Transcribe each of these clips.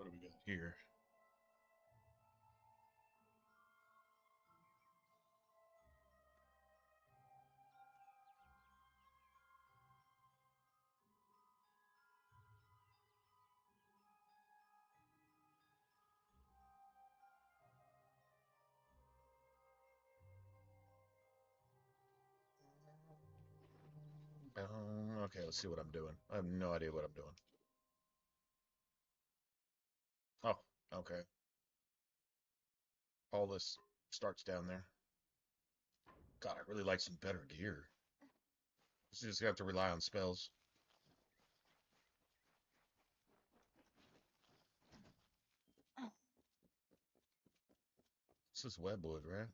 What do we got here? Okay, let's see what I'm doing. I have no idea what I'm doing. Oh, okay. All this starts down there. God, I really like some better gear. You just have to rely on spells. This is webwood, right?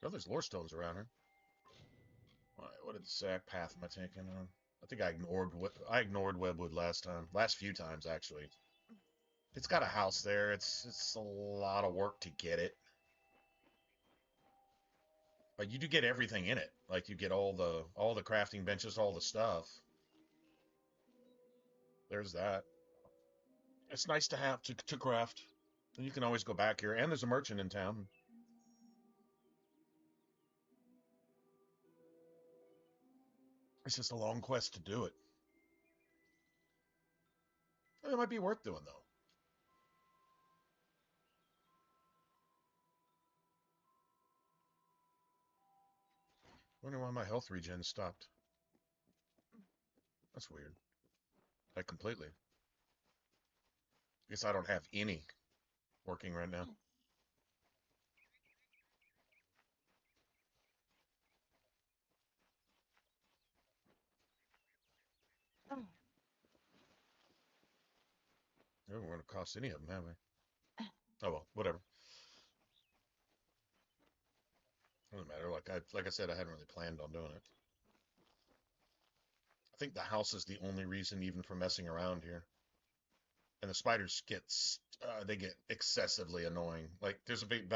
Oh, there's lore stones around here. All right, what exact path am I taking on? I think I ignored webwood last time. Last few times actually. It's got a house there. It's a lot of work to get it. But you do get everything in it. Like you get all the crafting benches, all the stuff. There's that. It's nice to have to craft. And you can always go back here. And there's a merchant in town. It's just a long quest to do it. It might be worth doing though. Wonder why my health regen stopped. That's weird. Like completely. Guess I don't have any working right now. Oh, we're gonna cost any of them, have we? Oh well, whatever. Doesn't matter. Like I said, I hadn't really planned on doing it. I think the house is the only reason even for messing around here. And the spiders they get excessively annoying. Like there's a big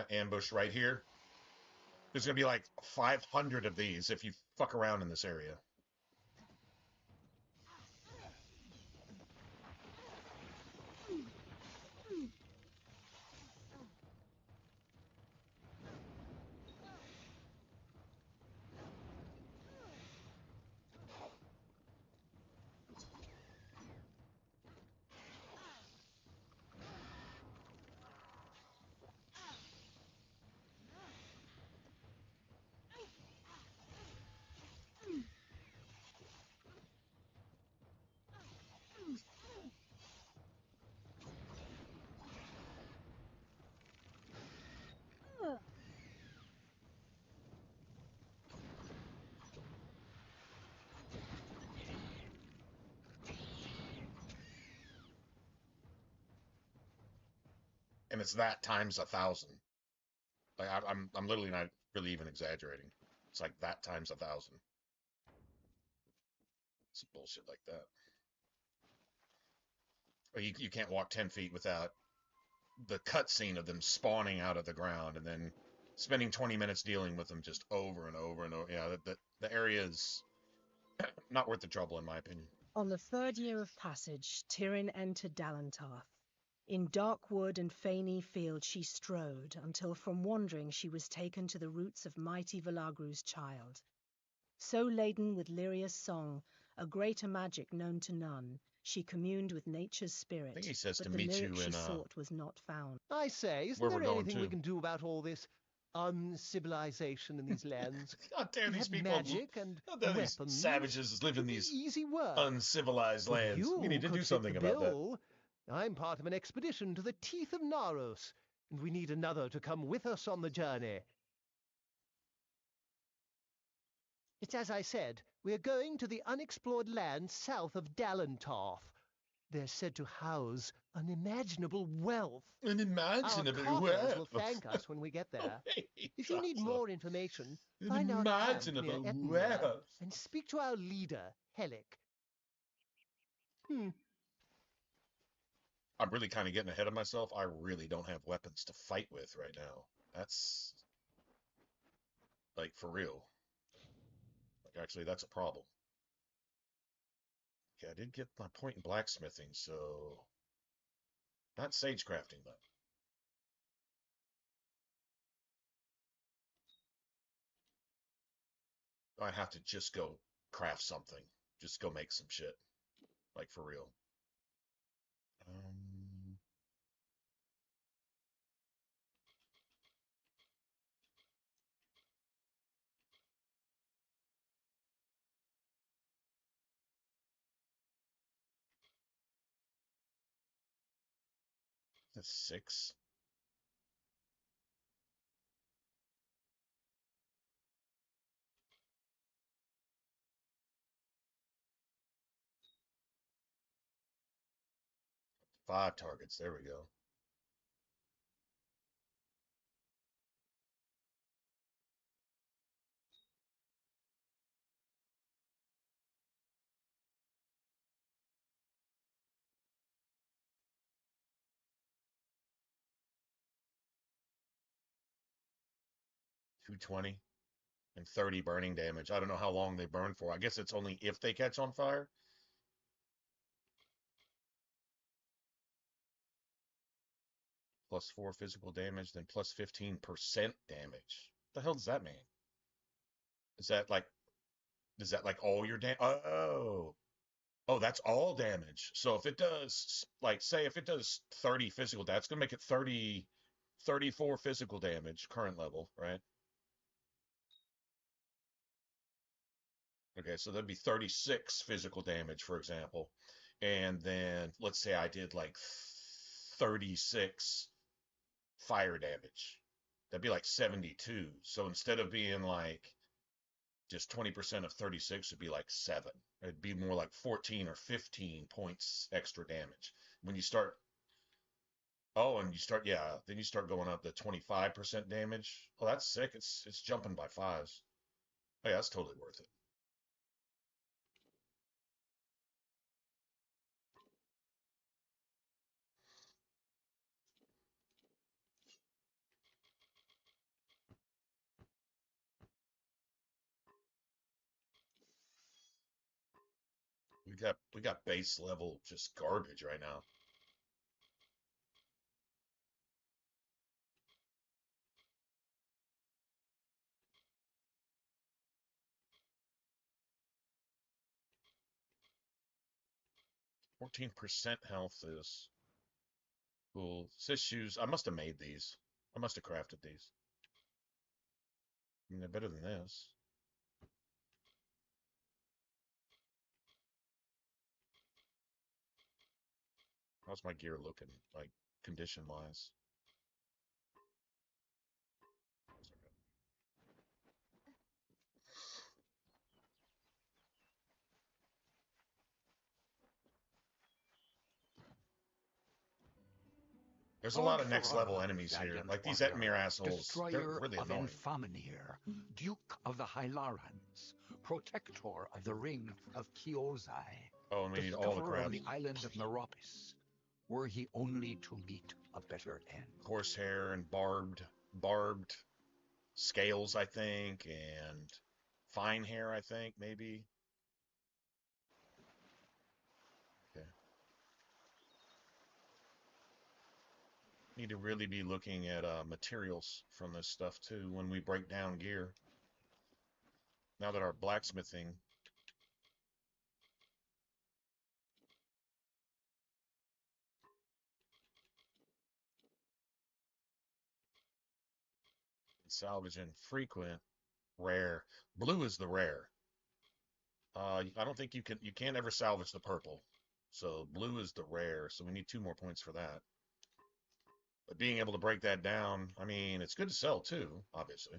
ambush right here. There's gonna be like 500 of these if you fuck around in this area. And it's that times 1,000. Like I'm literally not really even exaggerating. It's like that times 1,000. It's bullshit like that. Or you can't walk 10 feet without the cutscene of them spawning out of the ground and then spending 20 minutes dealing with them just over and over and over. Yeah, the area is not worth the trouble, in my opinion. On the third year of passage, Tyrion entered Dalantarth. In dark wood and fany field she strode, until from wandering she was taken to the roots of mighty Velagru's child. So laden with Lyria's song, a greater magic known to none, she communed with nature's I think spirit, he says but to the meet lyric you she in sought was not found. I say, isn't where we're there going anything we to. can do about all this uncivilization in these lands? How dare We these have people? magic and How dare these weapons. savages live in It'd be these easy work. uncivilized If lands? We you need to could do fit something the about that. bill, I'm part of an expedition to the teeth of Naros, and we need another to come with us on the journey. It's as I said, we're going to the unexplored lands south of Dalantarth. They're said to house unimaginable wealth. Our Unimaginable coffers will wealth. thank us when we get there. If you need Awesome. more information, find our camp near Unimaginable Ettenmere wealth. and speak to our leader, Helic. I'm really kind of getting ahead of myself. I really don't have weapons to fight with right now. That's like for real. Like actually, that's a problem. Yeah, I did get my point in blacksmithing, so not sage crafting though. I have to just go craft something. Just go make some shit. Like for real. Um, that's 6. 5 targets. There we go. $220 and 30 burning damage. I don't know how long they burn for. I guess it's only if they catch on fire. +4 physical damage, then +15% damage. What the hell does that mean? Is that like all your damage? Oh, that's all damage. So if it does, like, say if it does 30 physical, that's gonna make it 34 physical damage, current level, right? Okay, so that'd be 36 physical damage, for example. And then let's say I did like 36 fire damage. That'd be like 72. So instead of being like just 20% of 36 would be like 7. It'd be more like 14 or 15 points extra damage. When you start, oh, and you start, yeah, then you start going up to 25% damage. Oh, that's sick. It's jumping by 5s. Oh, yeah, that's totally worth it. We got base level just garbage right now. 14% health is cool. Sis shoes. I must have made these. I must have crafted these. I mean, they're better than this. How's my gear looking, like condition wise? There's a lot of next level enemies here. Like these Etmir assholes, they're Destroyer really of annoying. Infaminir, Duke of the Hylarans, Protector of the Ring of Kiozai, Oh, and we need all the discoverer of crabs. the island of Meropis, were he only to meet a better end. Horsehair and barbed scales, I think, and fine hair, I think, maybe. Okay. Need to really be looking at materials from this stuff too when we break down gear. Now that our blacksmithing salvage infrequent, rare. Blue is the rare. I don't think you can't ever salvage the purple. So blue is the rare, so we need 2 more points for that. But being able to break that down, I mean, it's good to sell too, obviously.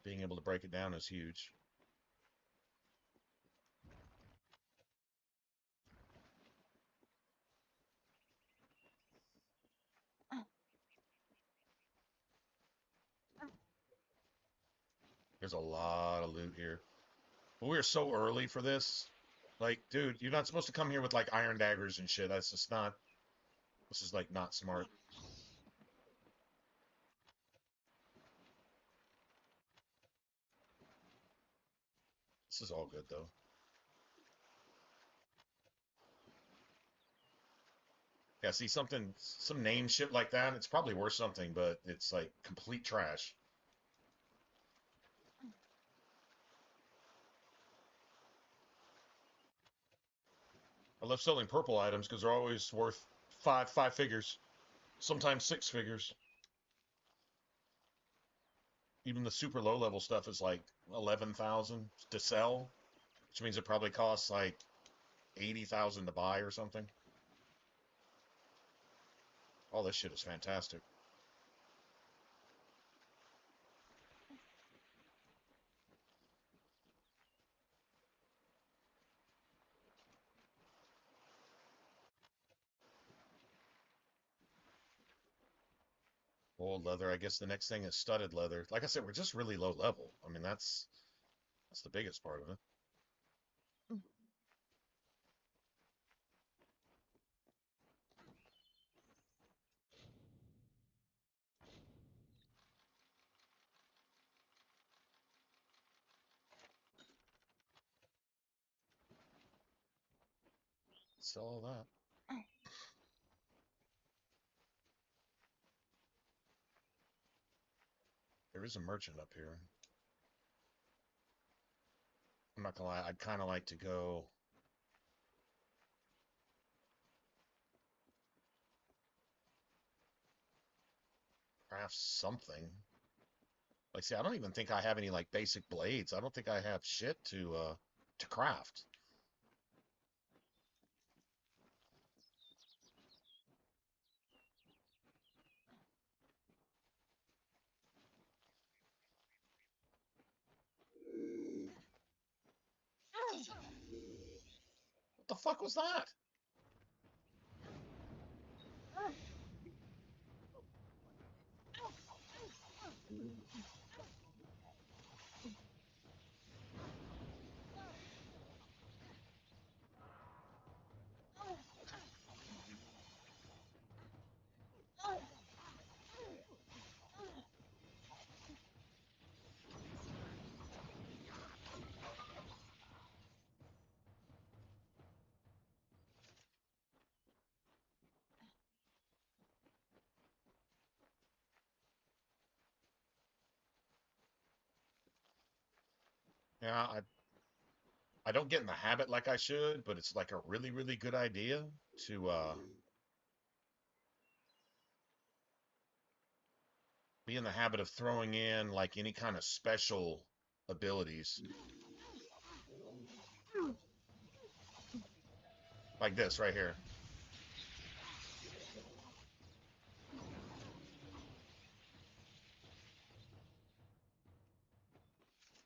Being able to break it down is huge. There's a lot of loot here. But we're so early for this. Like, dude, you're not supposed to come here with like iron daggers and shit. That's just not. This is like not smart. This is all good though. Yeah, see something, some name shit like that. It's probably worth something, but it's like complete trash. I love selling purple items because they're always worth five figures, sometimes six figures. Even the super low level stuff is like 11,000 to sell, which means it probably costs like 80,000 to buy or something. All this shit is fantastic. Old leather. I guess the next thing is studded leather. Like I said, we're just really low level. I mean, that's the biggest part of it. Sell all that. There is a merchant up here. I'm not gonna lie, I'd kind of like to go craft something. Like, see, I don't even think I have any like basic blades. I don't think I have shit to craft. What the fuck was that? Yeah, I don't get in the habit like I should, but it's like a really good idea to be in the habit of throwing in like any kind of special abilities. Like this right here.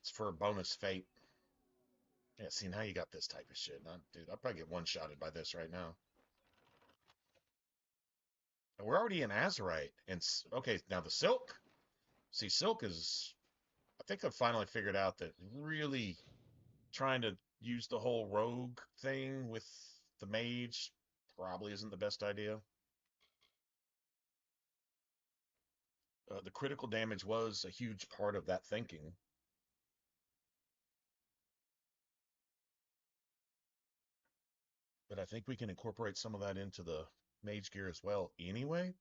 It's for a bonus fate. Yeah, see, now you got this type of shit. Dude, I'll probably get one-shotted by this right now. And we're already in Azurite. And, okay, now the Silk. See, Silk is... I think I've finally figured out that really trying to use the whole rogue thing with the mage probably isn't the best idea. The critical damage was a huge part of that thinking. But I think we can incorporate some of that into the mage gear as well anyway.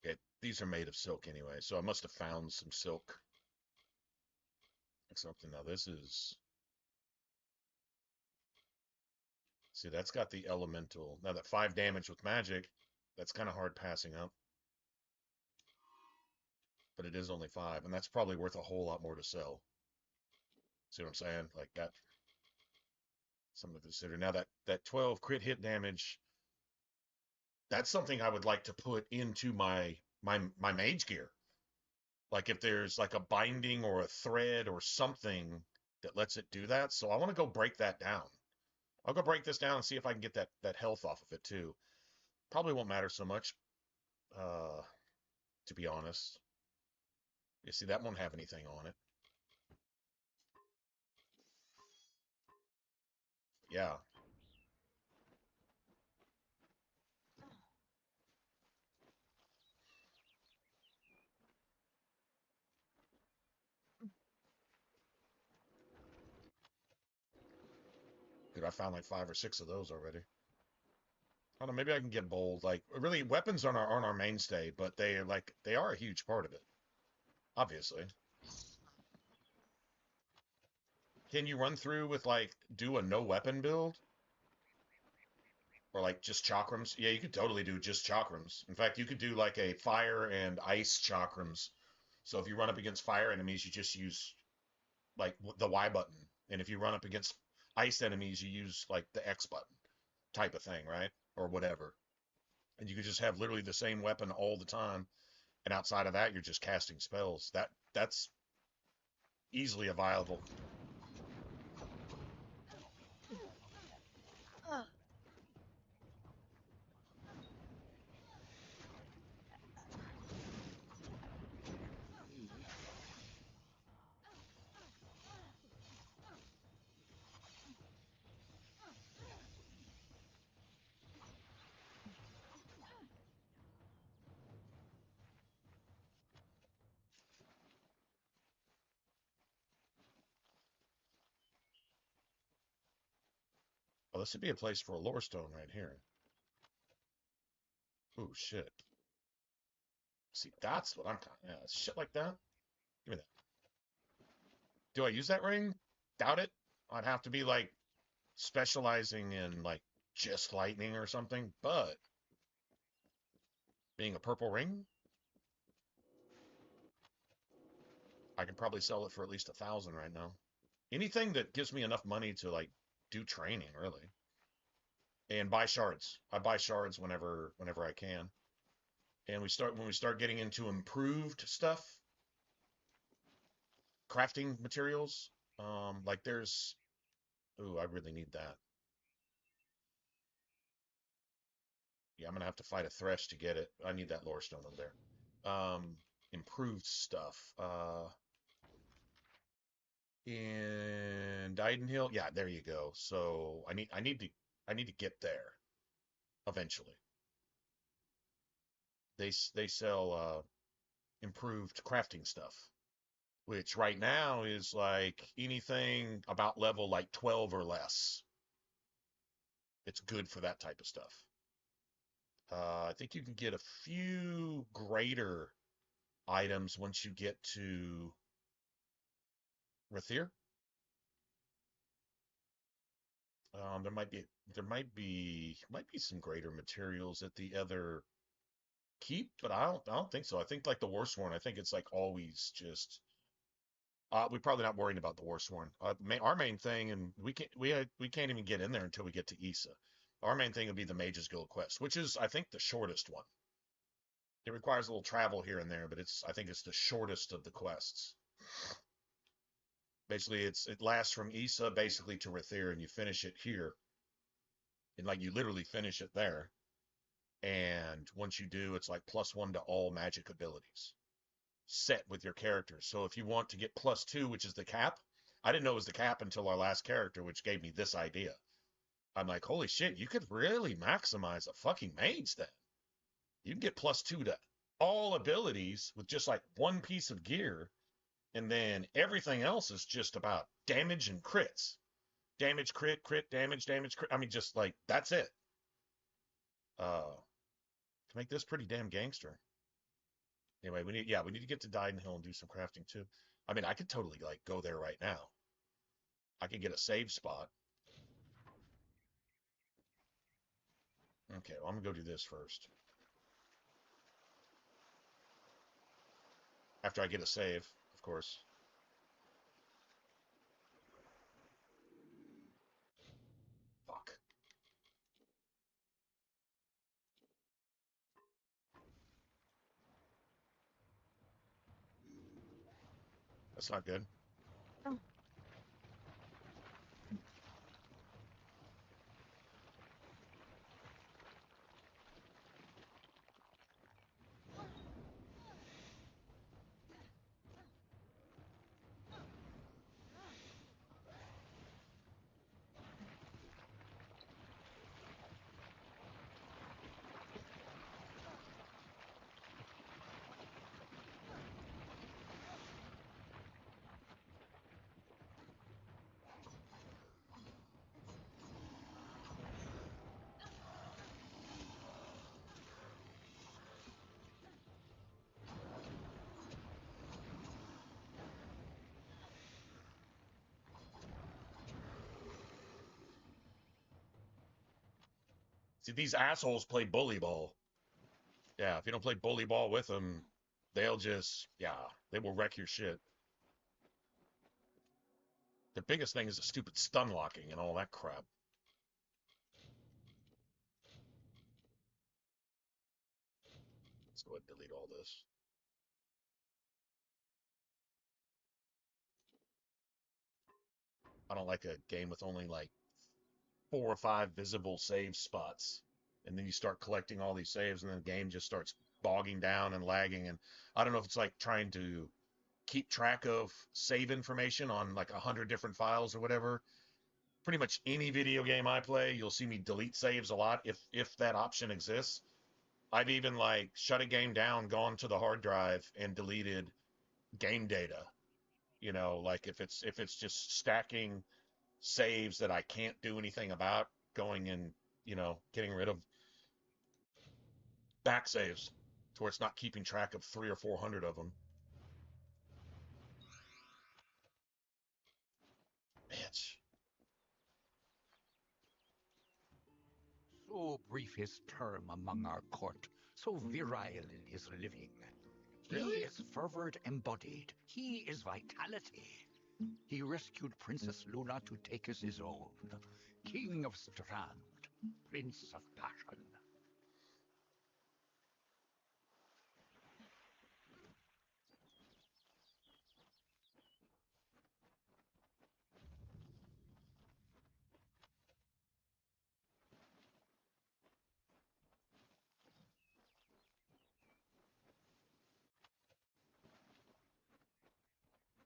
Okay, these are made of silk anyway, so I must have found some silk. Like something. Now this is... See, that's got the elemental. Now that 5 damage with magic, that's kind of hard passing up. But it is only 5, and that's probably worth a whole lot more to sell. See what I'm saying? Like that, something to consider. Now that 12 crit hit damage, that's something I would like to put into my mage gear. Like if there's like a binding or a thread or something that lets it do that. So I want to go break that down. I'll go break this down and see if I can get that health off of it too. Probably won't matter so much, uh, to be honest. You see, that won't have anything on it. Yeah. Dude, I found like 5 or 6 of those already. I don't know, maybe I can get bold. Like, really, weapons aren't our mainstay, but they are a huge part of it. Obviously. Can you run through with like do a no weapon build? Or like just chakrams? Yeah, you could totally do just chakrams. In fact, you could do like a fire and ice chakrams. So if you run up against fire enemies, you just use like the Y button. And if you run up against ice enemies, you use like the X button type of thing, right? Or whatever. And you could just have literally the same weapon all the time. And outside of that, you're just casting spells. That's easily a viable. Well, this would be a place for a lore stone right here. Ooh, shit. See, that's what I'm talking. Yeah, shit like that. Give me that. Do I use that ring? Doubt it. I'd have to be like specializing in like just lightning or something, but being a purple ring, I can probably sell it for at least 1,000 right now. Anything that gives me enough money to like do training, really, and buy shards. I buy shards whenever I can. And when we start getting into improved stuff, crafting materials, like there's, ooh, I really need that. Yeah, I'm gonna have to fight a thresh to get it. I need that lore stone over there. Improved stuff. In Dyden Hill, yeah, there you go. So I need to get there eventually. They sell improved crafting stuff, which right now is like anything about level like 12 or less. It's good for that type of stuff. I think you can get a few greater items once you get to Rathir. There might be some greater materials at the other keep, but I don't think so. I think like the Warsworn, I think it's like always just we're probably not worrying about the Warsworn. Our main thing, and we can't even get in there until we get to Issa. Our main thing would be the Mages Guild quest, which is I think the shortest one. It requires a little travel here and there, but I think it's the shortest of the quests. Basically, it lasts from Issa basically to Rathir, and you finish it here, and like you literally finish it there. And once you do, it's like +1 to all magic abilities set with your characters. So if you want to get +2, which is the cap, I didn't know it was the cap until our last character, which gave me this idea. I'm like, holy shit, you could really maximize a fucking mage then. You can get +2 to all abilities with just like one piece of gear, and then everything else is just about damage and crits. Damage, crit, crit, damage, crit. I mean, just like that's it. To make this pretty damn gangster. Anyway, we need to get to Dyden Hill and do some crafting too. I mean, I could totally like go there right now. I could get a save spot. Okay, well, I'm gonna go do this first. After I get a save, of course. That's not good. See, these assholes play bully ball. Yeah, if you don't play bully ball with them, they'll just, yeah, they will wreck your shit. The biggest thing is the stupid stun locking and all that crap. Let's go ahead and delete all this. I don't like a game with only like 4 or 5 visible save spots. And then you start collecting all these saves, and then the game just starts bogging down and lagging. And I don't know if it's like trying to keep track of save information on like 100 different files or whatever. Pretty much any video game I play, you'll see me delete saves a lot if that option exists. I've even like shut a game down, gone to the hard drive, and deleted game data. You know, like if it's just stacking saves that I can't do anything about, going and getting rid of back saves to where it's not keeping track of 300 or 400 of them. Bitch. So brief his term among our court, so virile in his living. He Really? is fervor embodied. He is vitality. He rescued Princess Luna to take as his own. King of Strand, Prince of Passion.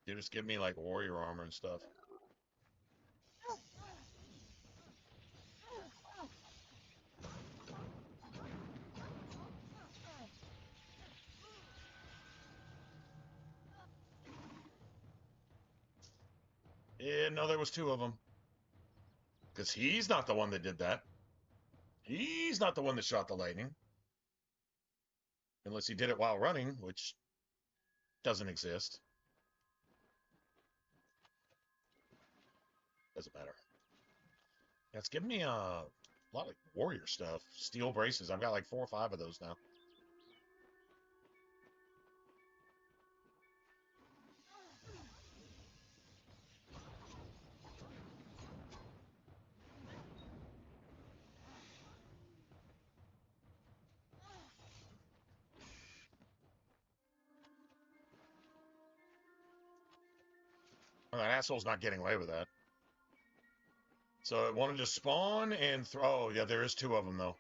You just give me like warrior armor and stuff. Yeah, no, there was 2 of them. Because he's not the one that did that. He's not the one that shot the lightning. Unless he did it while running, which doesn't exist. Doesn't matter. That's giving me a lot of warrior stuff. Steel braces. I've got like 4 or 5 of those now. Well, that asshole's not getting away with that. So it wanted to spawn and throw. Oh, yeah, there is 2 of them, though.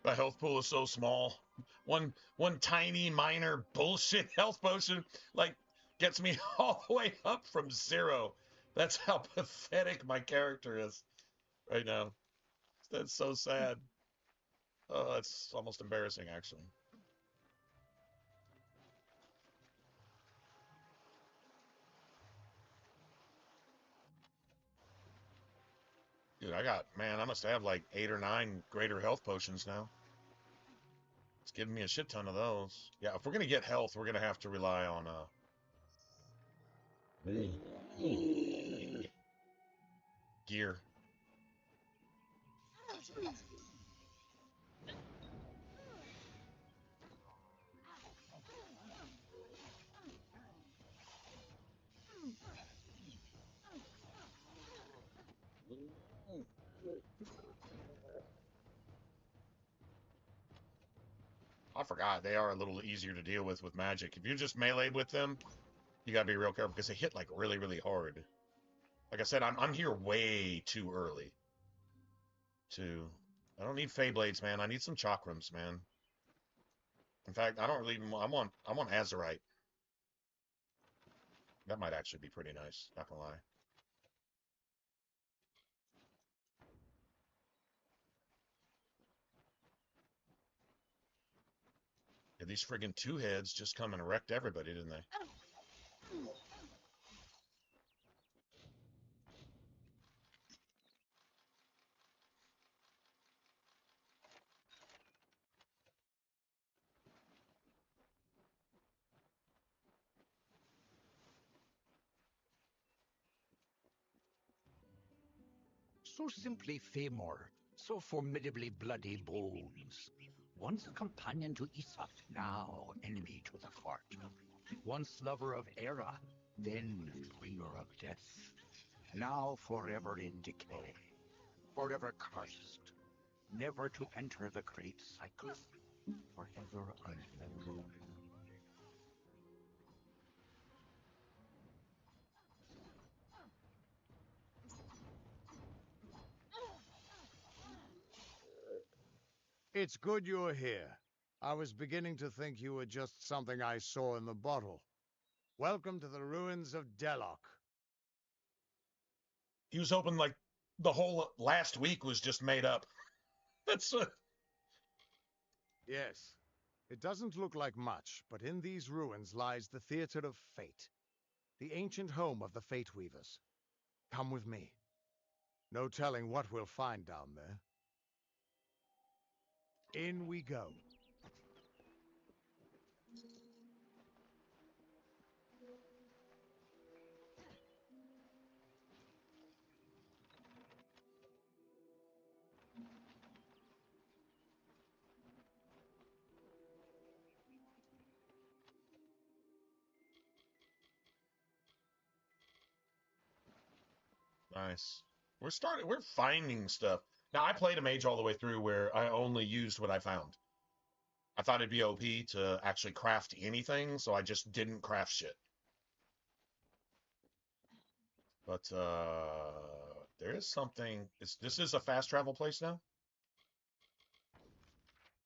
The health pool is so small. One tiny minor bullshit health potion like gets me all the way up from 0. That's how pathetic my character is right now. That's so sad. Oh, that's almost embarrassing, actually. Dude, I must have like 8 or 9 greater health potions now. It's giving me a shit ton of those. Yeah, if we're gonna get health, we're gonna have to rely on gear. I forgot they are a little easier to deal with magic. If you're just melee with them, you gotta be real careful because they hit like really, really hard. Like I said, I'm here way too early. I don't need Fey Blades, man. I need some Chakrams, man. In fact, I don't really even I want Azurite. That might actually be pretty nice, not gonna lie. Yeah, these friggin' two heads just come and wrecked everybody, didn't they? So simply Famor, so formidably bloody bones. Once a companion to Isak, now enemy to the court. Once lover of Era, then bringer of death. Now forever in decay, forever cursed, never to enter the great cycle, forever unknown. It's good you're here. I was beginning to think you were just something I saw in the bottle. Welcome to the ruins of Delok. He was hoping like the whole last week was just made up. That's Yes. It doesn't look like much, but in these ruins lies the Theater of Fate, the ancient home of the Fate Weavers. Come with me. No telling what we'll find down there. In we go. nice. We're finding stuff. Now I played a mage all the way through where I only used what I found. I thought it'd be OP to actually craft anything, so I just didn't craft shit. But there is something. This is a fast travel place now?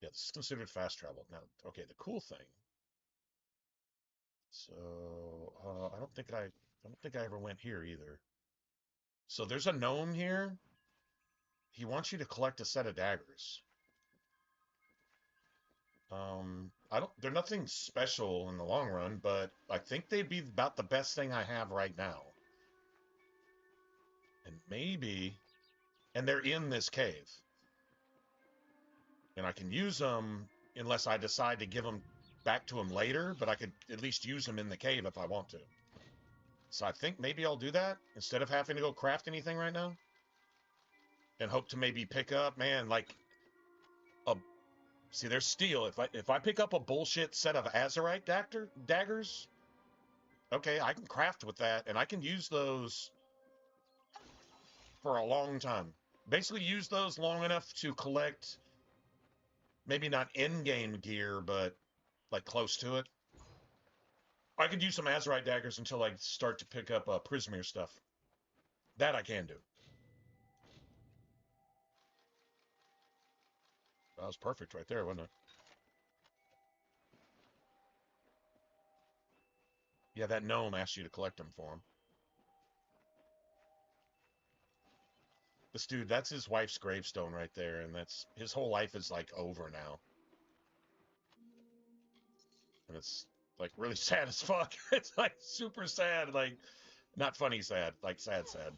Yeah, this is considered fast travel. Now, okay, the cool thing. So, I don't think I ever went here either. So there's a gnome here. He wants you to collect a set of daggers. They're nothing special in the long run, but I think they'd be about the best thing I have right now. And they're in this cave. And I can use them unless I decide to give them back to him later, but I could at least use them in the cave if I want to. So I think maybe I'll do that instead of having to go craft anything right now. And hope to maybe pick up, man, like a see, there's steel. If I pick up a bullshit set of Azurite daggers, okay, I can craft with that, and I can use those for a long time. Basically, use those long enough to collect maybe not in-game gear, but like close to it. I could use some Azurite daggers until I start to pick up Prismere stuff. That I can do. That was perfect right there, wasn't it? Yeah, that gnome asked you to collect them for him. This dude, that's his wife's gravestone right there, and that's his whole life is like over now. And it's like really sad as fuck. It's like super sad, like not funny sad, like sad sad.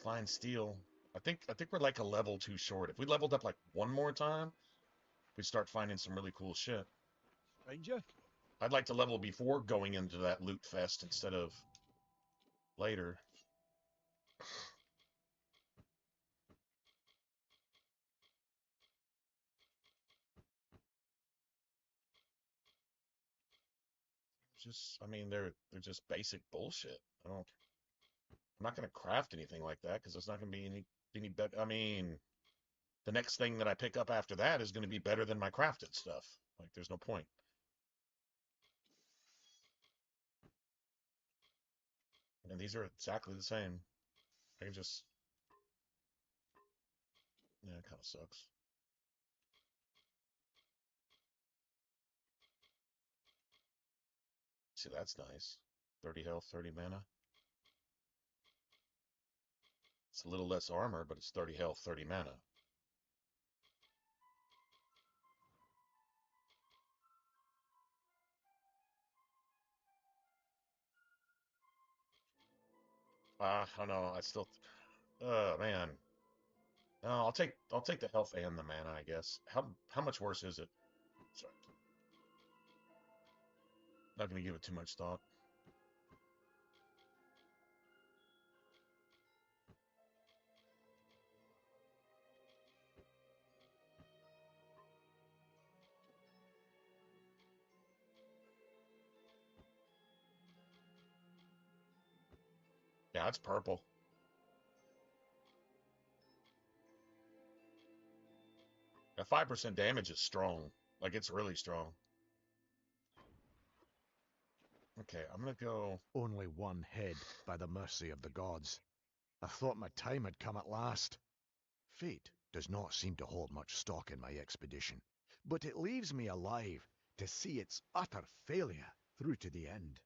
fine steel. I think we're like a level too short. If we leveled up like one more time, we'd start finding some really cool shit. Ranger? I'd like to level before going into that loot fest instead of later. Just, I mean, they're just basic bullshit. I'm not gonna craft anything like that because it's not gonna be any better. I mean, the next thing that I pick up after that is gonna be better than my crafted stuff. Like, there's no point. And these are exactly the same. I can just, yeah, it kind of sucks. See, that's nice. 30 health, 30 mana. It's a little less armor, but it's 30 health, 30 mana. I don't know. I still, man. No, I'll take the health and the mana, I guess. How much worse is it? Sorry. Not gonna give it too much thought. Yeah, it's purple. That 5% damage is strong. Like, it's really strong. Okay, I'm gonna go. Only one head, by the mercy of the gods. I thought my time had come at last. Fate does not seem to hold much stock in my expedition, but it leaves me alive to see its utter failure through to the end.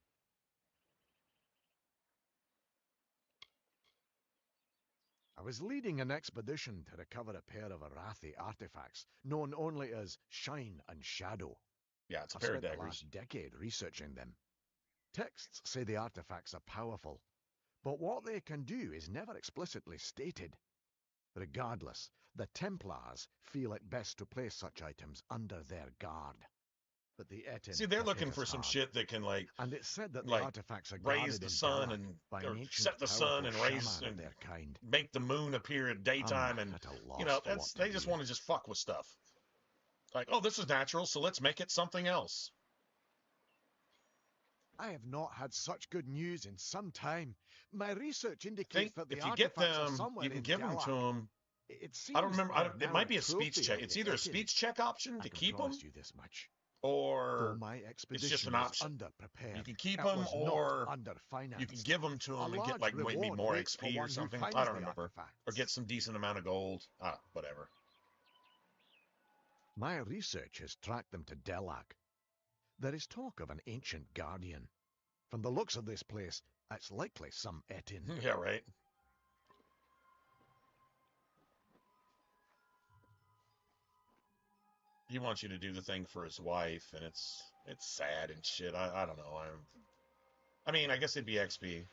I was leading an expedition to recover a pair of Arathi artifacts, known only as Shine and Shadow. Yeah, it's a I've pair of spent the daggers. last decade researching them. Texts say the artifacts are powerful, but what they can do is never explicitly stated. Regardless, the Templars feel it best to place such items under their guard. But the Etin See, they're have hit looking us for some hard, shit that can and it's said that the like artifacts are raise guarded the in sun Delak and by an or ancient, set the sun powerful and raise shaman of and their kind. make the moon appear at I'm daytime, and at a loss for what to they just do. want to just fuck with stuff. Like, oh, this is natural, so let's make it something else. I have not had such good news in some time. My research I indicates think that the if you get artifacts are them, somewhere you can in give them to Delak. them. It I don't seems remember. they are It now might be a speech trophy check. of It's the either a Etin. speech check option I to can keep them, promise you this much. Though or my it's expedition just an was option. underprepared, You can keep it them, was not or you can underfinanced. give them to A them and get large like maybe reward more waits for XP or one who something. I finds don't the remember. Or artifacts. get some decent amount of gold. Whatever. My research has tracked them to Delak. There is talk of an ancient guardian. From the looks of this place, it's likely some Etin. Yeah, right. He wants you to do the thing for his wife, and it's sad and shit. I don't know. I mean, I guess it'd be XP.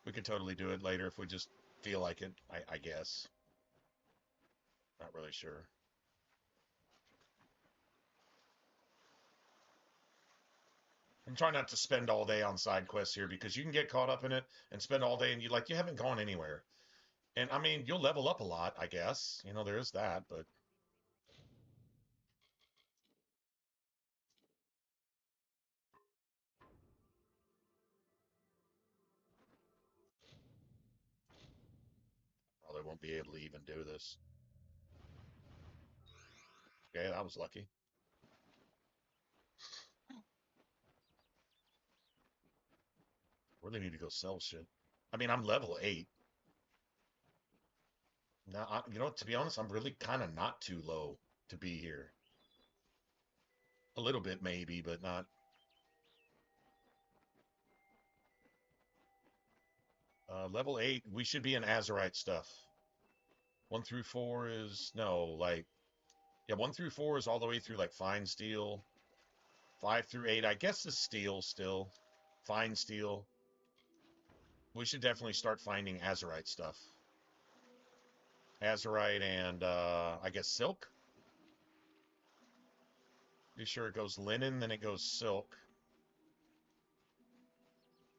We could totally do it later if we just feel like it. I guess. Not really sure. I'm trying not to spend all day on side quests here because you can get caught up in it and spend all day and you haven't gone anywhere. And I mean, you'll level up a lot, I guess. There is that, but probably won't be able to even do this. Okay, that was lucky. Really need to go sell shit. I mean, I'm level 8. Now, to be honest, I'm really kind of not too low to be here. A little bit, maybe, but not. Level 8, we should be in Azurite stuff. 1 through 4 is, no, like, yeah, 1 through 4 is all the way through, like, fine steel. 5 through 8, I guess, is steel still. Fine steel. We should definitely start finding Azurite stuff. Azurite and, I guess silk? Be sure it goes linen, then it goes silk.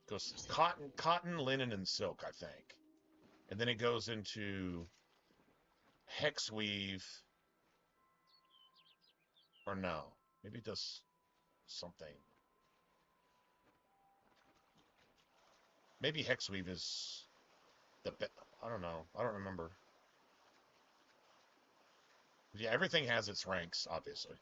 It goes cotton, linen, and silk, I think. And then it goes into hex weave. Or no. Maybe it does something. Maybe hex weave is the I don't know. I don't remember. Yeah, everything has its ranks, obviously.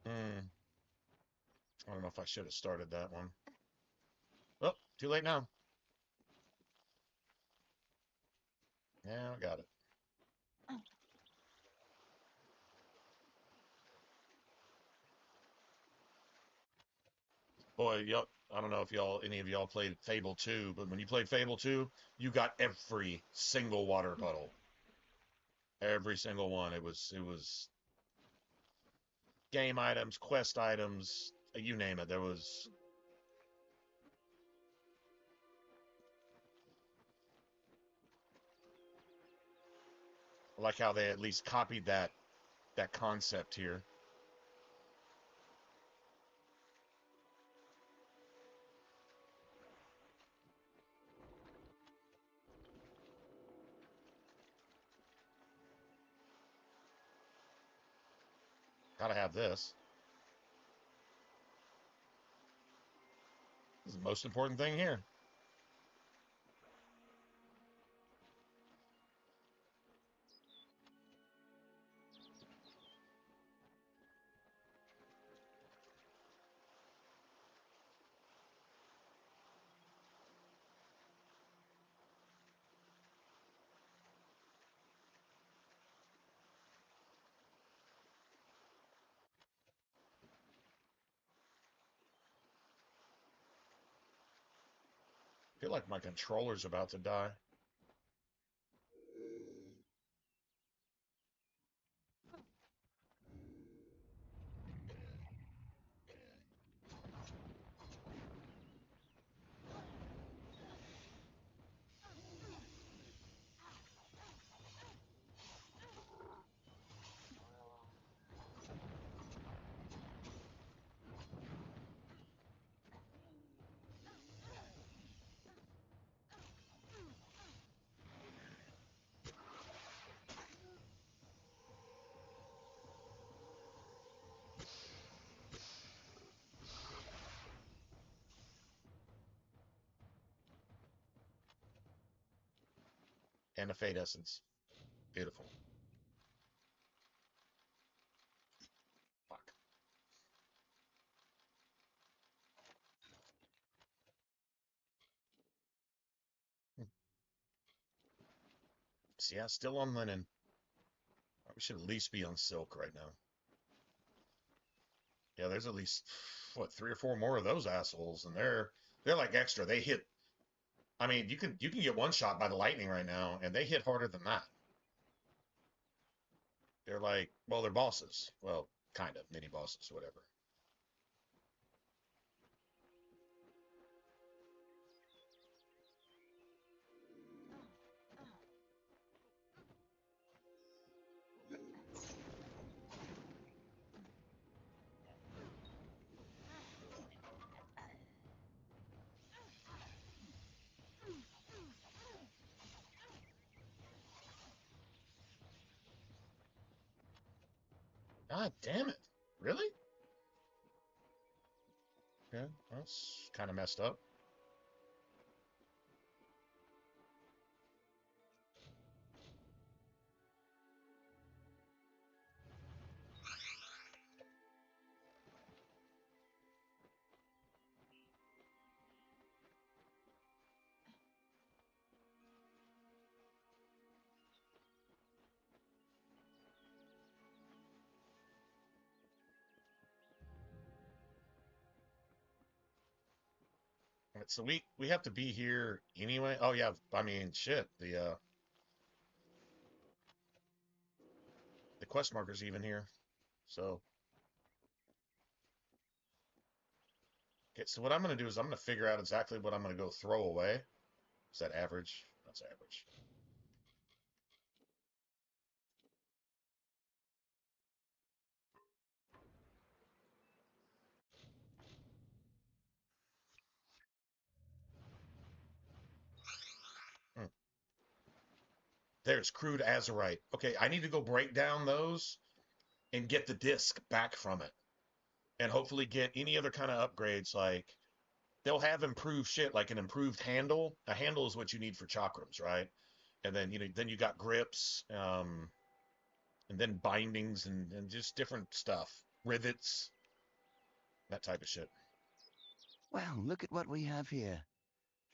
Hmm. I don't know if I should have started that one. Oh, too late now. Yeah, I got it. Boy, y'all, I don't know if any of y'all played Fable 2, but when you played Fable 2, you got every single water puddle. Every single one. It was game items, quest items, you name it. There was I like how they at least copied that concept here. Gotta have this. This is the most important thing here. I feel like my controller's about to die. And a Fate Essence. Beautiful. Fuck. So yeah, still on linen. We should at least be on silk right now. Yeah, there's at least what 3 or 4 more of those assholes, and they're like extra. They hit. I mean, you can get one shot by the lightning right now, and they hit harder than that. They're like, well, they're bosses. Well, kind of mini bosses, whatever. God damn it! Really? Yeah, that's kind of messed up. Right, so we have to be here anyway. Oh yeah, I mean shit. The quest marker's even here. So okay, so what I'm gonna do is I'm gonna figure out exactly what I'm gonna go throw away. Is that average? That's average. Hmm. There's crude azurite. Okay, I need to go break down those and get the disc back from it, and hopefully get any other kind of upgrades. Like they'll have improved shit, like an improved handle. A handle is what you need for chakrams, right? And then then you got grips, and then bindings and just different stuff, rivets, that type of shit. Well, look at what we have here.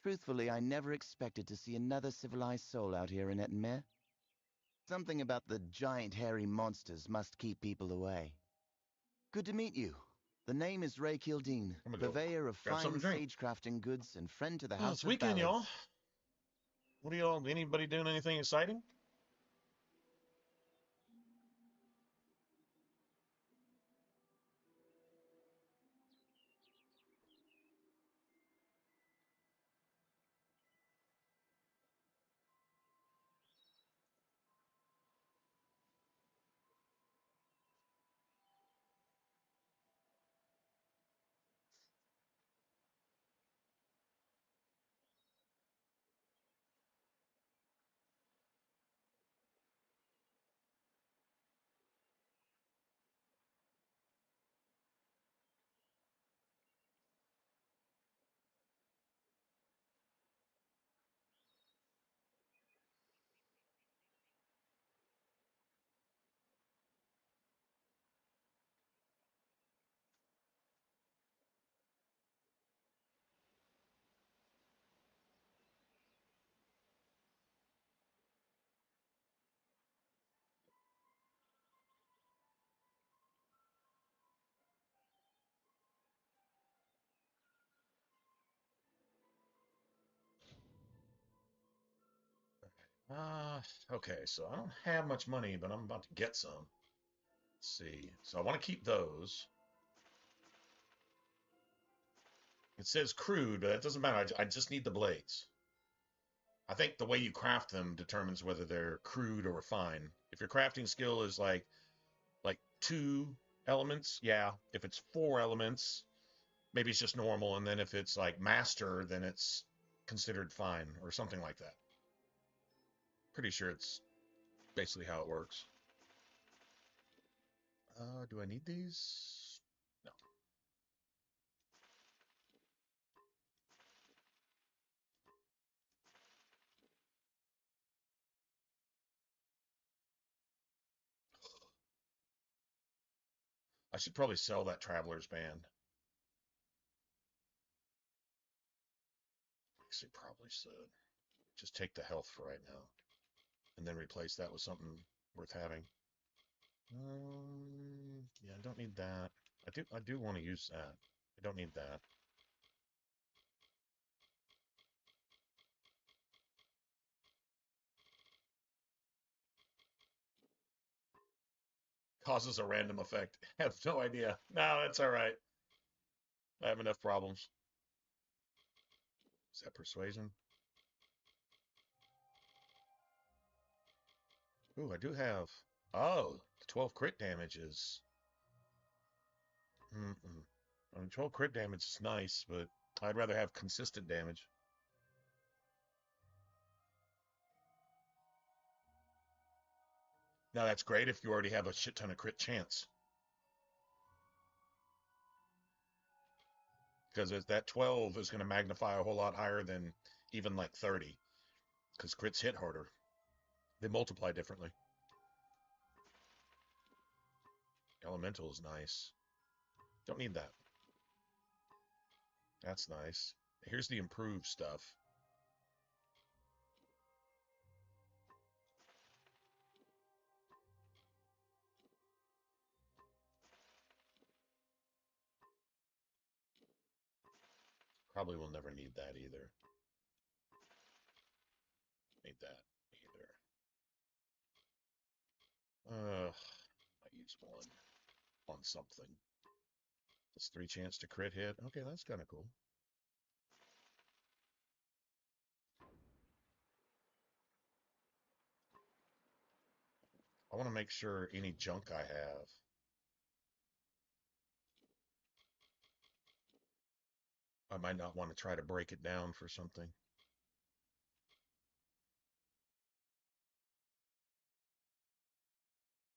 Truthfully, I never expected to see another civilized soul out here in Ettenmere. Something about the giant hairy monsters must keep people away. Good to meet you. The name is Ray Kildine, I'm gonna go purveyor of grab something fine to drink. sage-crafting goods and friend to the Oh, House it's of weekend, Ballads. y'all. What are y'all? Anybody doing anything exciting? Uh, okay, so I don't have much money, but I'm about to get some. Let's see. So I want to keep those. It says crude, but that doesn't matter. I just need the blades. I think the way you craft them determines whether they're crude or refined. If your crafting skill is like 2 elements, yeah. If it's 4 elements, maybe it's just normal, and then if it's like master, then it's considered fine or something like that. Pretty sure it's basically how it works. Do I need these? No. I should probably sell that Traveler's Band. Actually, probably should. Just take the health for right now, and then replace that with something worth having. Yeah, I don't need that. I do want to use that. I don't need that. Causes a random effect. I have no idea. No, that's all right. I have enough problems. Is that persuasion? Ooh, I do have. Oh, the 12 crit damage is. Mm-mm. I mean, 12 crit damage is nice, but I'd rather have consistent damage. Now, that's great if you already have a shit ton of crit chance. Because that 12 is going to magnify a whole lot higher than even like 30. Because crits hit harder. They multiply differently. Elemental is nice. Don't need that. That's nice. Here's the improved stuff. Probably will never need that either. Need that either. I use one on something. That's 3 chance to crit hit. Okay, that's kind of cool. I want to make sure any junk I have. I might not want to try to break it down for something.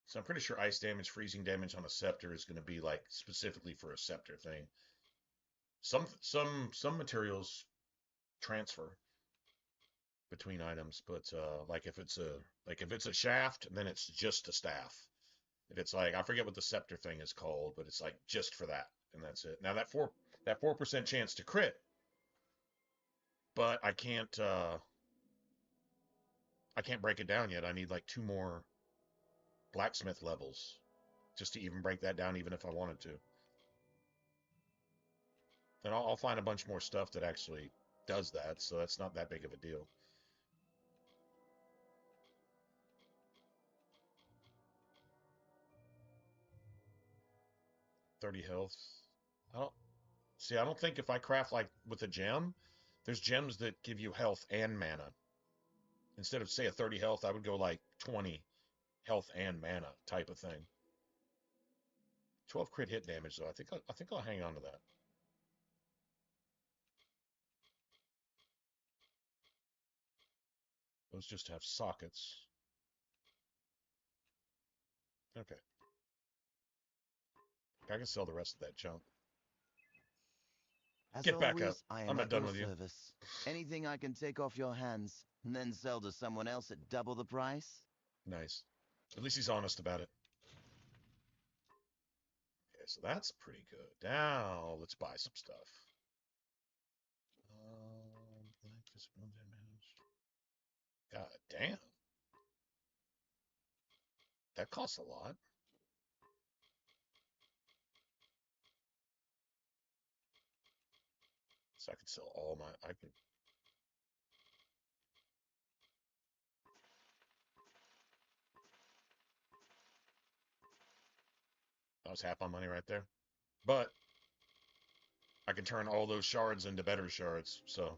So I'm pretty sure ice damage, freezing damage on a scepter is going to be like specifically for a scepter thing. Some materials transfer between items, but like if it's a shaft, then it's just a staff. If it's like I forget what the scepter thing is called, but it's like just for that, and that's it. Now that 4% chance to crit, but I can't break it down yet. I need like 2 more blacksmith levels just to even break that down, even if I wanted to. And I'll find a bunch more stuff that actually does that, so that's not that big of a deal. $30 health. I don't think if I craft like with a gem, there's gems that give you health and mana. Instead of say a 30 health, I would go like 20 health and mana type of thing. 12 crit hit damage though. I think I'll hang on to that. Those just have sockets. Okay. I can sell the rest of that junk. As Get back up. always, I am I'm not at done your with you. service. Anything I can take off your hands and then sell to someone else at double the price? Nice. At least he's honest about it. Okay, so that's pretty good. Now, let's buy some stuff. God damn. That costs a lot. So I could sell all my... I could... That was half my money right there. But I can turn all those shards into better shards, so...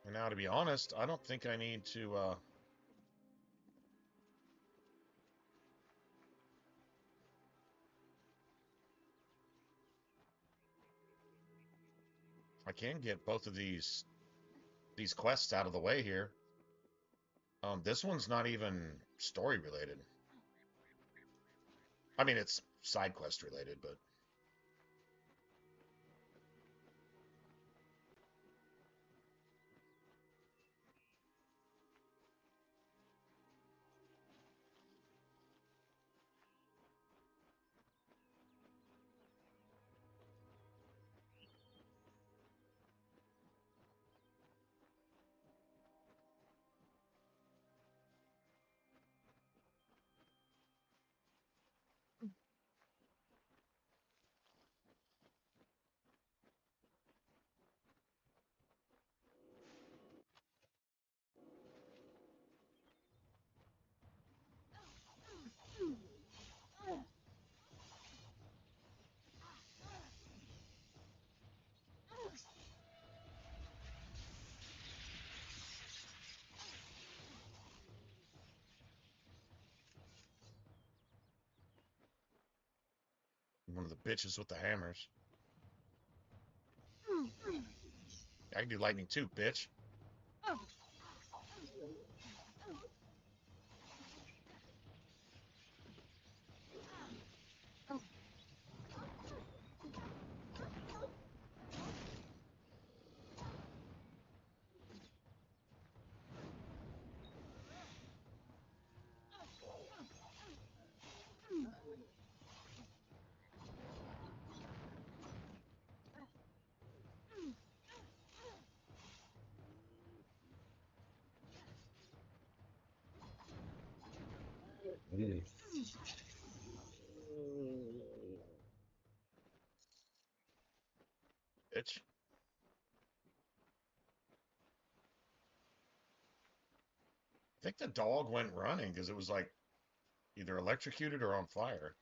And now, to be honest, I don't think I need to, I can get both of these quests out of the way here. This one's not even story related. I mean, it's side quest related, but... One of the bitches with the hammers. I can do lightning too, bitch. bitch. I think the dog went running because it was like either electrocuted or on fire.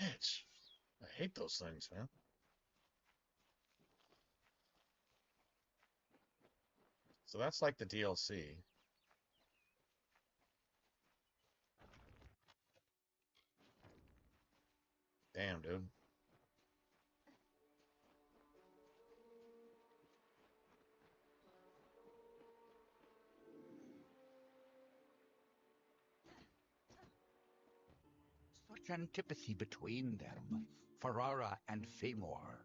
Bitch. I hate those things, man. So that's like the DLC. Damn, dude. Such antipathy between them, Ferrara and Famor.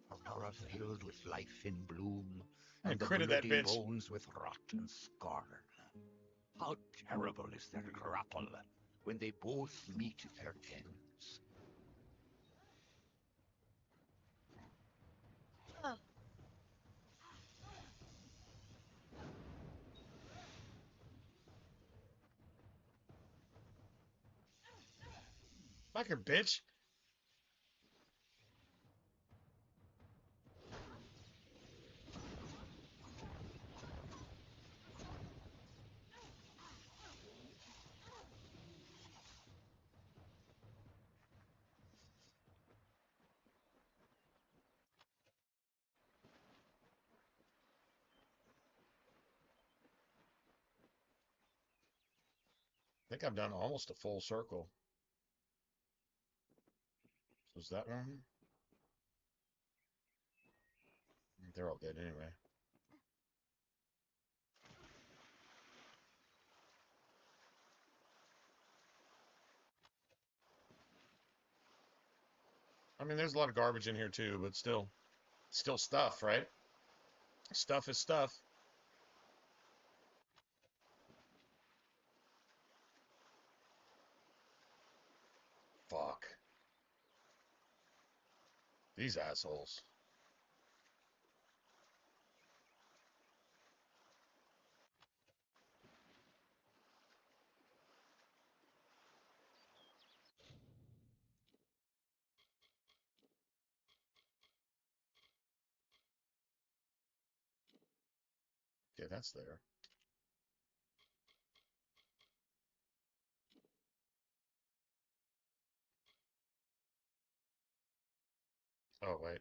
Ferrara filled with life in bloom, I and the critted that bloody bitch. bones with rot and scar. How terrible is their grapple when they both meet their ends. Like her, bitch. I think I've done almost a full circle. So is that one? They're all dead anyway. I mean, there's a lot of garbage in here too, but still stuff, right? Stuff is stuff. Fuck. These assholes. Okay, that's there. Oh, wait.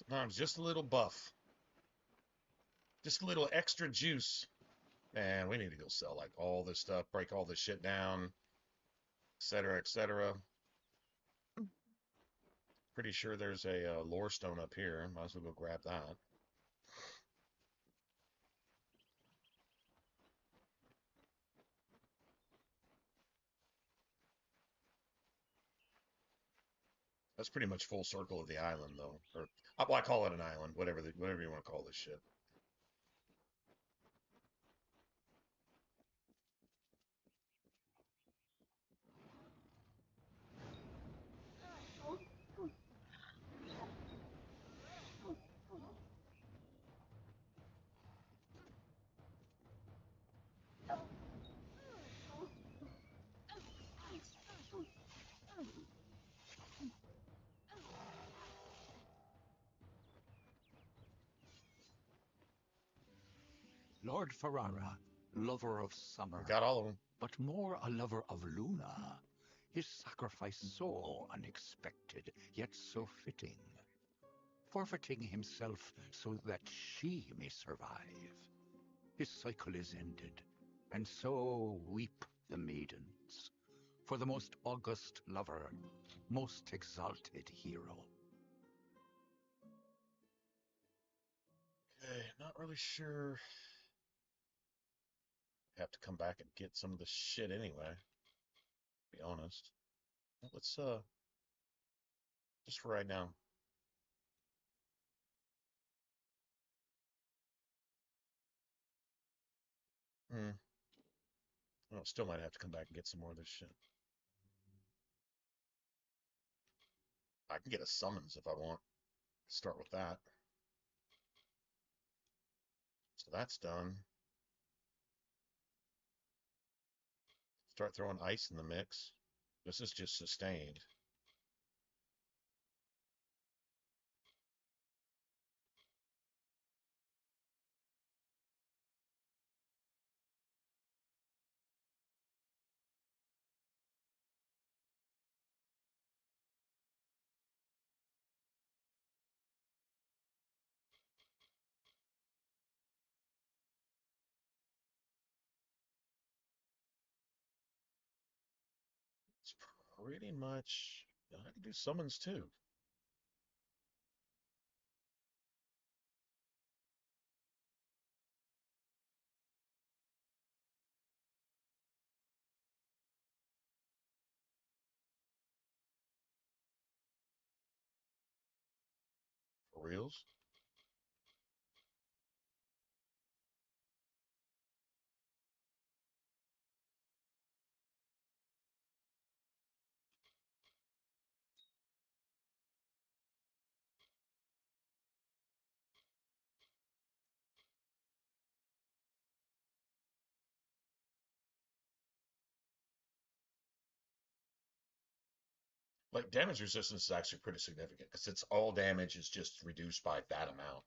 Sometimes just a little buff. Just a little extra juice. Man, we need to go sell like all this stuff, break all this shit down, etc., etc. Pretty sure there's a lore stone up here. Might as well go grab that. That's pretty much full circle of the island, though. Or, well, I call it an island, whatever you want to call this shit. Lord Ferrara, lover of We summer, got all of them. but more a lover of Luna. His sacrifice so unexpected, yet so fitting. Forfeiting himself so that she may survive. His cycle is ended, and so weep the maidens, for the most august lover, most exalted hero. Okay, not really sure. Have to come back and get some of the shit anyway. To be honest. Let's just for right now. Hmm. Well, still might have to come back and get some more of this shit. I can get a summons if I want. Start with that. So that's done. Start throwing ice in the mix. This is just sustained. It's pretty much. I can do summons too. For reals. Like damage resistance is actually pretty significant because it's all damage is just reduced by that amount.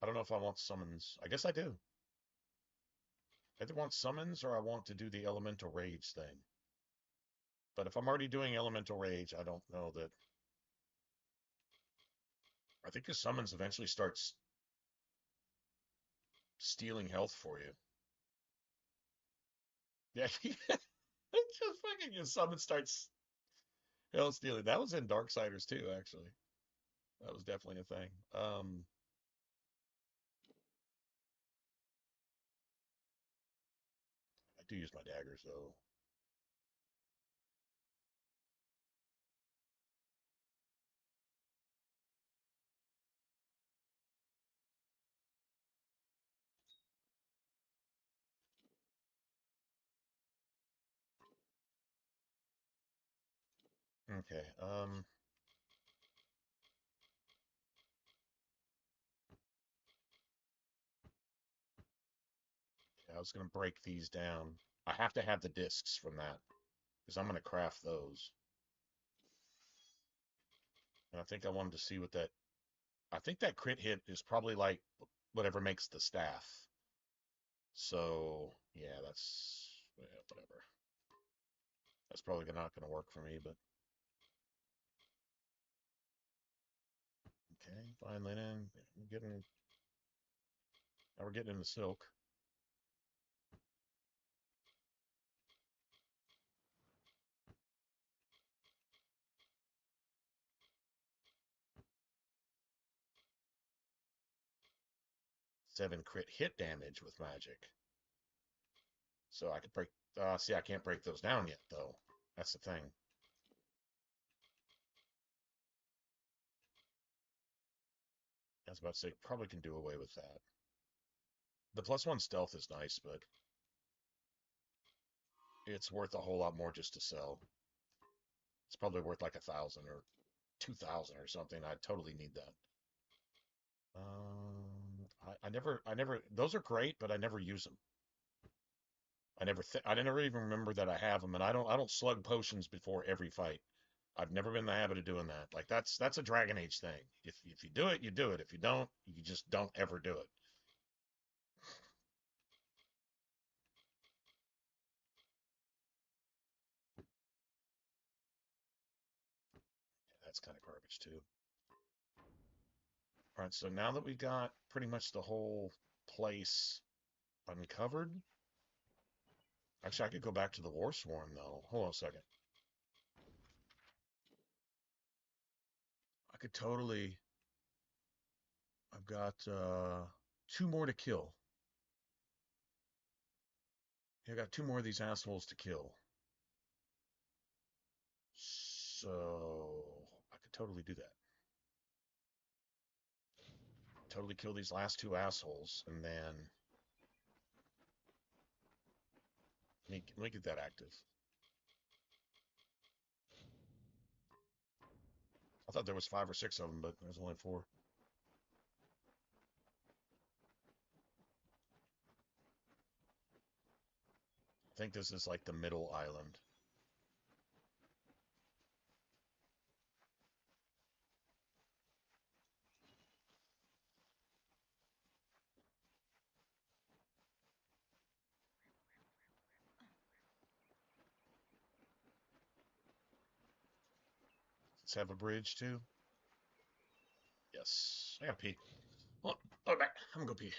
I don't know if I want summons. I guess I do. I either want summons or I want to do the elemental rage thing. But if I'm already doing elemental rage, I don't know that. I think the summons eventually starts stealing health for you. Yeah, it just fucking your summon starts health stealing. That was in Darksiders too, actually. That was definitely a thing. I do use my daggers though. Okay. I was gonna break these down. I have to have the discs from that because I'm gonna craft those. And I think I wanted to see what that. I think that crit hit is probably like whatever makes the staff. So yeah, whatever. That's probably not gonna work for me, but okay. Fine linen. I'm getting. Now we're getting into silk. Seven crit hit damage with magic. So I could break. See, I can't break those down yet, though. That's the thing. I was about to say, probably can do away with that. The +1 stealth is nice, but it's worth a whole lot more just to sell. It's probably worth like 1,000 or 2,000 or something. I totally need that. I never. Those are great, but I never use them. I never even remember that I have them, and I don't slug potions before every fight. I've never been in the habit of doing that. Like that's a Dragon Age thing. If you do it, you do it. If you don't, you just don't ever do it. That's kind of garbage too. All right, so now that we got pretty much the whole place uncovered, actually I could go back to the War Sworn though. Hold on a second. I could totally. I've got 2 more to kill. Yeah, I got 2 more of these assholes to kill. So I could totally do that. Totally kill these last 2 assholes, and then let me get that active. I thought there was 5 or 6 of them, but there's only 4. I think this is like the middle island. Let's have a bridge too. Yes, I gotta pee. Hold on, back. I'm gonna go pee.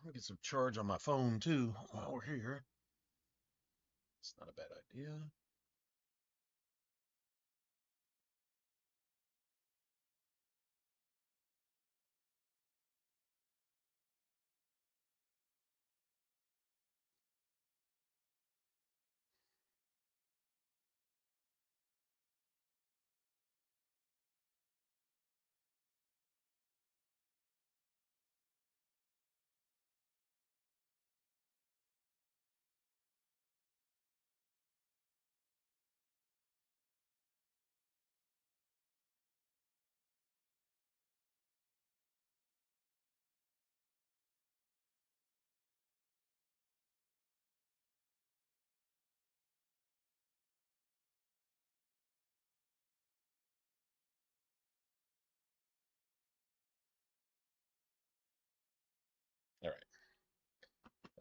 I'm gonna get some charge on my phone too while we're here. It's not a bad idea.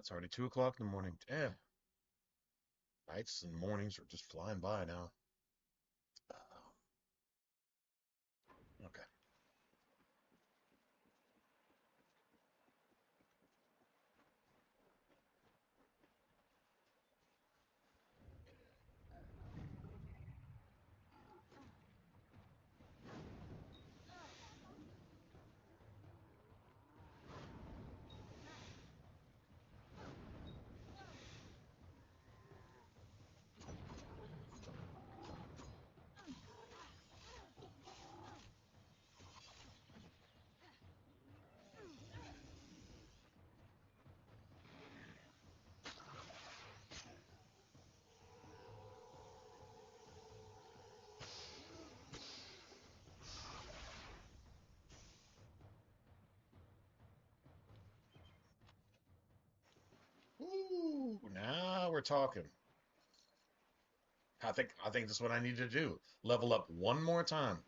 It's already 2 o'clock in the morning. Damn. Nights and mornings are just flying by now. Okay. Ooh, now we're talking. I think that's what I need to do. Level up one more time.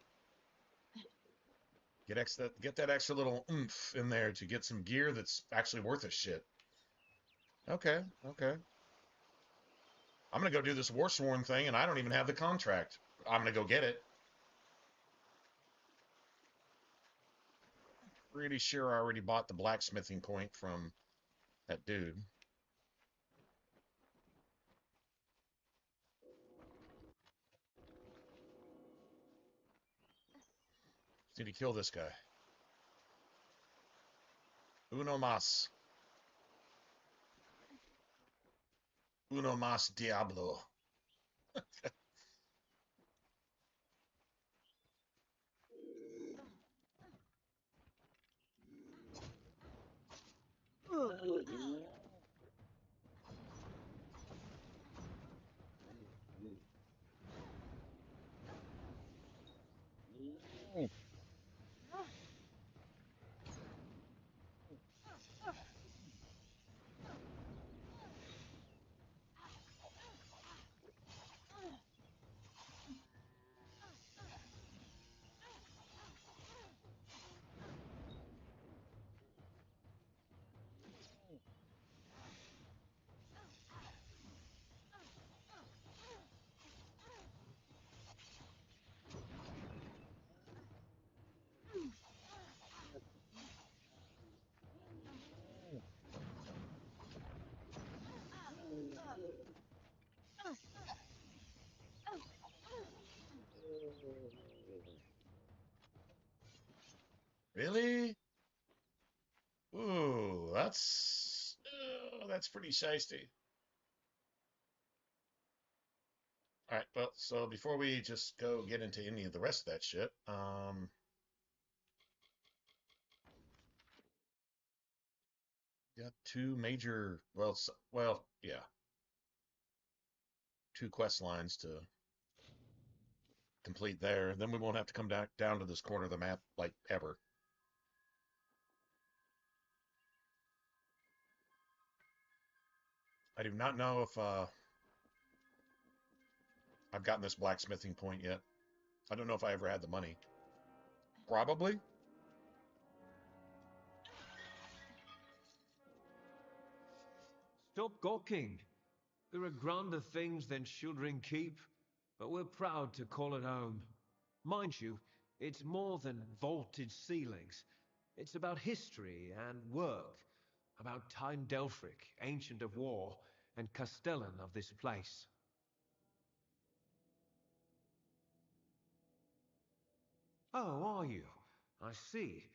Get that extra little oomph in there to get some gear that's actually worth a shit. Okay, okay. I'm gonna go do this Warsworn thing, and I don't even have the contract. I'm gonna go get it. Pretty sure I already bought the blacksmithing point from that dude. Need to kill this guy. Uno mas. Uno mas diablo. Really? Ooh, that's pretty shisty. All right, well, so before we just go get into any of the rest of that shit, got two major, yeah, two quest lines to complete there. Then we won't have to come down to this corner of the map like ever. I do not know if I've gotten this blacksmithing point yet. I don't know if I ever had the money. Probably. Stop gawking. There are grander things than Shieldring Keep, but we're proud to call it home. Mind you, it's more than vaulted ceilings. It's about history and work, about Tyne Delphric, Ancient of War, and Castellan of this place. Oh, are you? I see.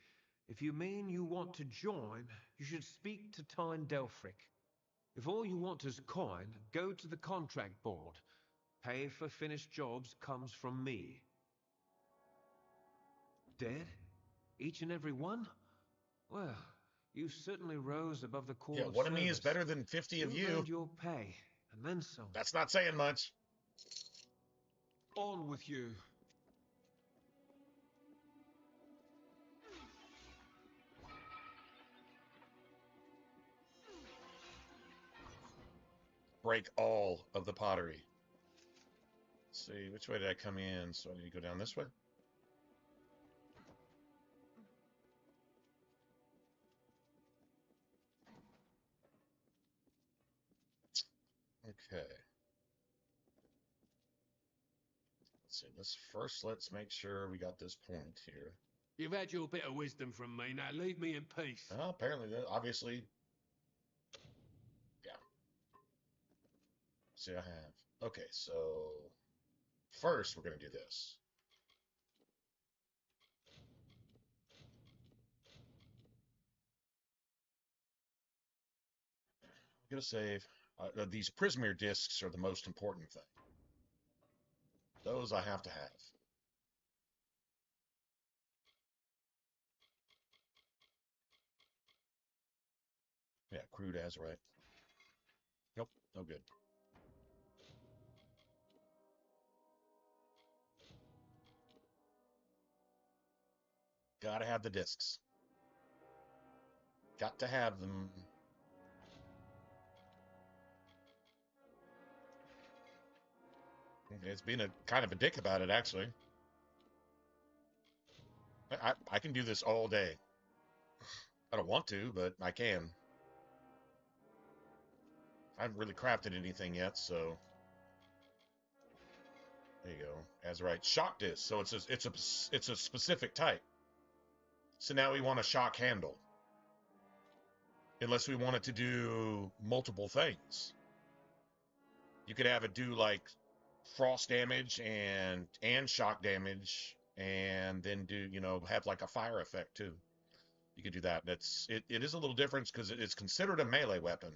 If you mean you want to join, you should speak to Tyne Delphric. If all you want is coin, go to the contract board. Pay for finished jobs comes from me. Dead? Each and every one? Well, you certainly rose above the Yeah, call of one of me is service. better than 50 of You've you. earned your pay, and then some. That's not saying much. On with you. Break all of the pottery. Let's see, which way did I come in? So I need to go down this way. Let's see. Let's make sure we got this point here. You've had your bit of wisdom from me, now leave me in peace. Well, apparently, obviously, yeah. See, I have. Okay, so first we're going to do this. I'm going to save. These Prismere discs are the most important thing. Those I have to have. Yeah, crude azurite. Nope, no good. Gotta have the discs. Got to have them. It's being a kind of a dick about it, actually. I can do this all day. I don't want to, but I can. I haven't really crafted anything yet, so there you go. Azurite shock disc. So it's a specific type. So now we want a shock handle. Unless we want it to do multiple things. You could have it do like frost damage and shock damage, and then do, you know, have like a fire effect too. You could do that. It is a little different because it's considered a melee weapon,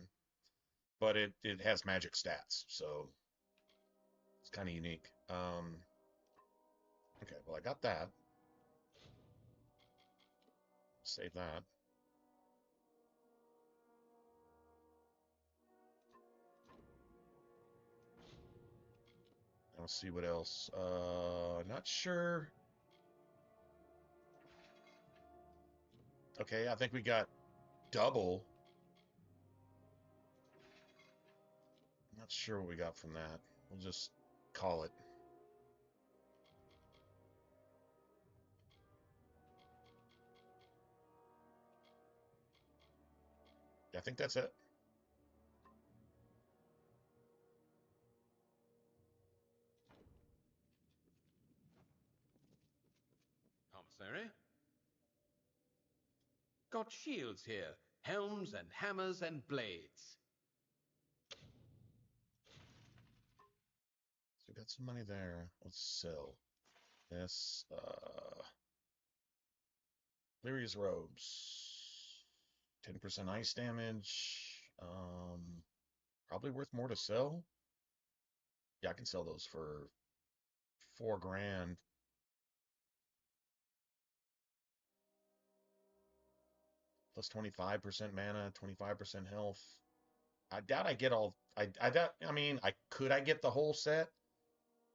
but it has magic stats, so it's kind of unique. Okay, well, I got that. Save that. Let's see what else. Not sure. Okay, I think we got double. Not sure what we got from that. We'll just call it. I think that's it. Commissary? Got shields here, helms and hammers and blades. So we got some money there. Let's sell this. Lyria's robes. 10% ice damage. Probably worth more to sell. Yeah, I can sell those for 4 grand. Plus 25% mana, 25% health. I doubt I get all. I doubt. I mean, I get the whole set?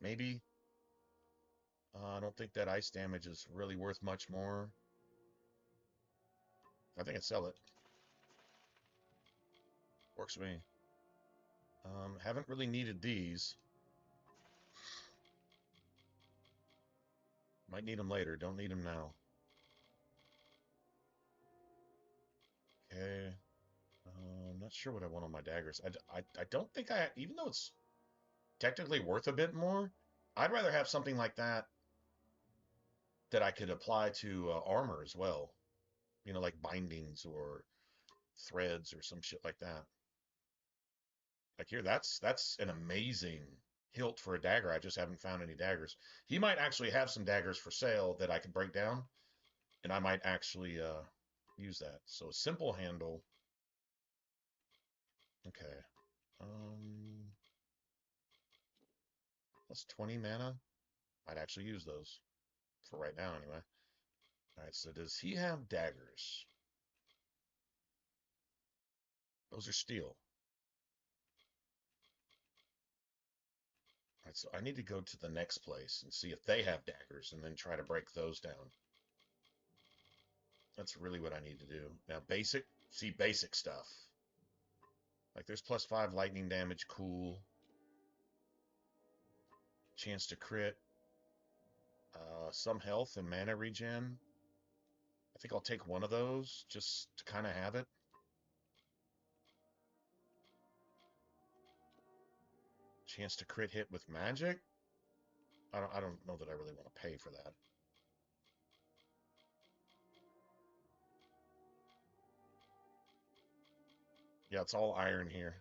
Maybe. I don't think that ice damage is really worth much more. I think I'd sell it. Works for me. Haven't really needed these. Might need them later. Don't need them now. Okay. I'm not sure what I want on my daggers. I don't think even though it's technically worth a bit more, I'd rather have something like that I could apply to armor as well. You know, like bindings or threads or some shit like that. Like here, that's an amazing hilt for a dagger. I just haven't found any daggers. He might actually have some daggers for sale that I can break down, and I might actually use that. So a simple handle. Okay. Plus 20 mana. Might actually use those for right now anyway. All right, so does he have daggers? Those are steel. All right, so I need to go to the next place and see if they have daggers and then try to break those down. That's really what I need to do. Now, basic stuff. Like there's plus 5 lightning damage, cool. Chance to crit. Some health and mana regen. I think I'll take one of those just to kind of have it. Chance to crit hit with magic. I don't know that I really want to pay for that. Yeah, it's all iron here.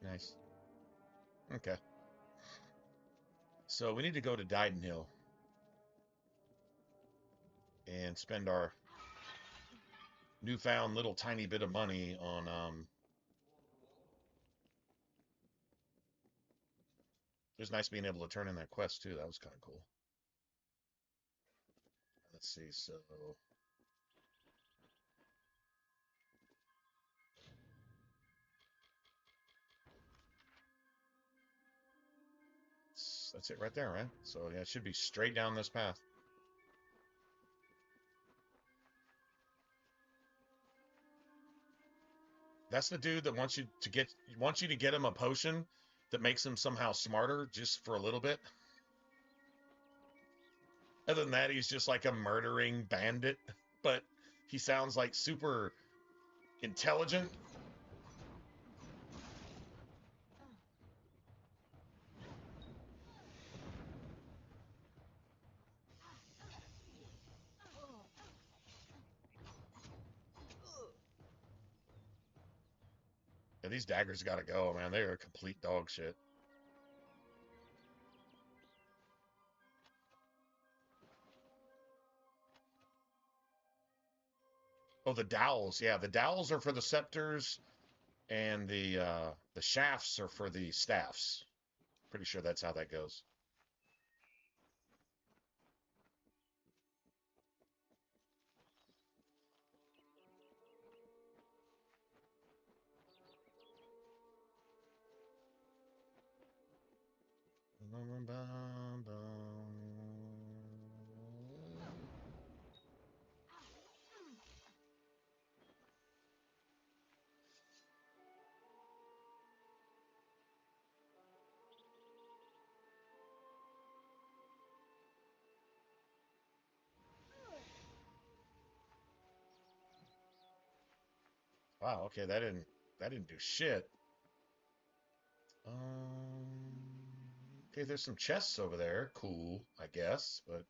Nice. Okay. So we need to go to Dyden Hill and spend our newfound little tiny bit of money on it was nice being able to turn in that quest too. That was kind of cool. Let's see. So that's it right there, right? So yeah, it should be straight down this path. That's the dude that wants you to get him a potion that makes him somehow smarter just for a little bit. Other than that, he's just like a murdering bandit, but he sounds like super intelligent. Yeah, these daggers gotta go, man. They are complete dog shit. Oh, the dowels. Yeah, the dowels are for the scepters, and the shafts are for the staffs. Pretty sure that's how that goes. Wow, okay, that didn't do shit. Okay, there's some chests over there. Cool, I guess. But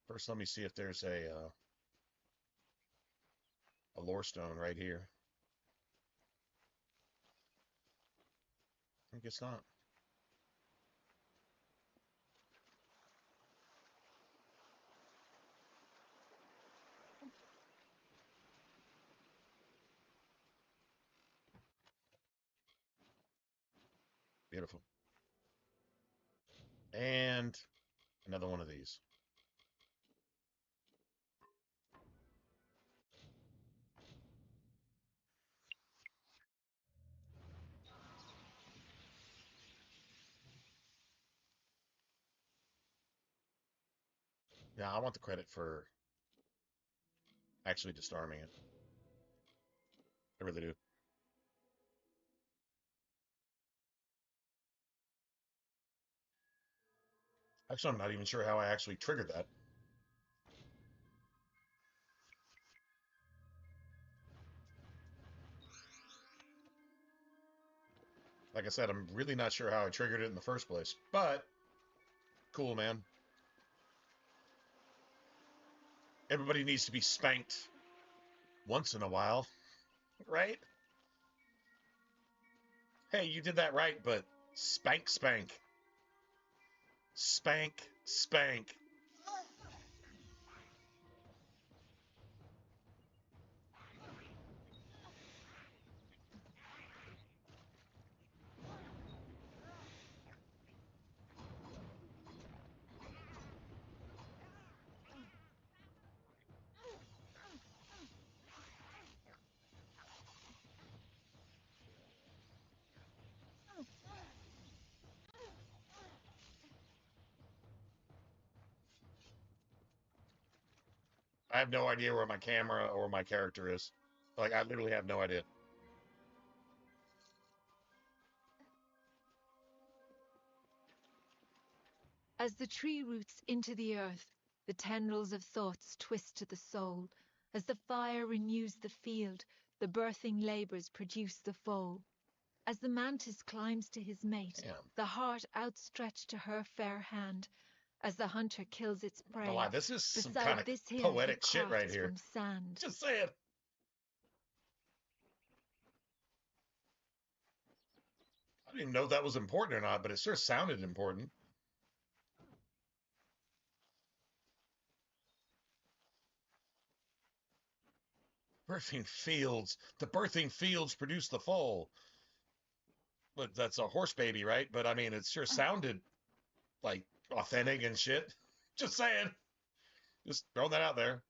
first, let me see if there's a lore stone right here. I guess not. Beautiful. And another one of these. Yeah, I want the credit for actually disarming it. I really do. Actually, I'm not even sure how I actually triggered that. Like I said, I'm really not sure how I triggered it in the first place. But, cool, man. Everybody needs to be spanked once in a while, right? Hey, you did that right, but spank, spank. Spank, spank. I have no idea where my camera or my character is. Like, I literally have no idea. As the tree roots into the earth, the tendrils of thoughts twist to the soul. As the fire renews the field, the birthing labors produce the foal. As the mantis climbs to his mate, Damn. the heart outstretched to her fair hand. As the hunter kills its Not gonna prey, lie, this is some beside kind of this hill he poetic shit right crafts here. from sand. Just saying. I didn't even know if that was important or not, but it sure sounded important. Birthing fields. The birthing fields produce the foal. But that's a horse baby, right? But I mean, it sure sounded like authentic and shit. Just saying. Just throwing that out there.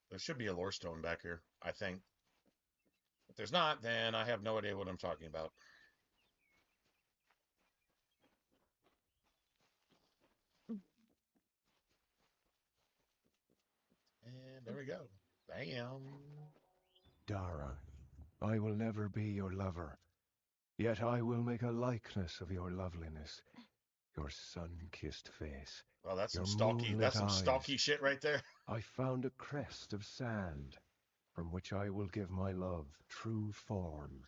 There should be a lore stone back here, I think. If there's not, then I have no idea what I'm talking about. And there we go. Bam. Dara, I will never be your lover, yet I will make a likeness of your loveliness, your sun-kissed face, Well, that's some your stalky. moonlit That's some eyes. stalky shit right there. I found a crest of sand, from which I will give my love true form.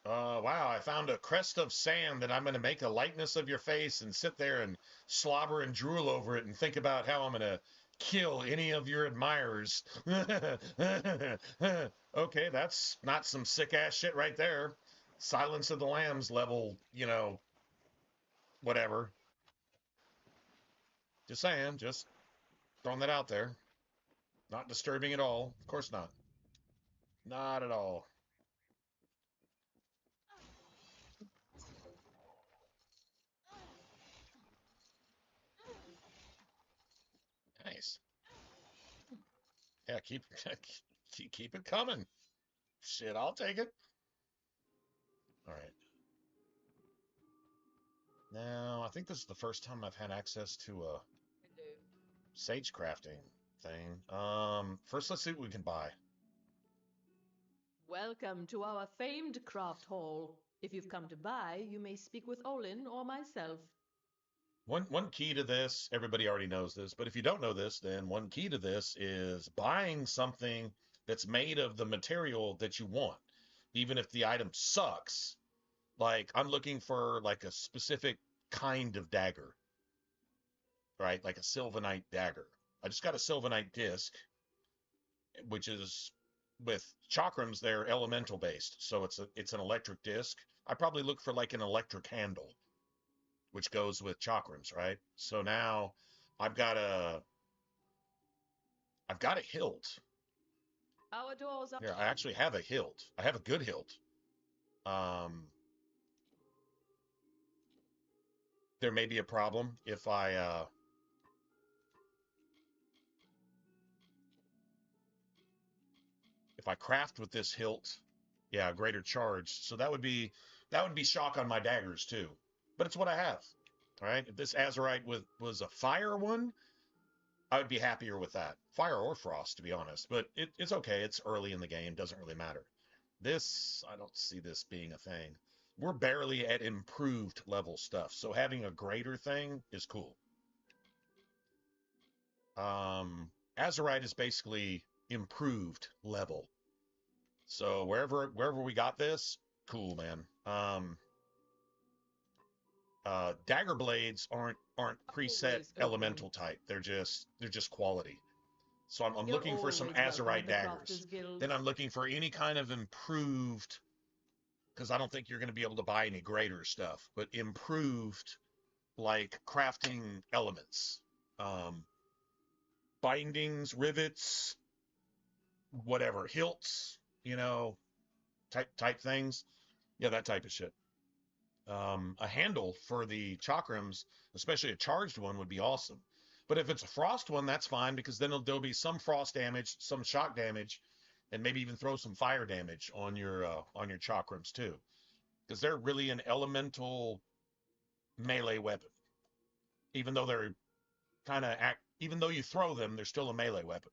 Wow, I found a crest of sand that I'm going to make a likeness of your face and sit there and slobber and drool over it and think about how I'm going to kill any of your admirers. Okay, that's not some sick ass shit right there. Silence of the Lambs level, whatever. Just saying, just throwing that out there. Not disturbing at all. Of course not. Not at all. Nice. Yeah, keep it coming. Shit, I'll take it. All right. Now, I think this is the first time I've had access to a sage crafting thing. First let's see what we can buy. Welcome to our famed craft hall. If you've come to buy, you may speak with Olin or myself. One key to this, everybody already knows this, but if you don't know this, then one key to this is buying something that's made of the material that you want, even if the item sucks. Like, I'm looking for like a specific kind of dagger, right? Like a sylvanite dagger. I just got a sylvanite disc, which is with chakrams, they're elemental based, so it's an electric disc. I probably look for like an electric handle, which goes with chakrams, right? So now I've got a hilt. Our doors are... Here, I actually have a hilt. I have a good hilt. There may be a problem if I craft with this hilt. Yeah, greater charge. So that would be shock on my daggers too. But it's what I have. All right. If this Azurite was a fire one, I would be happier with that. Fire or frost, to be honest. But it's okay. It's early in the game. Doesn't really matter. This, I don't see this being a thing. We're barely at improved level stuff. So having a greater thing is cool. Azurite is basically improved level. So wherever we got this, cool, man. Dagger blades aren't preset elemental type. They're just quality. So I'm You're looking for some always welcome Azurite at the daggers. Crafters Guild. Then I'm looking for any kind of improved, because I don't think you're going to be able to buy any greater stuff, but improved, like crafting elements, um, bindings, rivets, whatever, hilts, you know, type things. Yeah, that type of shit. A handle for the chakrams, especially a charged one, would be awesome. But if it's a frost one, that's fine because then there'll be some frost damage, some shock damage, and maybe even throw some fire damage on your chakrams too, because they're really an elemental melee weapon. Even though they're even though you throw them, they're still a melee weapon.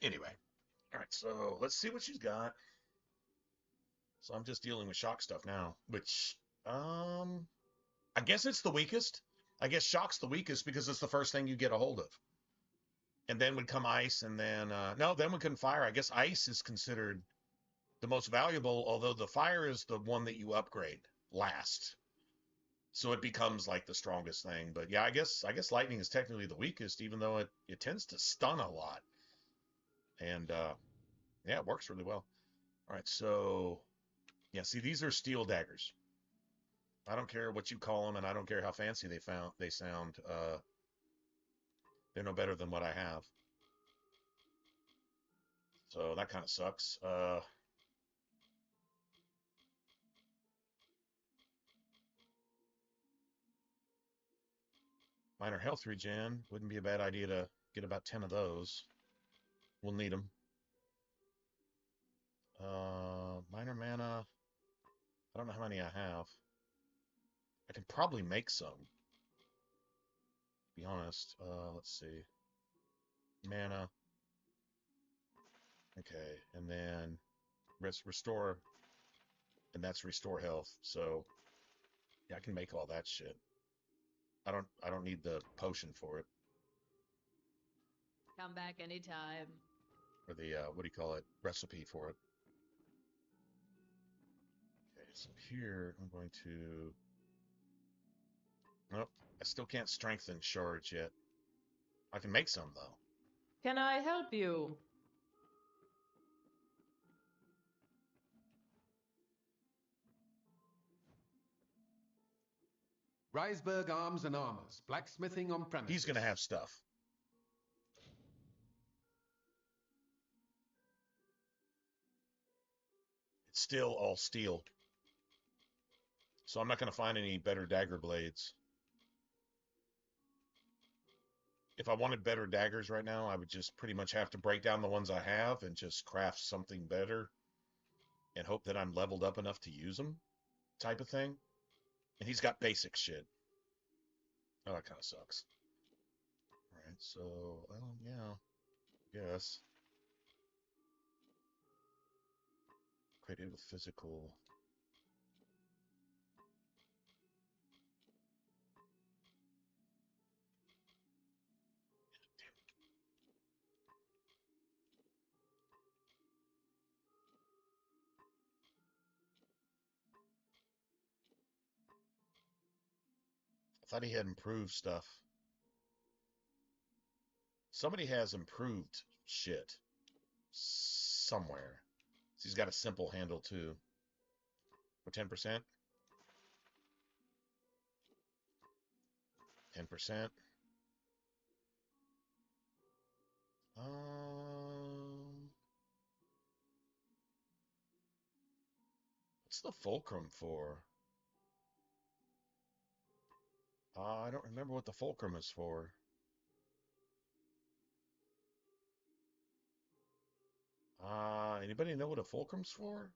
Anyway, all right. So let's see what she's got. So I'm just dealing with shock stuff now, which I guess it's the weakest. I guess shock's the weakest because it's the first thing you get a hold of. And then would come ice, and then no, then would come fire. I guess ice is considered the most valuable, although the fire is the one that you upgrade last. So it becomes like the strongest thing. But yeah, I guess lightning is technically the weakest, even though it tends to stun a lot. And yeah, it works really well. All right, so yeah, see, these are steel daggers. I don't care what you call them, and I don't care how fancy they sound. They're no better than what I have. So that kind of sucks. Minor health regen. Wouldn't be a bad idea to get about 10 of those. We'll need them. Minor mana. I don't know how many I have. I can probably make some. To be honest. Let's see. Mana. Okay, and then restore, and that's restore health. So yeah, I can make all that shit. I don't need the potion for it. Come back anytime. Or the what do you call it? Recipe for it. Okay, so here I'm going to. Nope, I still can't strengthen shards yet. I can make some though. Can I help you? Reisberg Arms and Armors, blacksmithing on premises. He's gonna have stuff. It's still all steel. So I'm not going to find any better dagger blades. If I wanted better daggers right now, I would just pretty much have to break down the ones I have and just craft something better and hope that I'm leveled up enough to use them, type of thing. And he's got basic shit. Oh, that kind of sucks. All right, so, well, yeah, I guess. Created with physical. I thought he had improved stuff. Somebody has improved shit somewhere. So he's got a simple handle too. For 10%. 10%. What's the fulcrum for? I don't remember what the fulcrum is for. Anybody know what a fulcrum's for?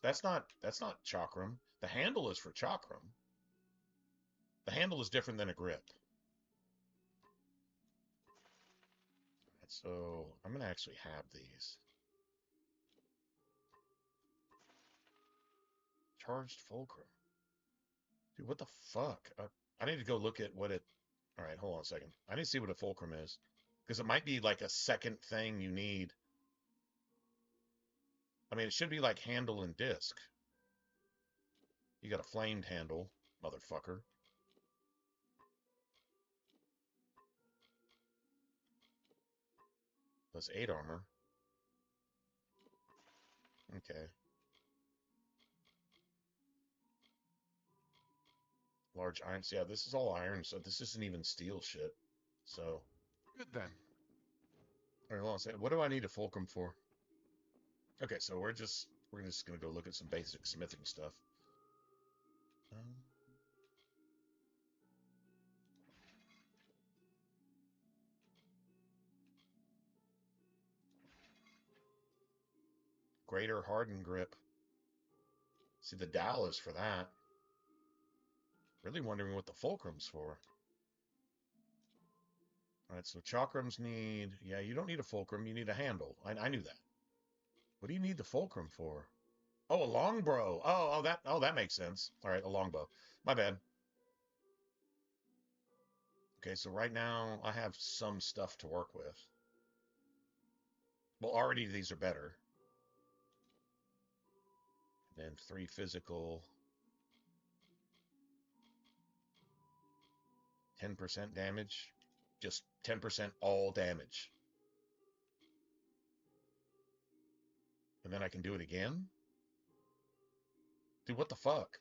That's not chakram. The handle is for chakram. The handle is different than a grip. Right, so I'm gonna actually have these. Charged fulcrum. Dude, what the fuck? I need to go look at what it... Alright, hold on a second. I need to see what a fulcrum is. Because it might be like a second thing you need. I mean, it should be like handle and disc. You got a flamed handle, motherfucker. That's 8 armor. Okay. Large irons. Yeah, this is all iron, so this isn't even steel shit. So. Good then. Alright, hold on a second. What do I need a fulcrum for? Okay, so we're just gonna go look at some basic smithing stuff. Greater hardened grip. See, the dowel is for that. Really wondering what the fulcrum's for. Alright, so chakrams need... Yeah, you don't need a fulcrum, you need a handle. I knew that. What do you need the fulcrum for? Oh, a longbow. That makes sense. Alright, a longbow. My bad. Okay, so right now I have some stuff to work with. Well, already these are better. Then 3 physical. 10% damage. Just 10% all damage. And then I can do it again? Dude, what the fuck?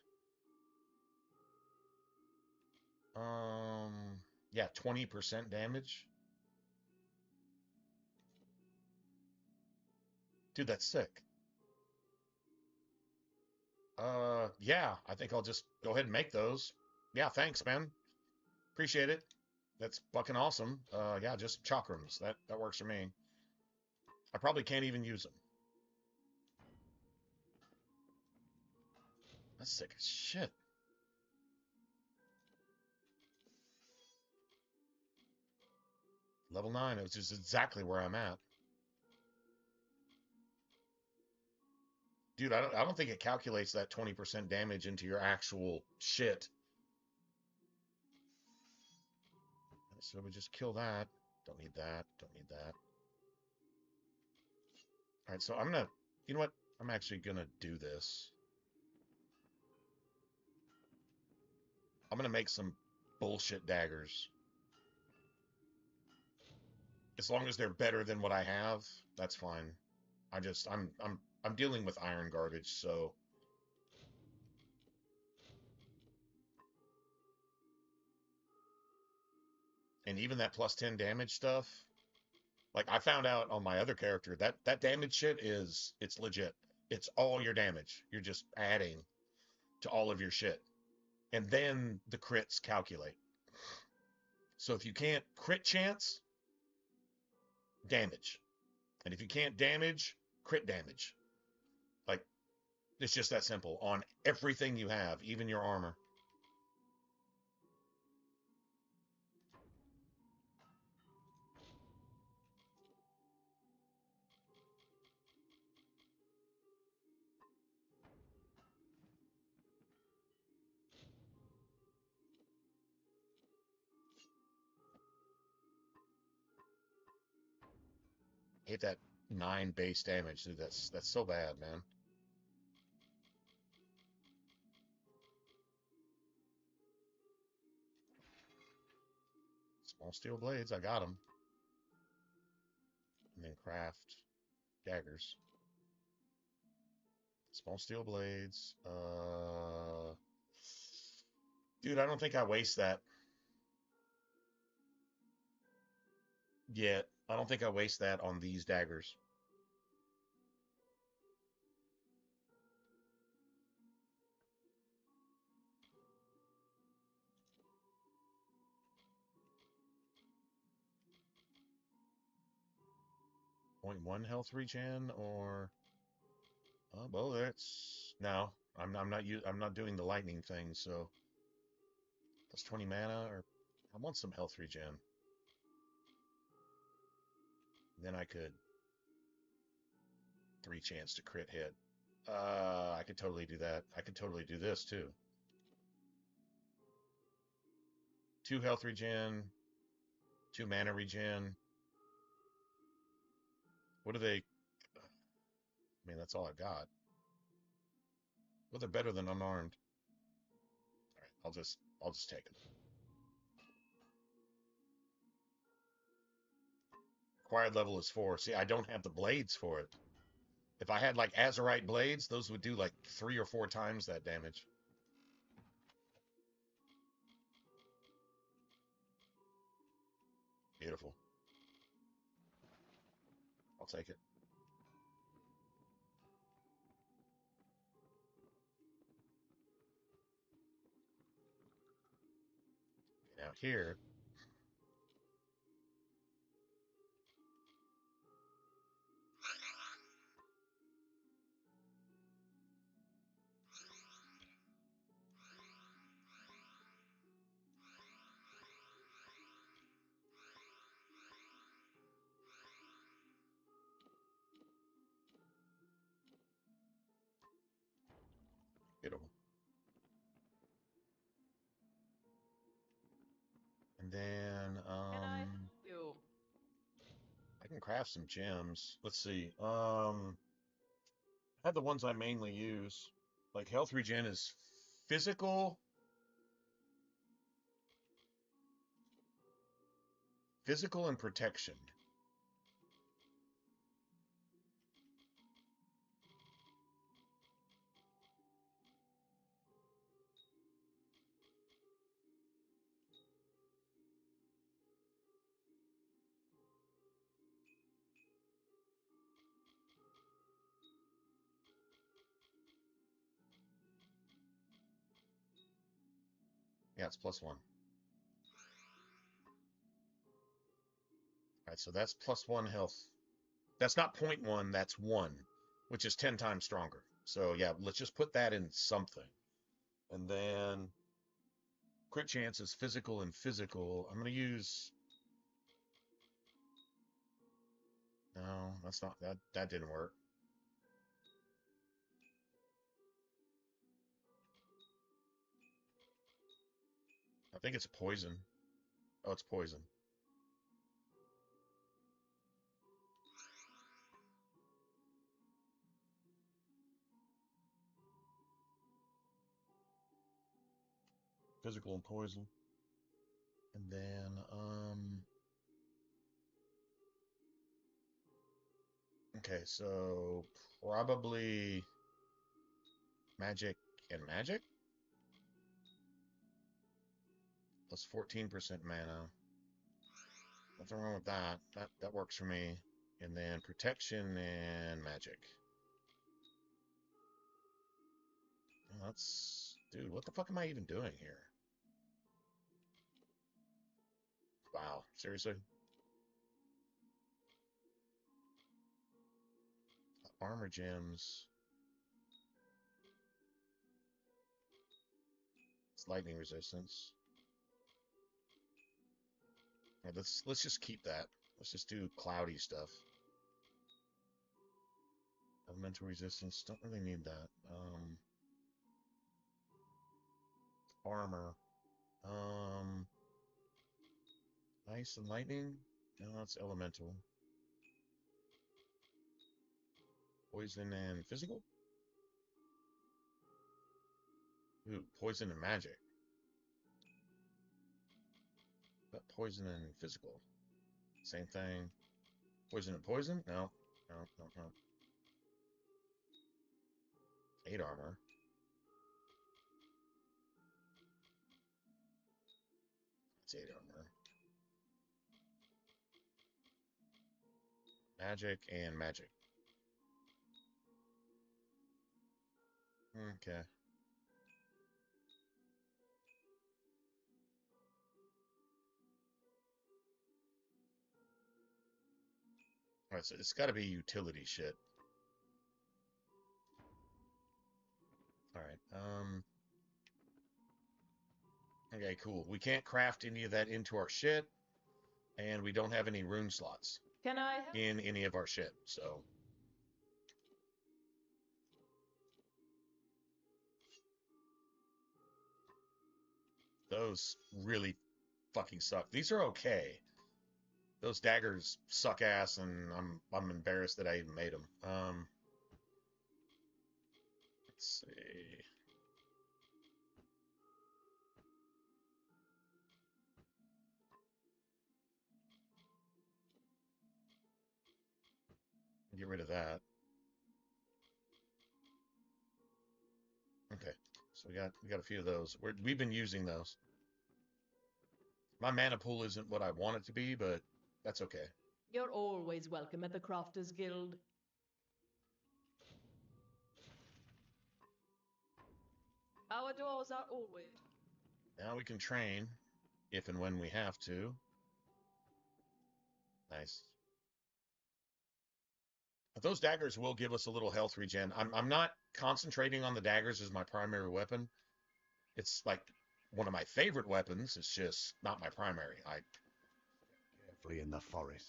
Yeah, 20% damage. Dude, that's sick. Yeah, I think I'll just go ahead and make those. Yeah, thanks, man. Appreciate it. That's fucking awesome. Yeah, just chakrams. That works for me. I probably can't even use them. That's sick as shit. Level 9, which is exactly where I'm at. Dude, I don't think it calculates that 20% damage into your actual shit. So we just kill that. Don't need that. Don't need that. Alright, so I'm gonna... You know what? I'm actually gonna do this. I'm gonna make some bullshit daggers. As long as they're better than what I have, that's fine. I'm dealing with iron garbage, so... And even that plus 10 damage stuff, like I found out on my other character, that damage shit it's legit. It's all your damage. You're just adding to all of your shit. And then the crits calculate. So if you can't crit chance, damage. And if you can't damage, crit damage. Like, it's just that simple on everything you have, even your armor. Hit that 9 base damage, dude. That's so bad, man. Small steel blades, I got them. And then craft daggers. Small steel blades. Dude, I don't think I waste that yet. I don't think I waste that on these daggers. .1 health regen or well, that's no. I'm not doing the lightning thing. So plus 20 mana, or I want some health regen. Then I could 3 chance to crit hit. I could totally do that. I could totally do this too. 2 health regen, 2 mana regen. What do they? I mean, that's all I got. Well, they're better than unarmed. All right, I'll just take it. Required level is 4. See, I don't have the blades for it. If I had like Azurite blades, those would do like 3 or 4 times that damage. Beautiful. I'll take it. Now here, beautiful. And then Can I help you? I can craft some gems. Let's see. I have the ones I mainly use. Like health regen is physical, physical and protection. Yeah, it's +1. All right, so that's +1 health. That's not .1, that's 1, which is 10 times stronger. So yeah, let's just put that in something. And then crit chance is physical and physical. I'm going to use... No, that's not... That didn't work. I think it's poison. Oh, it's poison. Physical and poison. And then, okay, so probably magic and magic? Plus 14% mana. Nothing wrong with that. That works for me. And then protection and magic. That's... Dude, what the fuck am I even doing here? Wow, seriously? Armor gems. It's lightning resistance. Yeah, let's just keep that. Let's just do cloudy stuff. Elemental resistance, don't really need that. Armor. Ice and lightning? No, that's elemental. Poison and physical? Ooh, poison and magic. But poison and physical. Same thing. Poison and poison? No. No, no, no. 8 armor. That's 8 armor. Magic and magic. Okay. All right, so it's got to be utility shit. All right. Okay, cool. We can't craft any of that into our shit, and we don't have any rune slots Can I help? in any of our shit, so. Those really fucking suck. These are okay. Those daggers suck ass, and I'm embarrassed that I even made them. Let's see. Get rid of that. Okay, so we got a few of those. We've been using those. My mana pool isn't what I want it to be, but that's okay. You're always welcome at the Crafters Guild. Our doors are always. Now we can train if and when we have to. Nice. But those daggers will give us a little health regen. I'm not concentrating on the daggers as my primary weapon. It's like one of my favorite weapons. It's just not my primary. Carefully in the forest.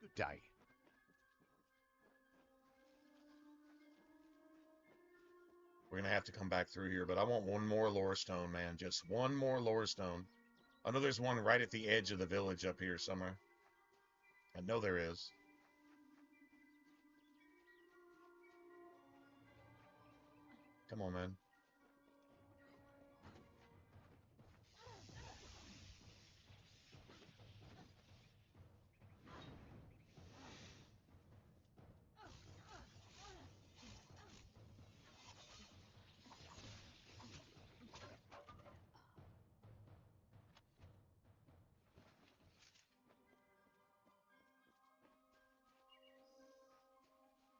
Good day. We're gonna have to come back through here, but I want one more lore stone, man. Just one more lore stone. I know there's one right at the edge of the village up here somewhere. I know there is. Come on, man.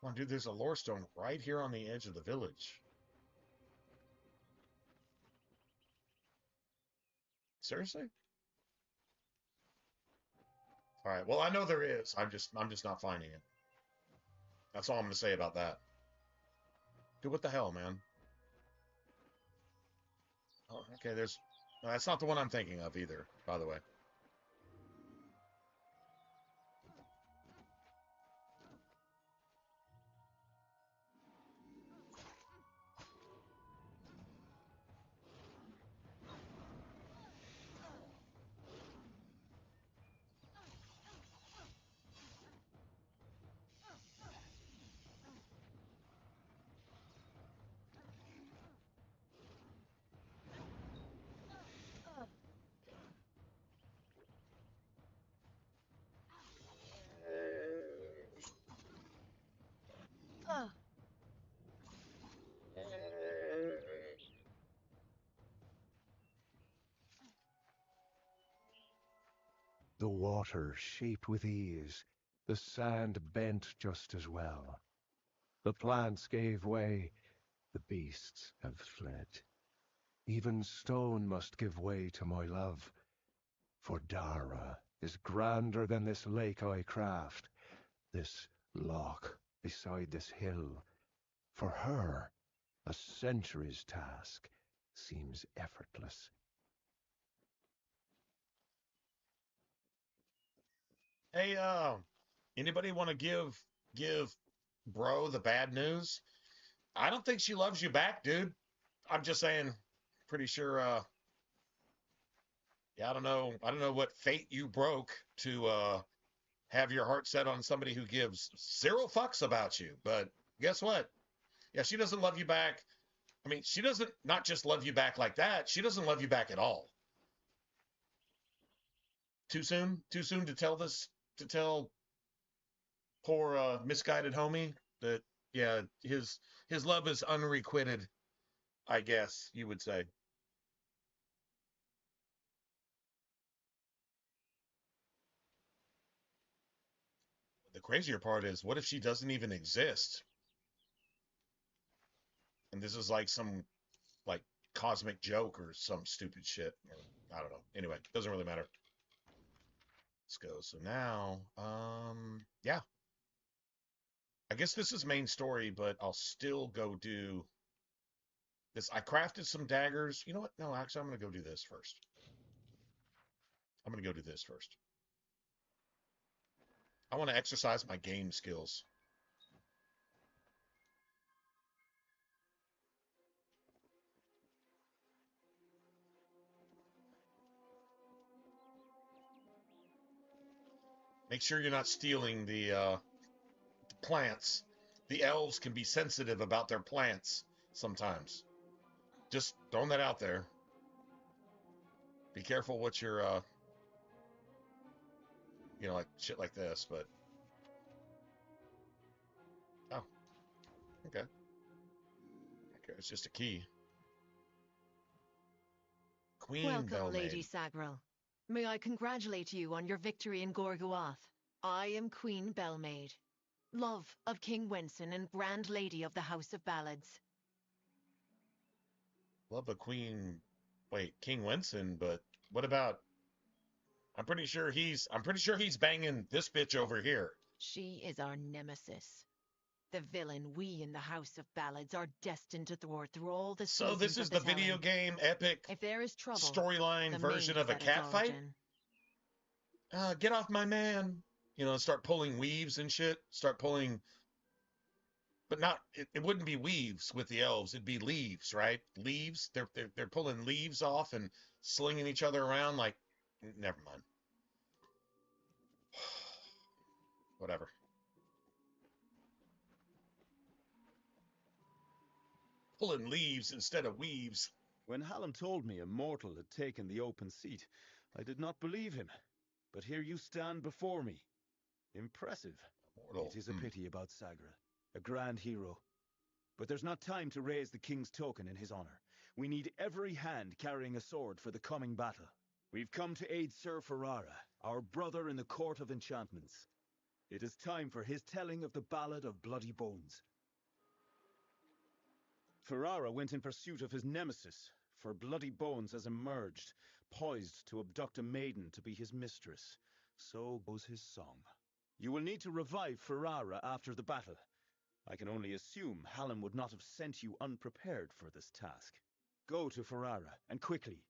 Come on, dude, there's a lore stone right here on the edge of the village. Seriously? All right. Well, I know there is. I'm just not finding it. That's all I'm gonna say about that. Dude, what the hell, man? Oh, okay, there's. No, that's not the one I'm thinking of either, by the way. The water shaped with ease, the sand bent just as well. The plants gave way, the beasts have fled. Even stone must give way to my love, for Dara is grander than this lake I craft, this loch beside this hill. For her, a century's task seems effortless. Hey, anybody want to give bro the bad news? I don't think she loves you back, dude. I'm just saying. Pretty sure. Yeah, I don't know what fate you broke to have your heart set on somebody who gives zero fucks about you. But guess what? Yeah, she doesn't love you back. I mean, she doesn't not just love you back like that. She doesn't love you back at all. Too soon? Too soon to tell this? To tell poor misguided homie that yeah, his love is unrequited, I guess you would say. crazier part is, what if she doesn't even exist? And this is like some like cosmic joke or some stupid shit. Or, I don't know. Anyway, doesn't really matter. Let's go. So now, yeah. I guess this is main story, but I'll still go do this. I crafted some daggers. You know what? No, actually, I'm going to go do this first. I'm going to go do this first. I want to exercise my game skills. Make sure you're not stealing the plants. The elves can be sensitive about their plants sometimes. Just throwing that out there. Be careful what you're, you know, like shit like this, but. Oh, okay. Okay, it's just a key. Queen Welcome, Belmaid. Lady Sagril. May I congratulate you on your victory in Gorgoath. I am Queen Belmaid, love of King Wenson and Grand Lady of the House of Ballads. Love a queen. Wait, King Wenson, but what about? I'm pretty sure he's banging this bitch over here. She is our nemesis. The villain we in the House of Ballads are destined to thwart through all the So this is the video game epic if there is trouble, storyline version of a cat fight? Get off my man. You know, start pulling weaves and shit. Start pulling, but not. It wouldn't be weaves with the elves. It'd be leaves, right? Leaves. They're pulling leaves off and slinging each other around. Like, never mind. Whatever. Pulling leaves instead of weaves. When Hallam told me a mortal had taken the open seat, I did not believe him. But here you stand before me. Impressive. It is a pity about Sagril, a grand hero. But there's not time to raise the king's token in his honor. We need every hand carrying a sword for the coming battle. We've come to aid Sir Ferrara, our brother in the Court of Enchantments. It is time for his telling of the Ballad of Bloody Bones. Ferrara went in pursuit of his nemesis, for Bloody Bones has emerged, poised to abduct a maiden to be his mistress. So goes his song. You will need to revive Ferrara after the battle. I can only assume Hallam would not have sent you unprepared for this task. Go to Ferrara, and quickly.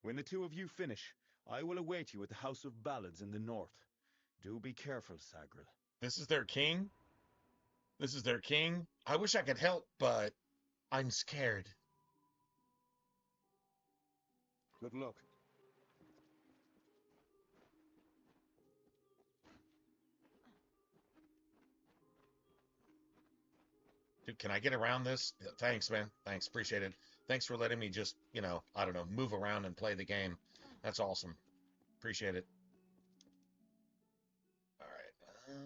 When the two of you finish, I will await you at the House of Ballads in the north. Do be careful, Sagril. This is their king? This is their king? I wish I could help, but I'm scared. Good luck. Dude, can I get around this? Thanks, man. Thanks. Appreciate it. Thanks for letting me just, you know, I don't know, move around and play the game. That's awesome. Appreciate it. All right.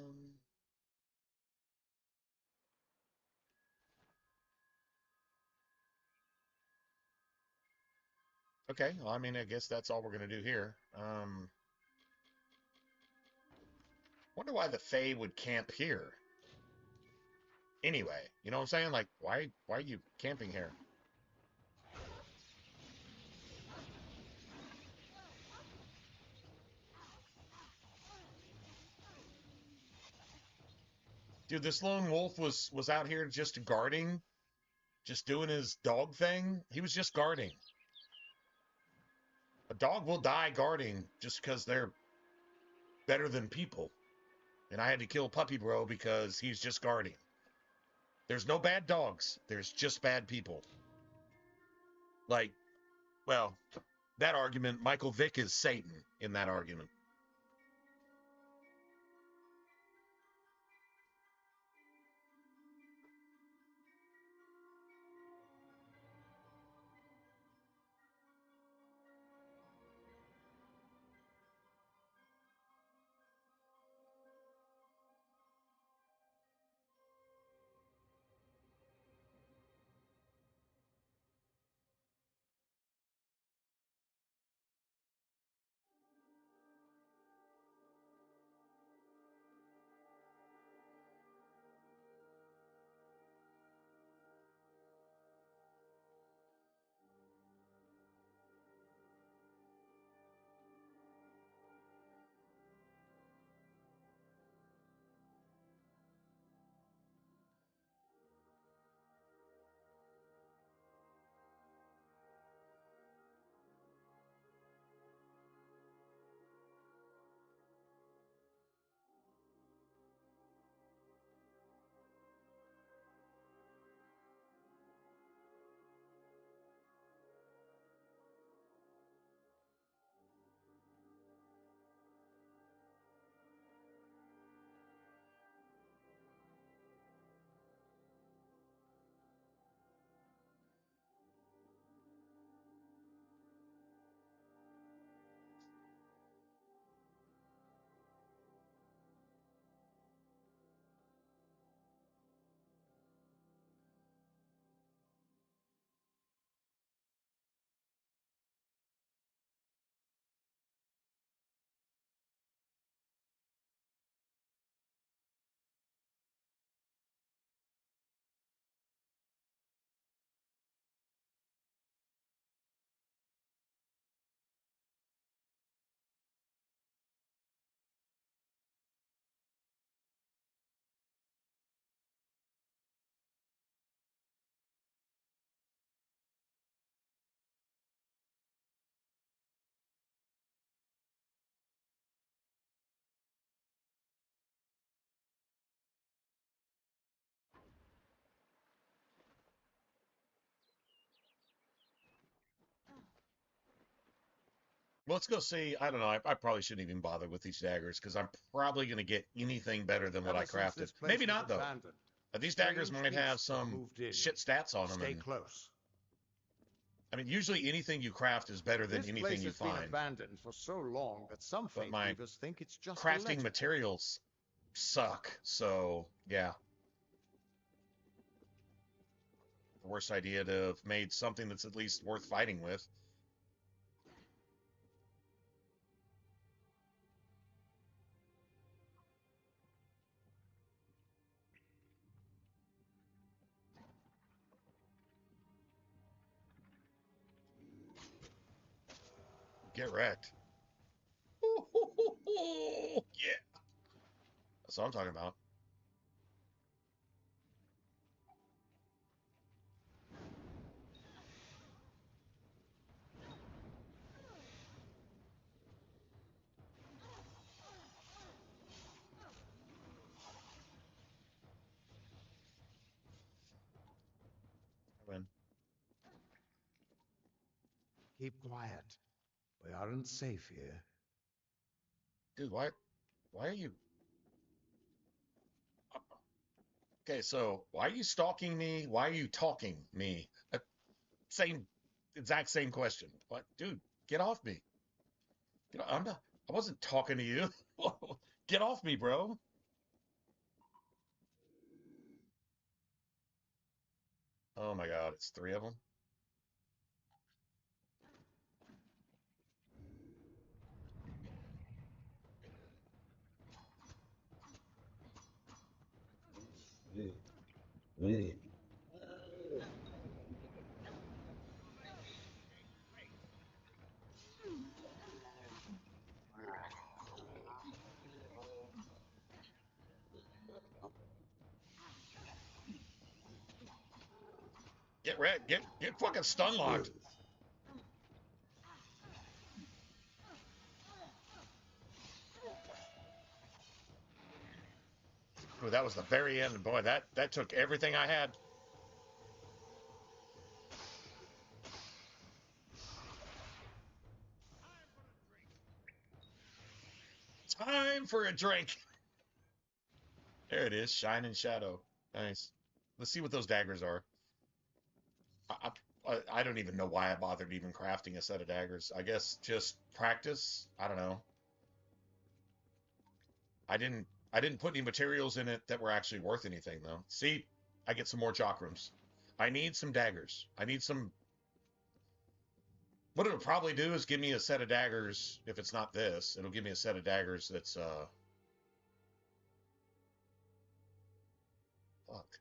Okay. Well, I mean, I guess that's all we're going to do here. Wonder why the Fae would camp here. Anyway, you know what I'm saying? Like, why are you camping here? Dude, this lone wolf was out here just guarding, just doing his dog thing. He was just guarding. A dog will die guarding just because they're better than people. And I had to kill Puppy Bro because he's just guarding. There's no bad dogs. There's just bad people. Like, well, that argument, Michael Vick is Satan in that argument. Well, let's go see. I don't know. I probably shouldn't even bother with these daggers because I'm probably going to get anything better than what I Ever since crafted. this place Maybe was not, though. abandoned, These daggers strange might have beasts have some moved in. shit stats on them. Stay And, close. I mean, usually anything you craft is better than This anything place you has been find. abandoned for so long that some But fate my weavers think it's just a crafting legend. materials suck. So, yeah. The worst idea to have made something that's at least worth fighting with. Get wrecked. Yeah. That's what I'm talking about. I win. Keep quiet. We aren't safe here. Dude, why are you... Okay, so why are you stalking me? Why are you talking me? Exact same question. What, dude? Get off me! I wasn't talking to you. Get off me, bro! Oh my God, it's three of them. Get red. Get fucking stun locked. Ooh, that was the very end. Boy, that took everything I had. Time for a drink. There it is. Shine and shadow. Nice. Let's see what those daggers are. I don't even know why I bothered even crafting a set of daggers. I guess just practice. I don't know. I didn't put any materials in it that were actually worth anything though. See, I get some more chakrams. I need some daggers. I need some. What it'll probably do is give me a set of daggers. If it's not this, it'll give me a set of daggers that's fuck.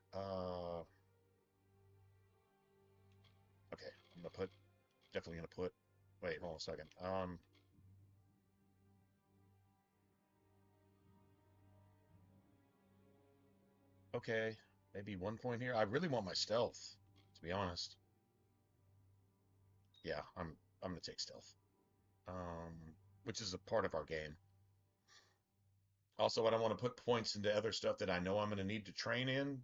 Okay, I'm gonna put. Definitely gonna put. Wait, hold on a second. Okay, maybe 1 point here. I really want my stealth, to be honest. Yeah, I'm gonna take stealth. Which is a part of our game. Also, I don't want to put points into other stuff that I know I'm gonna need to train in,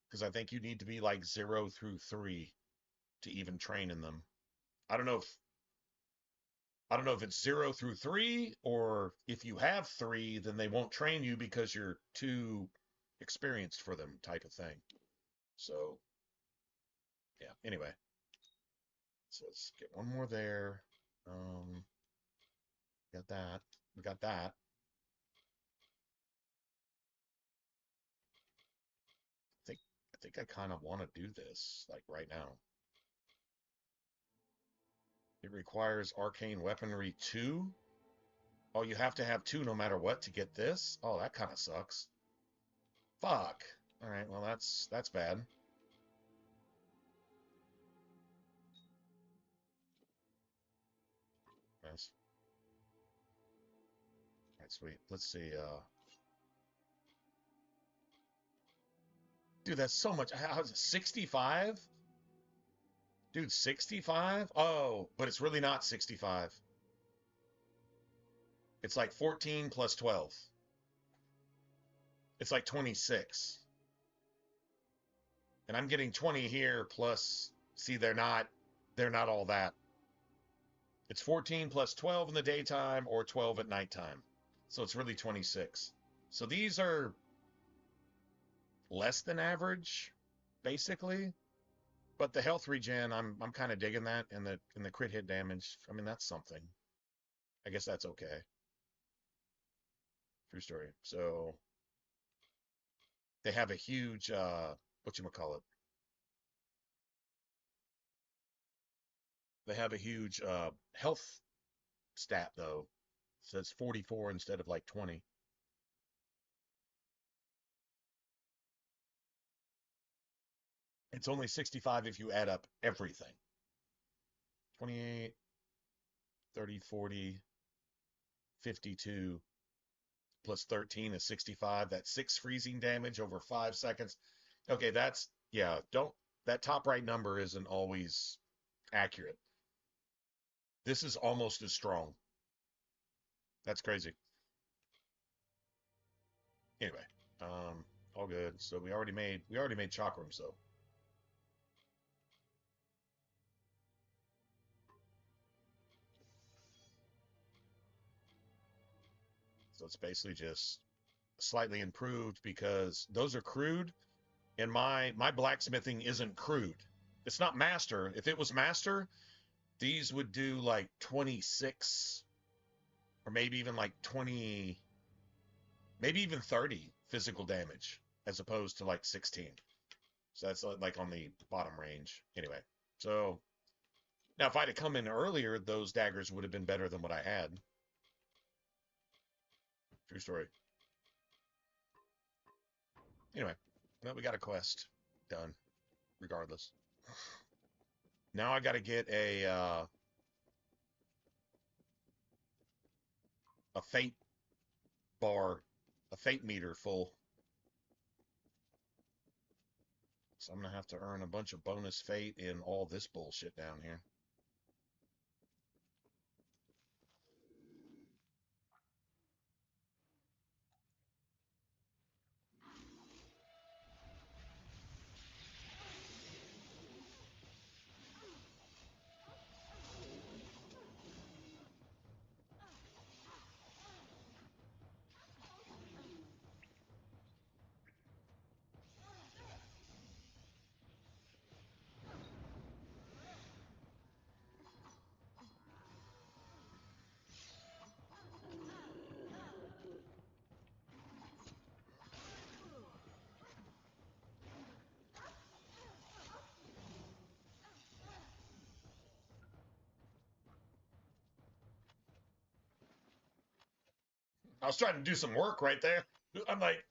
because I think you need to be like 0 through 3 to even train in them. I don't know if it's 0 through 3, or if you have 3, then they won't train you because you're too experienced for them, type of thing. So, yeah. Anyway, so let's get one more there. Got that. We got that. I think I kind of want to do this like right now. It requires arcane weaponry 2. Oh, you have to have 2 no matter what to get this? Oh, that kind of sucks. Fuck. All right, well that's bad. Nice. All right, sweet. Let's see. Dude, that's so much. How's it? 65? Dude, 65? Oh, but it's really not 65. It's like 14 plus 12. It's like 26. And I'm getting 20 here plus, see, they're not all that. It's 14 plus 12 in the daytime or 12 at nighttime. So it's really 26. So these are less than average, basically. But the health regen, I'm kind of digging that, and the crit hit damage. I mean, that's something. I guess that's okay. True story. So they have a huge whatchamacallit. They have a huge health stat though. It says 44 instead of like 20. It's only 65 if you add up everything. 28, 30, 40, 52 plus 13 is 65. That's 6 freezing damage over 5 seconds. Okay, that's, yeah, that top right number isn't always accurate. This is almost as strong. That's crazy. Anyway, all good. So we already made chakrams though. So it's basically just slightly improved because those are crude, and my blacksmithing isn't crude. It's not master. If it was master, these would do like 26 or maybe even like 20, maybe even 30 physical damage as opposed to like 16. So that's like on the bottom range. Anyway, so now if I'd have come in earlier, those daggers would have been better than what I had. True story. Anyway, well, we got a quest done, regardless. Now I got to get a fate bar, a fate meter full. So I'm going to have to earn a bunch of bonus fate in all this bullshit down here. I was trying to do some work right there. I'm like,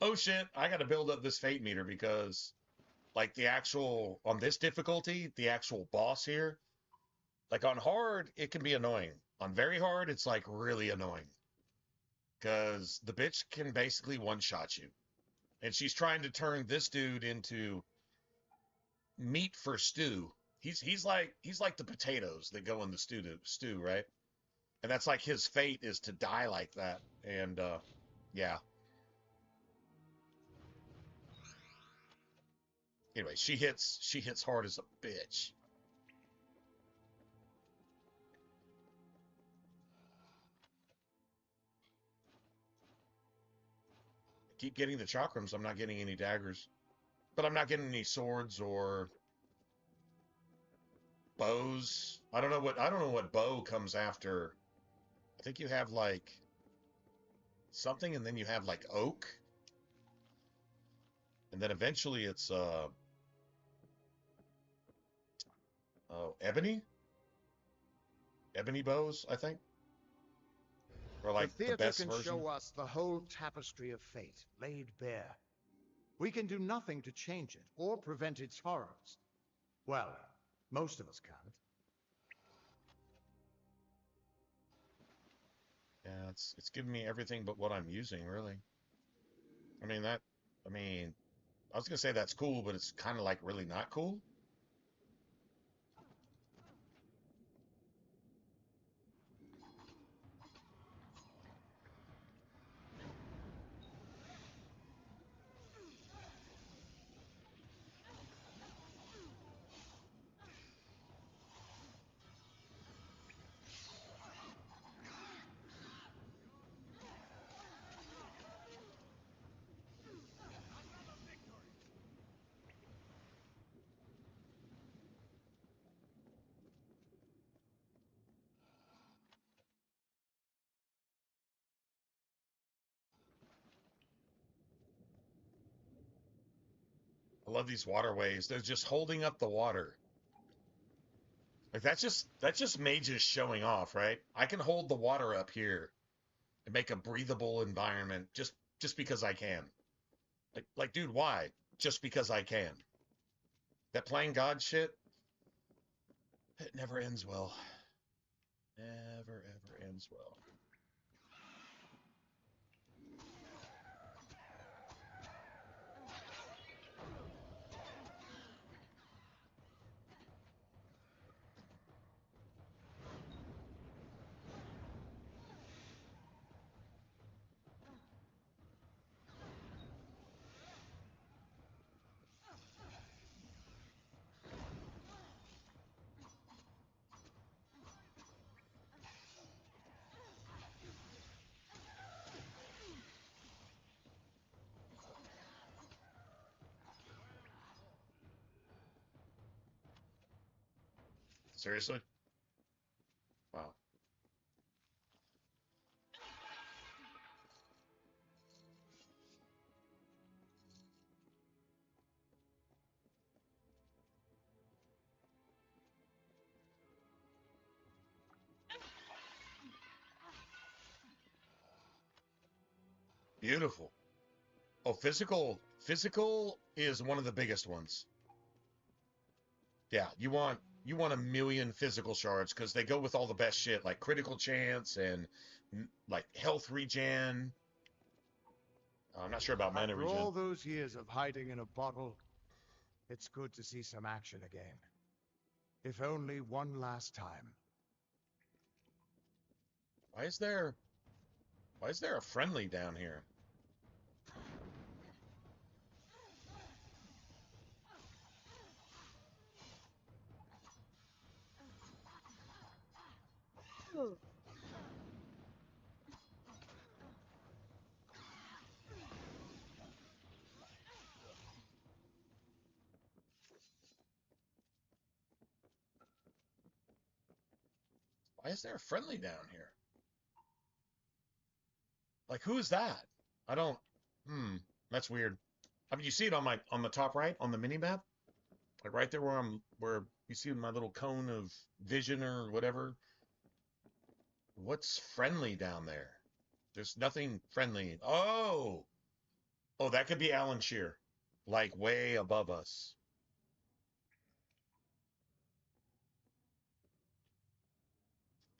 oh shit, I got to build up this fate meter because, like, the actual, on this difficulty, the actual boss here, like on hard, it can be annoying. On very hard, it's like really annoying. Because the bitch can basically one-shot you. And she's trying to turn this dude into meat for stew. He's like the potatoes that go in the stew, right? And that's like his fate is to die like that. And yeah. Anyway, she hits hard as a bitch. I keep getting the chakrams. I'm not getting any daggers. But I'm not getting any swords or bows. I don't know what bow comes after. I think you have like something, and then you have like oak. And then eventually it's ebony? Ebony bows, I think. Or like the the theater best can version. show us the whole tapestry of fate laid bare. We can do nothing to change it or prevent its horrors. Well, most of us can't. Yeah, it's giving me everything but what I'm using, really. I mean, I was gonna say that's cool, but it's kind of like really not cool. love these waterways. They're just holding up the water. Like that's just mages showing off, right? I can hold the water up here and make a breathable environment just because I can. Like, dude, why? Just because I can. That playing God shit, it never ends well. Never ever ends well. Seriously? Wow. Beautiful. Oh, physical is one of the biggest ones. Yeah, you want a million physical shards because they go with all the best shit like critical chance and like health regen. I'm not sure about mana After regen. all those years of hiding in a bottle, it's good to see some action again. If only one last time. Why is there a friendly down here? Why is there a friendly down here? Like, who is that? I don't. That's weird. I mean, you see it on the top right on the mini map, like right there where you see my little cone of vision or whatever. What's friendly down there? There's nothing friendly. Oh, that could be Alan Shear, like way above us.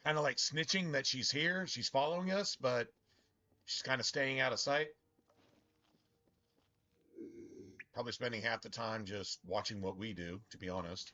Kind of like snitching that she's here, she's following us, but she's kind of staying out of sight. Probably spending half the time just watching what we do, to be honest.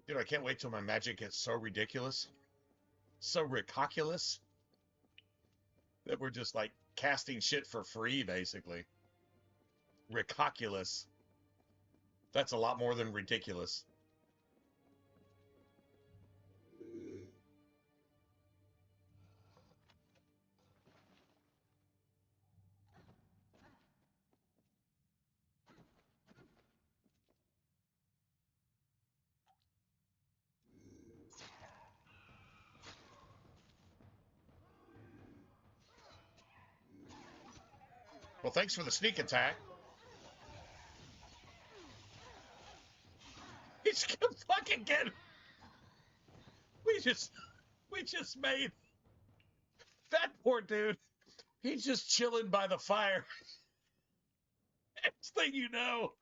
Dude, I can't wait till my magic gets so ridiculous, so ridiculous, that we're just like casting shit for free, basically. Ridiculous. That's a lot more than ridiculous. Well, thanks for the sneak attack. He's gonna fucking get. We just made that poor dude. He's just chilling by the fire. Next thing you know,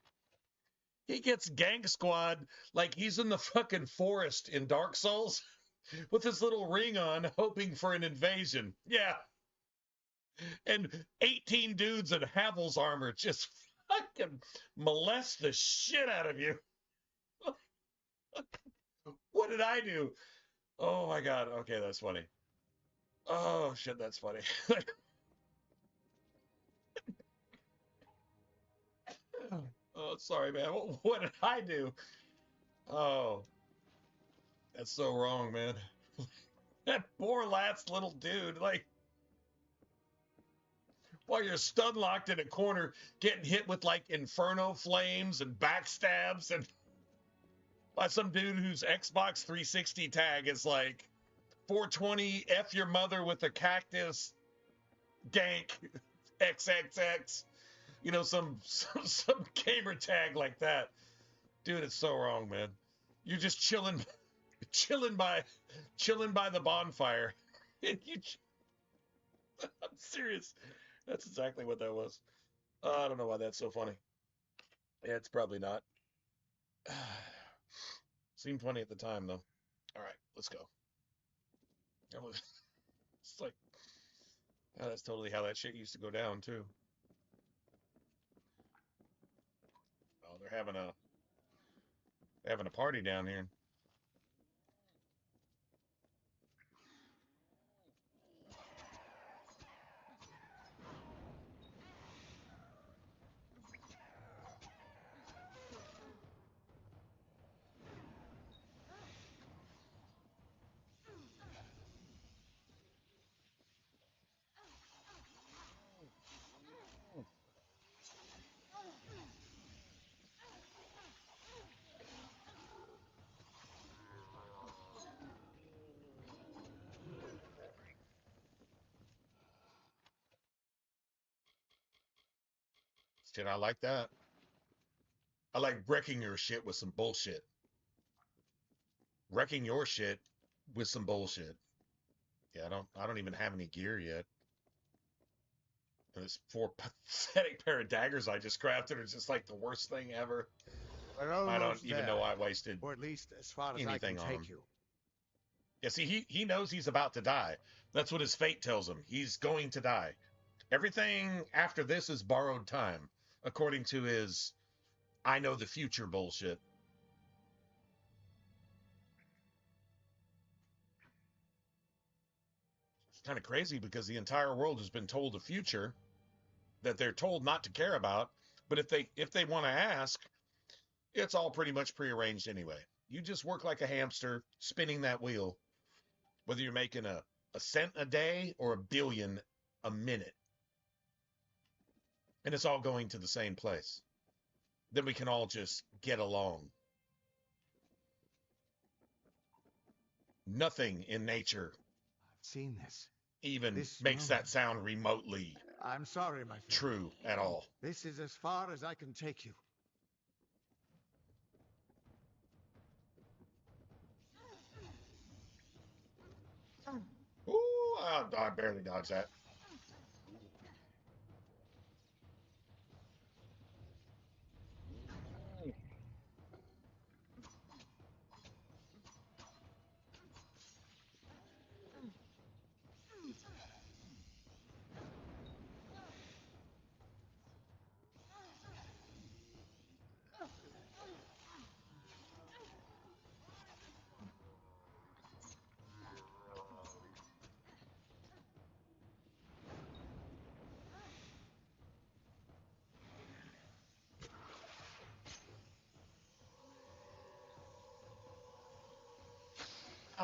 he gets gang squad like he's in the fucking forest in Dark Souls with his little ring on, hoping for an invasion. Yeah. And 18 dudes in Havel's armor just fucking molest the shit out of you. What did I do? Oh my god. Okay, that's funny. Oh shit, that's funny. Oh, sorry, man. What did I do? Oh, that's so wrong, man. That poor last little dude, like, while you're stun locked in a corner, getting hit with like inferno flames and backstabs, and by some dude whose Xbox 360 tag is like 420 F your mother with a cactus gank XXX. You know, some gamer tag like that. Dude, it's so wrong, man. You're just chilling by the bonfire. I'm serious. That's exactly what that was. I don't know why that's so funny. Yeah, it's probably not. Seemed funny at the time, though. All right, let's go. It's like, yeah, that's totally how that shit used to go down, too. Oh, they're having a party down here. Shit, I like that. I like wrecking your shit with some bullshit. Wrecking your shit with some bullshit. Yeah, I don't even have any gear yet. And this 4 pathetic pair of daggers I just crafted are just like the worst thing ever. I don't even know I wasted or at least as far as anything I on can him. take you. Yeah, see, he knows he's about to die. That's what his fate tells him. He's going to die. Everything after this is borrowed time, according to his I know the future bullshit. It's kind of crazy because the entire world has been told the future that they're told not to care about, but if they want to ask, it's all pretty much prearranged anyway. You just work like a hamster spinning that wheel, whether you're making a cent a day or a billion a minute. And it's all going to the same place. Then we can all just get along. Nothing in nature I've seen this. even This makes moment. that sound remotely I'm sorry, my friend. true at all. This is as far as I can take you. Ooh, I barely dodged that.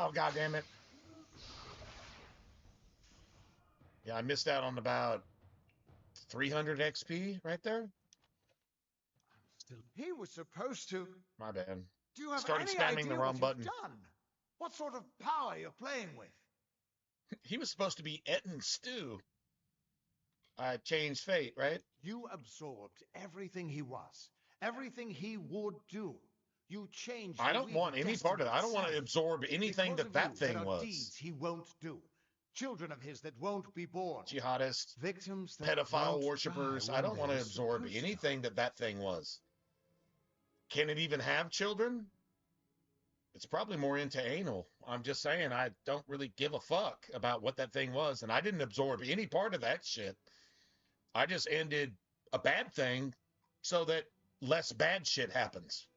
Oh, God damn it. Yeah, I missed out on about 300 XP right there. He was supposed to. My bad. Do you have Started any spamming idea the wrong what button. you've done? What sort of power you're playing with? He was supposed to be Etten Stew. I changed fate, right? You absorbed everything he was, everything he would do. You changed. I don't want any part of that. I don't want to absorb anything because that of that you, thing there are was. deeds he won't do. Children of his that won't be born. Jihadists, Victims that pedophile won't worshippers. die I when don't want to they're absorb supposed to. anything that that thing was. Can it even have children? It's probably more into anal. I'm just saying I don't really give a fuck about what that thing was, and I didn't absorb any part of that shit. I just ended a bad thing so that less bad shit happens.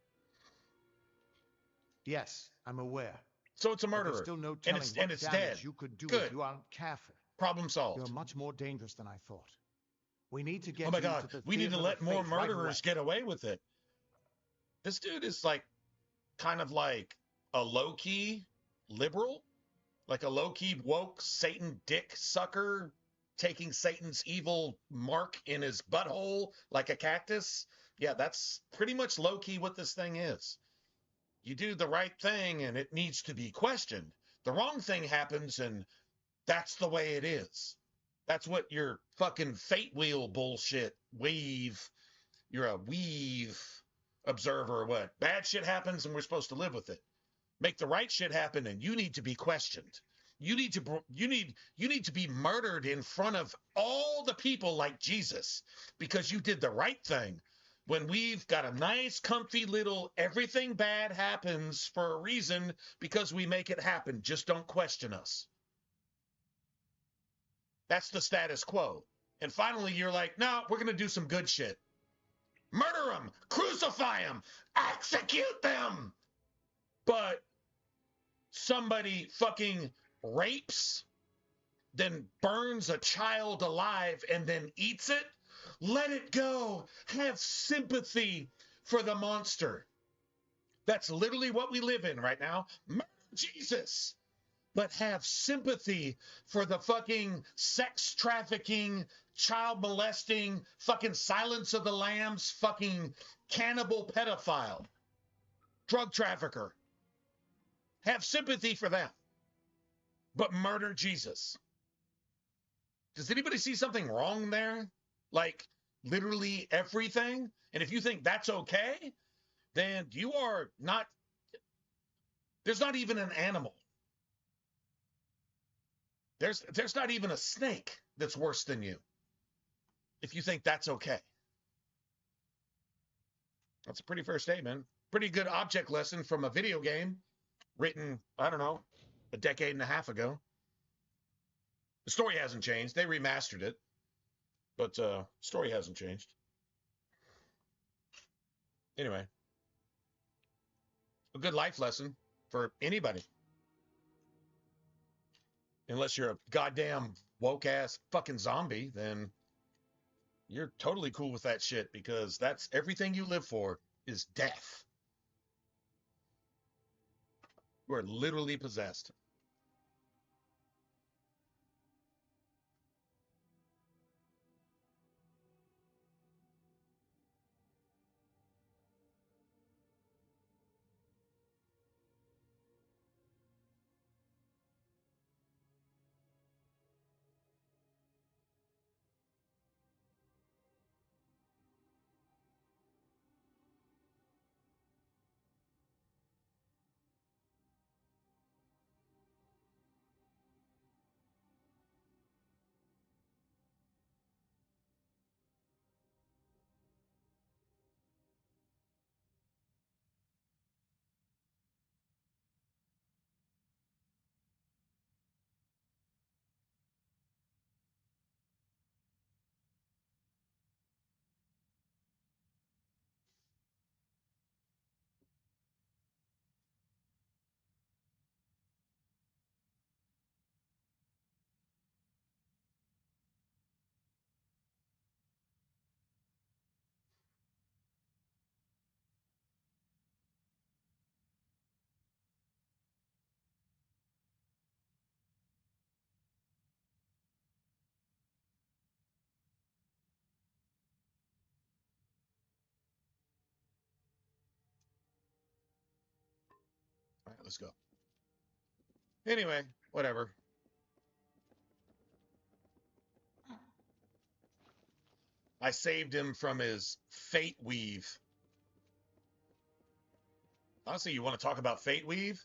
Yes, I'm aware. So it's a But murderer. there's still no telling and it's dead. damage you could do Good. if you aren't careful. Problem solved. You're much more dangerous than I thought. We need to get Oh my you God, to the we need to theater let of more fate right murderers away. get away with it. This dude is like, kind of like a low-key liberal, like a low-key woke Satan dick sucker, taking Satan's evil mark in his butthole like a cactus. Yeah, that's pretty much low-key what this thing is. You do the right thing and it needs to be questioned. The wrong thing happens and that's the way it is. That's what your fucking fate wheel bullshit weave. You're a weave observer or what? Bad shit happens and we're supposed to live with it. Make the right shit happen and you need to be questioned. You need to be murdered in front of all the people like Jesus because you did the right thing. When we've got a nice, comfy little everything bad happens for a reason because we make it happen. Just don't question us. That's the status quo. And finally, you're like, no, we're going to do some good shit. Murder them, crucify them, execute them. But somebody fucking rapes, then burns a child alive and then eats it. Let it go. Have sympathy for the monster. That's literally what we live in right now. Murder Jesus. But have sympathy for the fucking sex trafficking, child molesting, fucking Silence of the Lambs, fucking cannibal pedophile, drug trafficker. Have sympathy for them. But murder Jesus. Does anybody see something wrong there? Like literally everything? And if you think that's okay, then you are not, there's not even an animal. There's not even a snake that's worse than you. If you think that's okay. That's a pretty fair statement. Pretty good object lesson from a video game written, I don't know, a decade and a half ago. The story hasn't changed. They remastered it, but story hasn't changed. Anyway, a good life lesson for anybody. Unless you're a goddamn woke-ass fucking zombie, then you're totally cool with that shit because that's everything you live for is death. You are literally possessed. All right, let's go. Anyway, whatever. I saved him from his fate weave. Honestly, you want to talk about fate weave?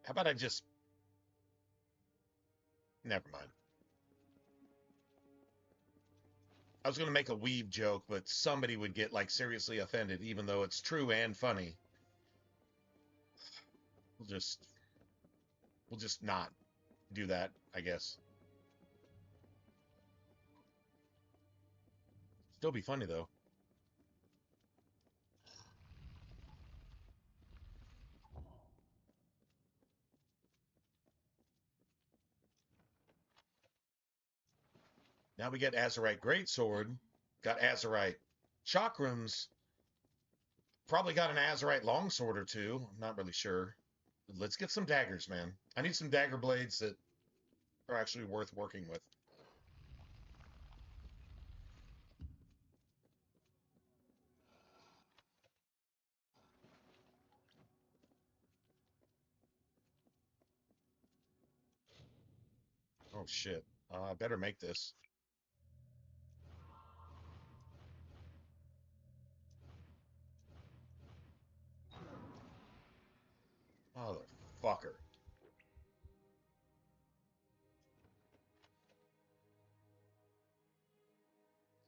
How about I just... Never mind. I was going to make a weave joke, but somebody would get, like, seriously offended, even though it's true and funny. We'll just We'll just not do that, I guess. Still be funny, though. Now we get Azurite Greatsword, got Azurite Chakrams, probably got an Azurite Longsword or two. I'm not really sure. Let's get some daggers, man. I need some dagger blades that are actually worth working with. Oh, shit. I better make this. Motherfucker.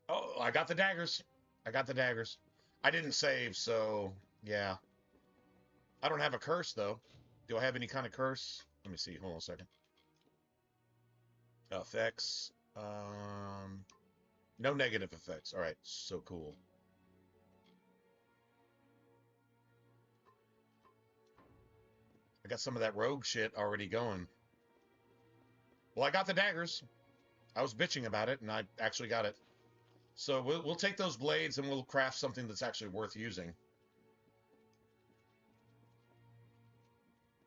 Oh, I got the daggers. I got the daggers. I didn't save, so yeah. I don't have a curse, though. Do I have any kind of curse? Let me see. Hold on a second. Effects. No negative effects. All right. So cool. I got some of that rogue shit already going. Well, I got the daggers. I was bitching about it, and I actually got it. So we'll take those blades, and we'll craft something that's actually worth using.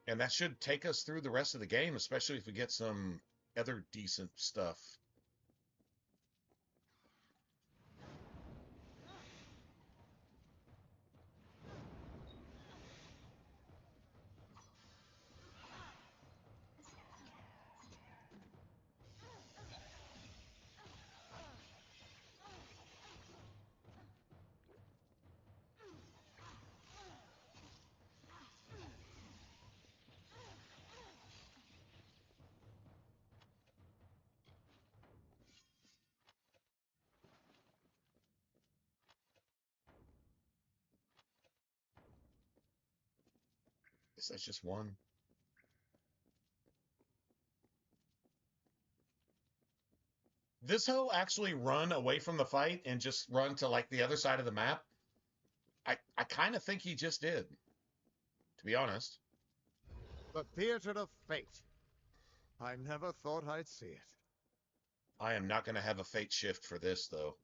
And that should take us through the rest of the game, especially if we get some other decent stuff. Guess that's just one. This hoe actually run away from the fight and just run to like the other side of the map. I kind of think he just did, to be honest. The theater of fate. I never thought I'd see it. I am not going to have a fate shift for this, though.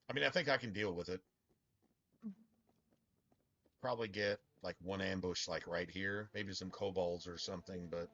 I mean, I think I can deal with it. Probably get like one ambush like right here. Maybe some kobolds or something, but...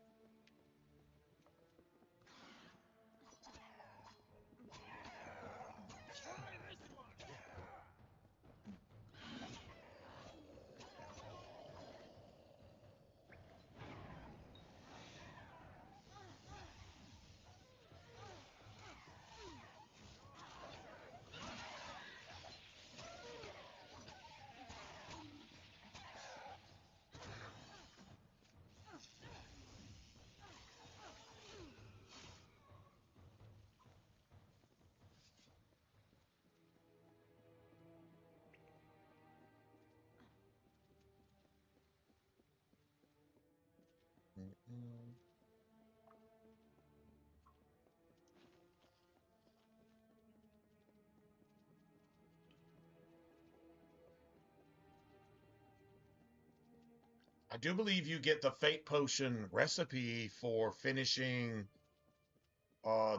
I do believe you get the Fate Potion recipe for finishing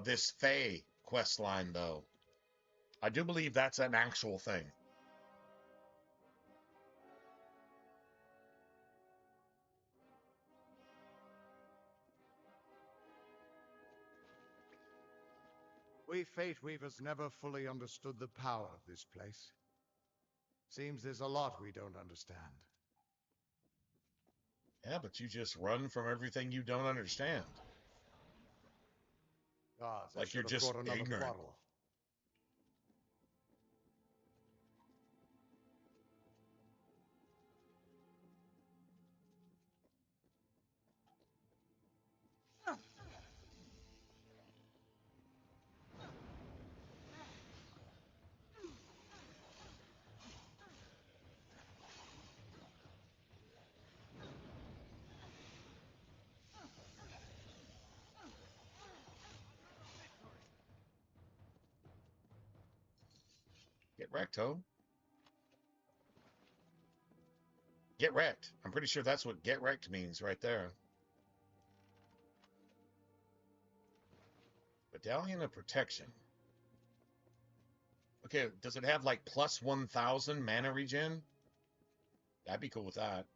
this Fae quest line, though. I do believe that's an actual thing. We Fate Weavers never fully understood the power of this place. Seems there's a lot we don't understand. Yeah, but you just run from everything you don't understand. Gods, I Like you're should have just brought another ignorant. bottle. Get wrecked, ho. Get wrecked. I'm pretty sure that's what get wrecked means right there. Medallion of Protection. Okay, does it have like plus 1,000 mana regen? I'd be cool with that.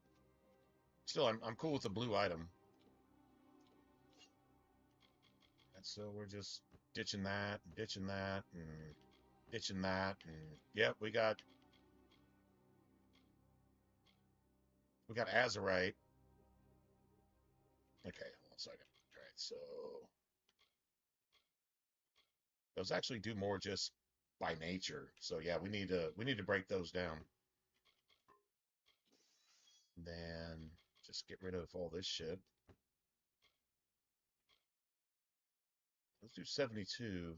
Still, I'm cool with the blue item. And so we're just ditching that, and ditching that, and ditching that, and yep, we got Azurite. Okay, hold on a second. All right, so those actually do more just by nature. So yeah, we need to break those down. Then just get rid of all this shit. Let's do 72.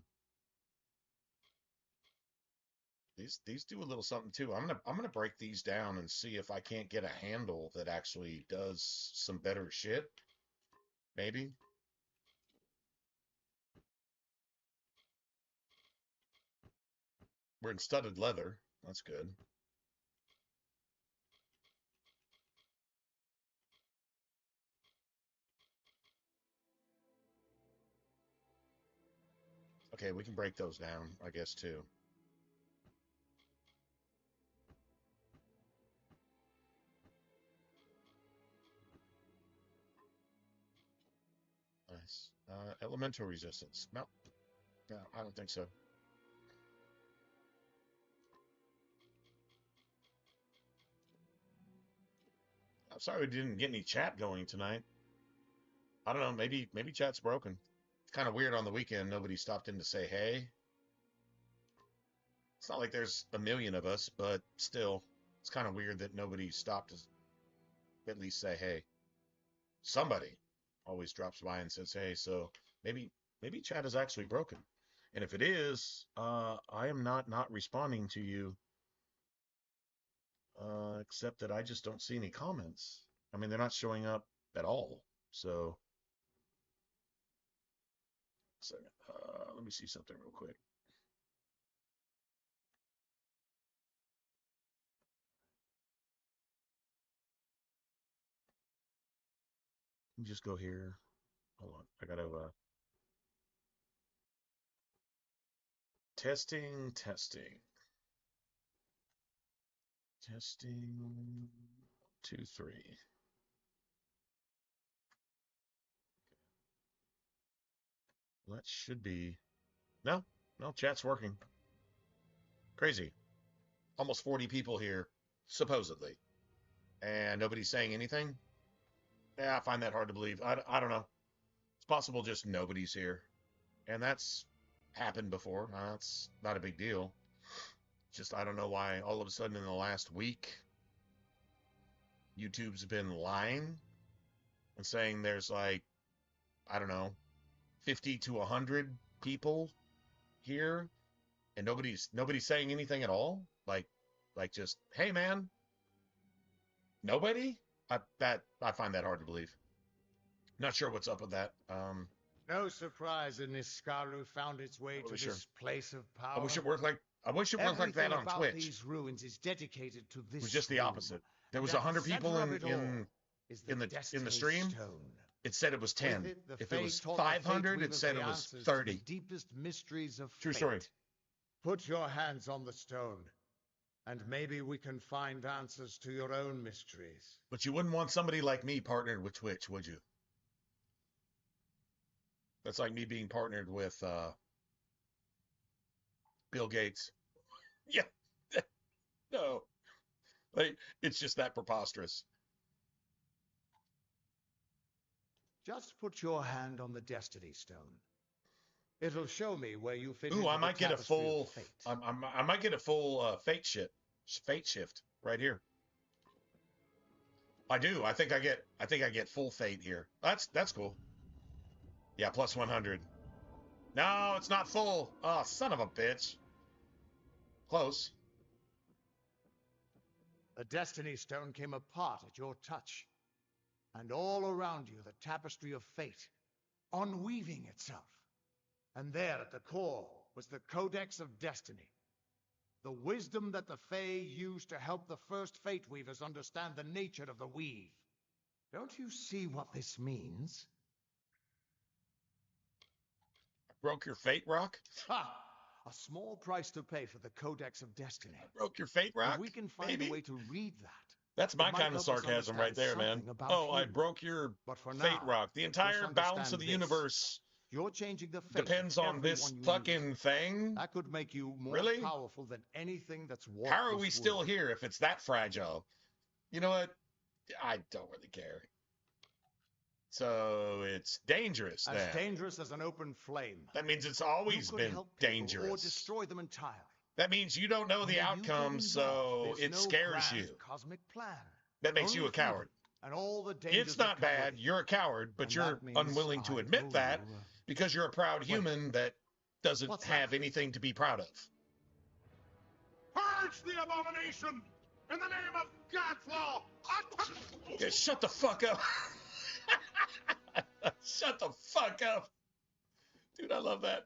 These do a little something too. I'm gonna break these down and see if I can't get a handle that actually does some better shit. Maybe. We're in studded leather. That's good. Okay, we can break those down, I guess, too. Nice. Elemental resistance. No, I don't think so. I'm sorry we didn't get any chat going tonight. I don't know. Maybe chat's broken. It's kind of weird on the weekend. Nobody stopped in to say hey. It's not like there's a million of us, but still, it's kind of weird that nobody stopped to at least say hey. Somebody always drops by and says hey. So maybe chat is actually broken. And if it is, I am not responding to you. Except that I just don't see any comments. I mean, they're not showing up at all. So, let me see something real quick. Let me just go here. Hold on. I gotta testing. Testing 2 3. Well, that should be no, chat's working. Crazy. Almost 40 people here, supposedly. And nobody's saying anything? Yeah, I find that hard to believe. I don't know. It's possible just nobody's here. And that's happened before. That's not a big deal. Just I don't know why all of a sudden in the last week YouTube's been lying and saying there's like, I don't know, 50 to 100 people here and nobody's saying anything at all. Like just, hey man, nobody? I find that hard to believe. Not sure what's up with that. No surprise that Niskaru found its way to this place of power. I wish it worked like that on about Twitch. These ruins is dedicated to this. It was just the opposite. There was 100 people in the stream. Stone. It said it was 10. If it was taught 500, it said it was 30. The deepest mysteries of True fate. story. Put your hands on the stone, and maybe we can find answers to your own mysteries. But you wouldn't want somebody like me partnered with Twitch, would you? That's like me being partnered with Bill Gates. Yeah. No. Like, it's just that preposterous. Just put your hand on the Destiny Stone. It'll show me where you fit. Ooh, I might get a full. I might get a full fate shift right here. I do. I think I get full fate here. That's cool. Yeah, plus 100. No, it's not full. Oh, son of a bitch. Close. The Destiny Stone came apart at your touch. And all around you, the tapestry of fate, unweaving itself. And there at the core was the Codex of Destiny. The wisdom that the Fae used to help the first Fate Weavers understand the nature of the weave. Don't you see what this means? Broke your fate rock? Ha! A small price to pay for the Codex of Destiny. Broke your fate rock? If we can find a way to read that. That's my kind of sarcasm right there, man. Oh, I broke your fate rock. The entire balance of the universe You're changing the fate depends on this fucking thing? That could make you more Really? powerful than anything that's walked How are we this still world. here if it's that fragile? You know what? I don't really care. So it's dangerous then. As dangerous as an open flame. That means it's always You could been help people dangerous. or destroy them entirely. That means you don't know the outcome, so it scares you. Cosmic plan. That makes you a coward. And all the dangers It's not that come bad. with it. You're a coward, but And you're that means unwilling to I admit owe that you, because you're a proud human that doesn't What's have that? anything to be proud of. Purge the abomination in the name of God's law. Yeah, shut the fuck up. Shut the fuck up. Dude, I love that.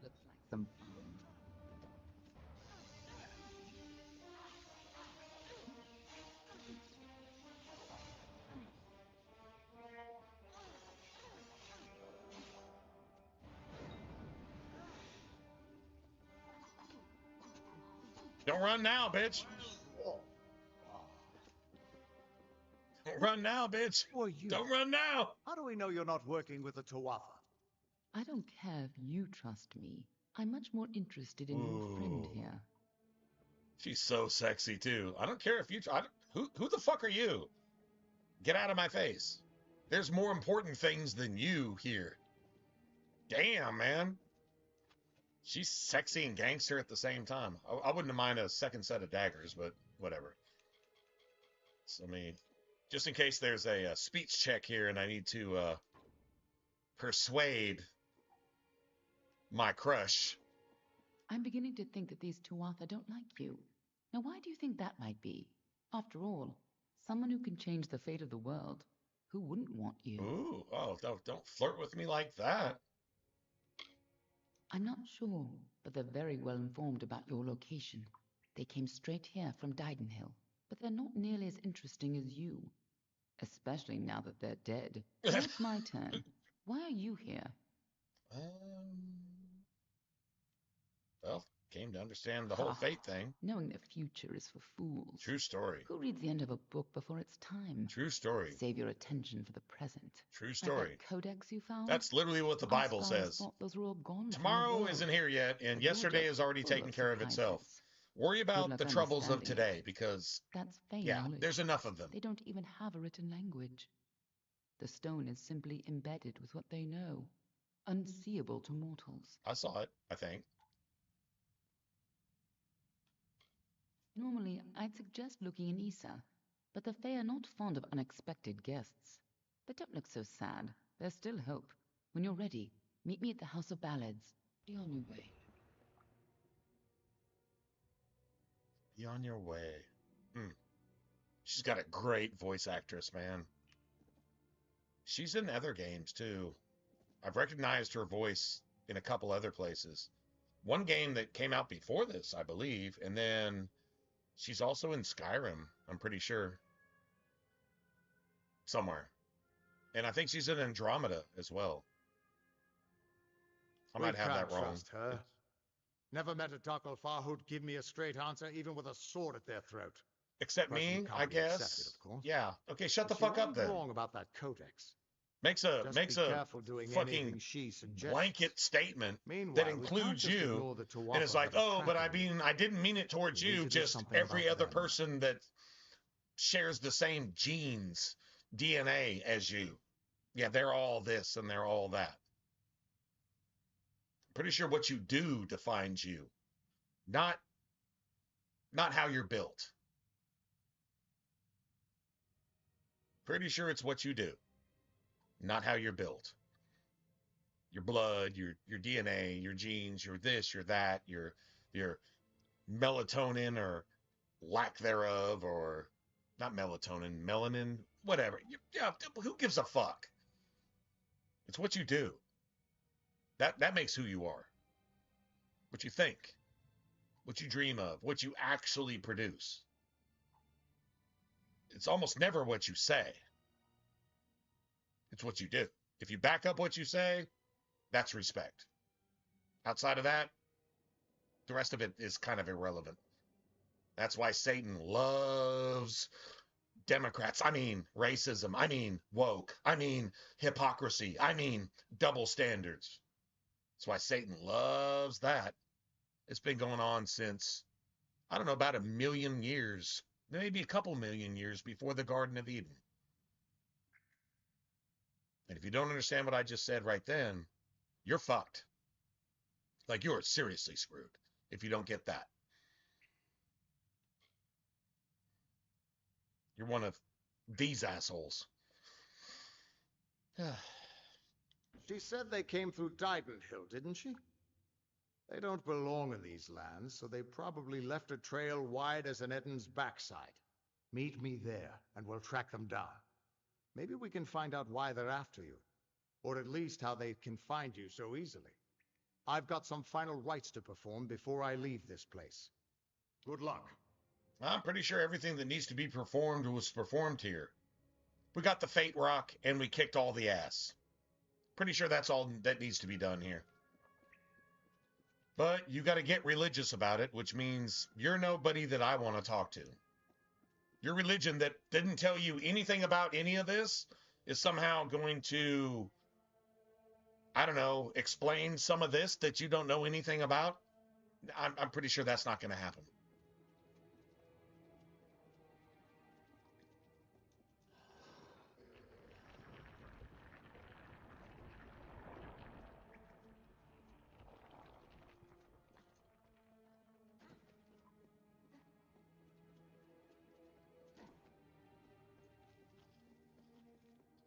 Looks like some Don't run now, bitch. Don't run now, bitch. Who are you? Don't run now. How do we know you're not working with the Tuatha? I don't care if you trust me. I'm much more interested in your friend here. She's so sexy too. I don't care if you. Who the fuck are you? Get out of my face. There's more important things than you here. Damn, man. She's sexy and gangster at the same time. I wouldn't mind a second set of daggers, but whatever. So, I mean, just in case there's a speech check here and I need to persuade my crush. I'm beginning to think that these Tuatha don't like you. Now, why do you think that might be? After all, someone who can change the fate of the world. Who wouldn't want you? Ooh, oh, don't flirt with me like that. I'm not sure, but they're very well informed about your location. They came straight here from Didenhill, but they're not nearly as interesting as you. Especially now that they're dead. Now it's my turn. Why are you here? Well, came to understand the whole fate thing. Knowing the future is for fools. True story. Who reads the end of a book before it's time? True story. Save your attention for the present. True story. Like that codex you found? That's literally what the Bible Our scholars says. thought those were all gone from the Tomorrow world. isn't here yet, and But you're yesterday just is already full taken of care of itself. surprises. Worry Good about luck the troubles of understanding today, it. because, That's fey yeah, knowledge. there's enough of them. They don't even have a written language. The stone is simply embedded with what they know, unseeable to mortals. I saw it, I think. Normally, I'd suggest looking in Issa, but the Fae are not fond of unexpected guests. But don't look so sad. There's still hope. When you're ready, meet me at the House of Ballads. Be on your way. Be on your way. She's got a great voice actress, man. She's in other games, too. I've recognized her voice in a couple other places. One game that came out before this, I believe, and then she's also in Skyrim, I'm pretty sure. Somewhere. And I think she's in Andromeda as well. I might have that wrong. Trust her. Never met a Takalfar who'd give me a straight answer, even with a sword at their throat. Except But you me, can't I be guess. accepted, of course. Yeah. Okay, shut the She fuck up ain't then. wrong about that codex. Makes Just a be careful doing fucking anything she suggests. blanket statement Meanwhile, that we can't includes just you, ignore the Tuatha and it's like, that are oh, but I tracking mean, I didn't mean it towards We need you, to do just something every about other them. person that shares the same genes, DNA as you. Yeah, they're all this and they're all that. Pretty sure what you do defines you, not how you're built. Pretty sure it's what you do, not how you're built. Your blood, your DNA, your genes, your this, your that, your melatonin or lack thereof, or not melatonin, melanin, whatever. Yeah, who gives a fuck? It's what you do. That makes who you are. what you think, what you dream of, what you actually produce. It's almost never what you say. It's what you do. If you back up what you say, that's respect. Outside of that, the rest of it is kind of irrelevant. That's why Satan loves Democrats. I mean, racism. I mean, woke. I mean, hypocrisy. I mean, double standards. That's why Satan loves that. It's been going on since, I don't know, about 1 million years, maybe a couple million years before the Garden of Eden. And if you don't understand what I just said right then, you're fucked. Like, you're seriously screwed if you don't get that. You're one of these assholes. She said they came through Didenhill, didn't she? They don't belong in these lands, so they probably left a trail wide as an Eden's backside. Meet me there, and we'll track them down. Maybe we can find out why they're after you, or at least how they can find you so easily. I've got some final rites to perform before I leave this place. Good luck. I'm pretty sure everything that needs to be performed was performed here. We got the Fate Rock, and we kicked all the ass. Pretty sure that's all that needs to be done here. But you got to get religious about it, which means you're nobody that I want to talk to. Your religion that didn't tell you anything about any of this is somehow going to, I don't know, explain some of this that you don't know anything about. I'm pretty sure that's not going to happen.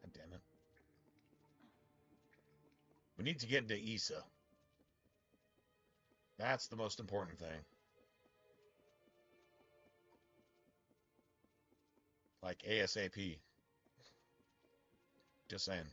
God damn it. We need to get into Issa. That's the most important thing. Like ASAP. Just saying.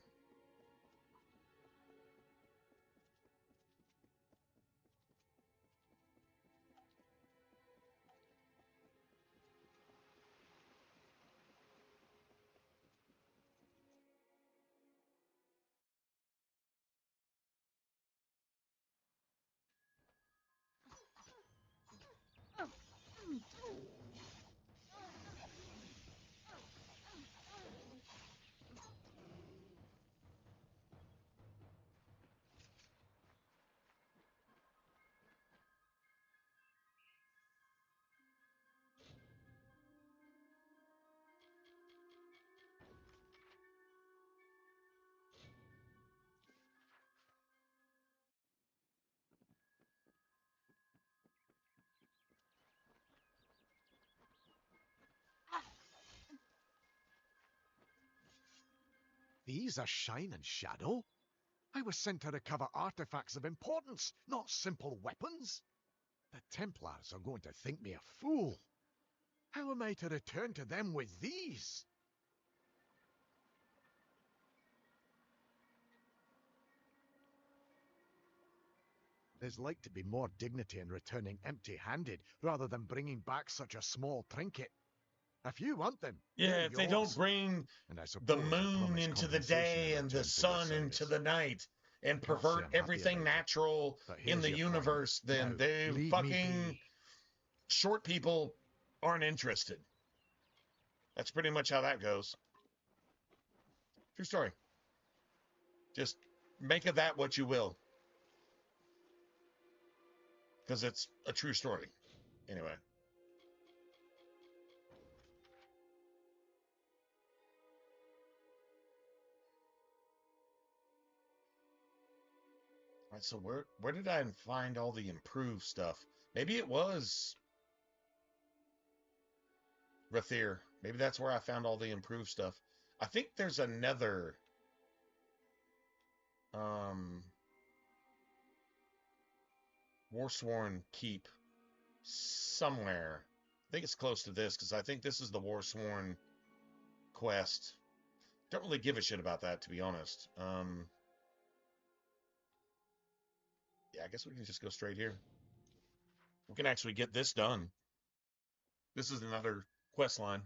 These are Shine and Shadow? I was sent to recover artifacts of importance, not simple weapons. The Templars are going to think me a fool. How am I to return to them with these? There's like to be more dignity in returning empty-handed rather than bringing back such a small trinket. If you want them, yeah, they're if they yours. don't bring the moon into the day and the sun into the night and pervert everything natural in the universe, then they fucking short people aren't interested. That's pretty much how that goes. True story. Just make of that what you will. Because it's a true story. Anyway. All right, so where did I find all the improved stuff? Maybe it was Rathir. Maybe that's where I found all the improved stuff. I think there's another Warsworn Keep somewhere. I think it's close to this because I think this is the Warsworn quest. Don't really give a shit about that, to be honest. Yeah, I guess we can just go straight here. We can actually get this done. This is another quest line.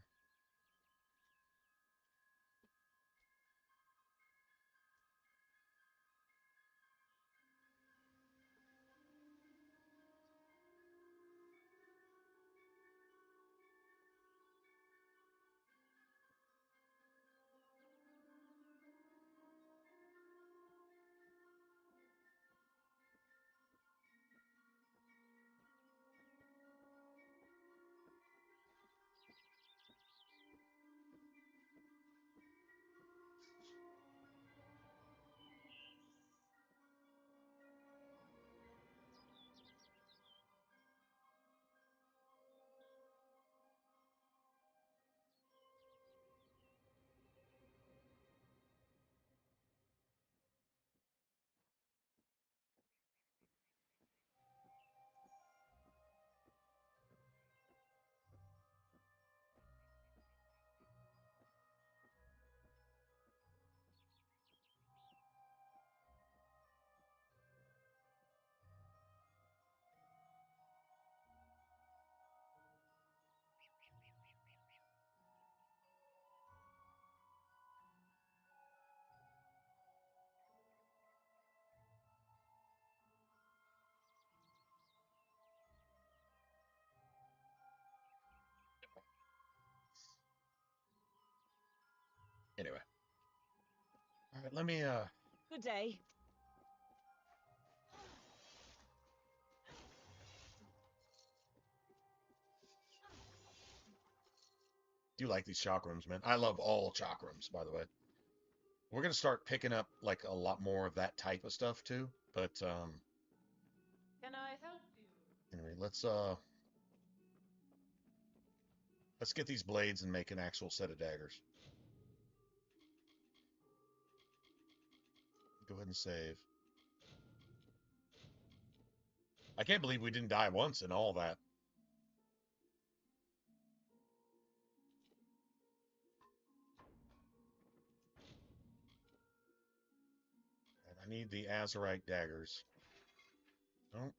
Anyway. All right, let me Good day. do like these chakrams, man. I love all chakrams, by the way. We're gonna start picking up like a lot more of that type of stuff too. But Can I help you? anyway, let's get these blades and make an actual set of daggers. Go ahead and save. I can't believe we didn't die once in all that. And I need the azurite daggers. Oh.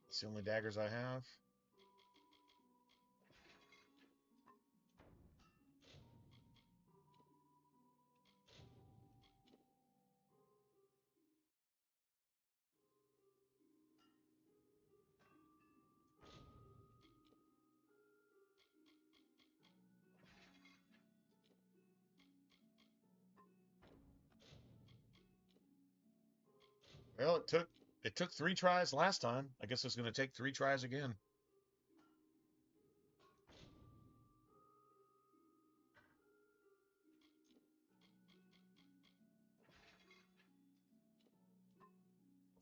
It's the only daggers I have. Well, it took 3 tries last time. I guess it's going to take 3 tries again.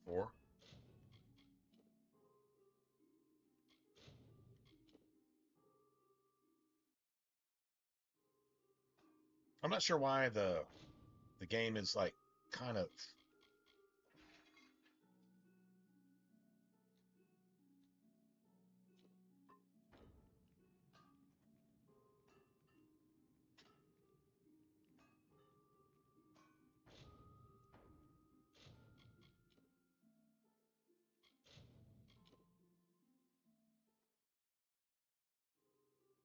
Four. I'm not sure why the game is like kind of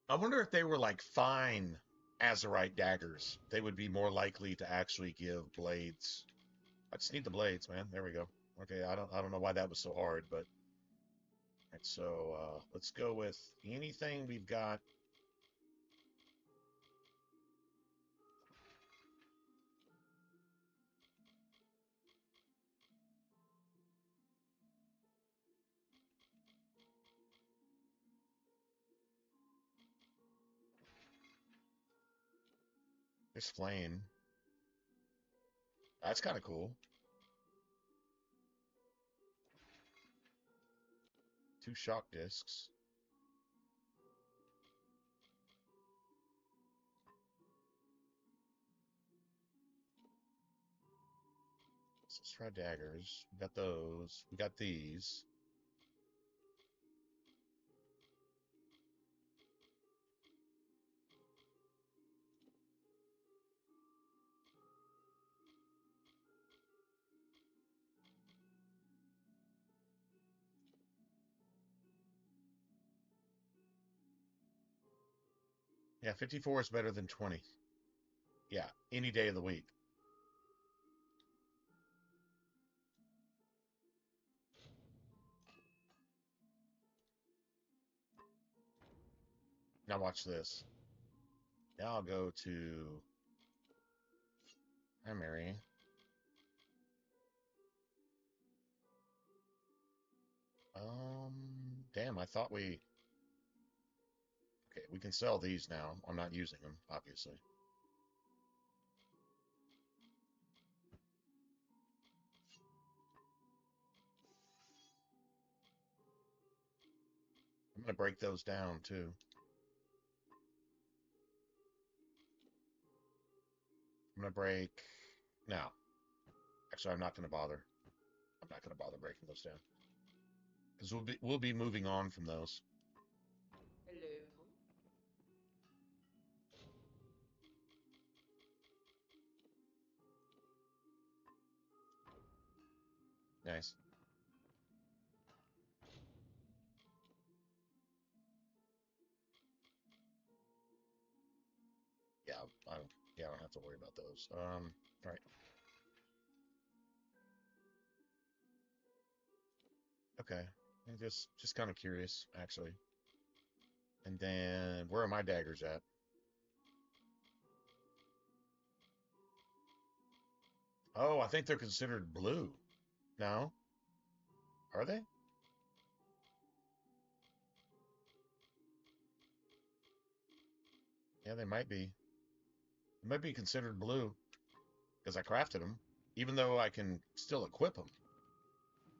I wonder if they were like fine azurite daggers, they would be more likely to actually give blades. I just need the blades, man. There we go. Okay, I don't know why that was so hard, but right, so let's go with anything we've got. There's flame. That's kind of cool. 2 shock discs. Let's try daggers. We got those. We got these. Yeah, 54 is better than 20. Yeah, any day of the week. Now watch this. Now I'll go to primary. Damn, I thought we... Okay, we can sell these now. I'm not using them, obviously. I'm going to break those down, too. I'm going to break... Now. Actually, I'm not going to bother. I'm not going to bother breaking those down. Because we'll be moving on from those. Hello. Nice. Yeah, I don't have to worry about those. All right. Okay. I'm just kind of curious, actually. And then, where are my daggers at? Oh, I think they're considered blue. No? Are they? Yeah, they might be. They might be considered blue because I crafted them, even though I can still equip them.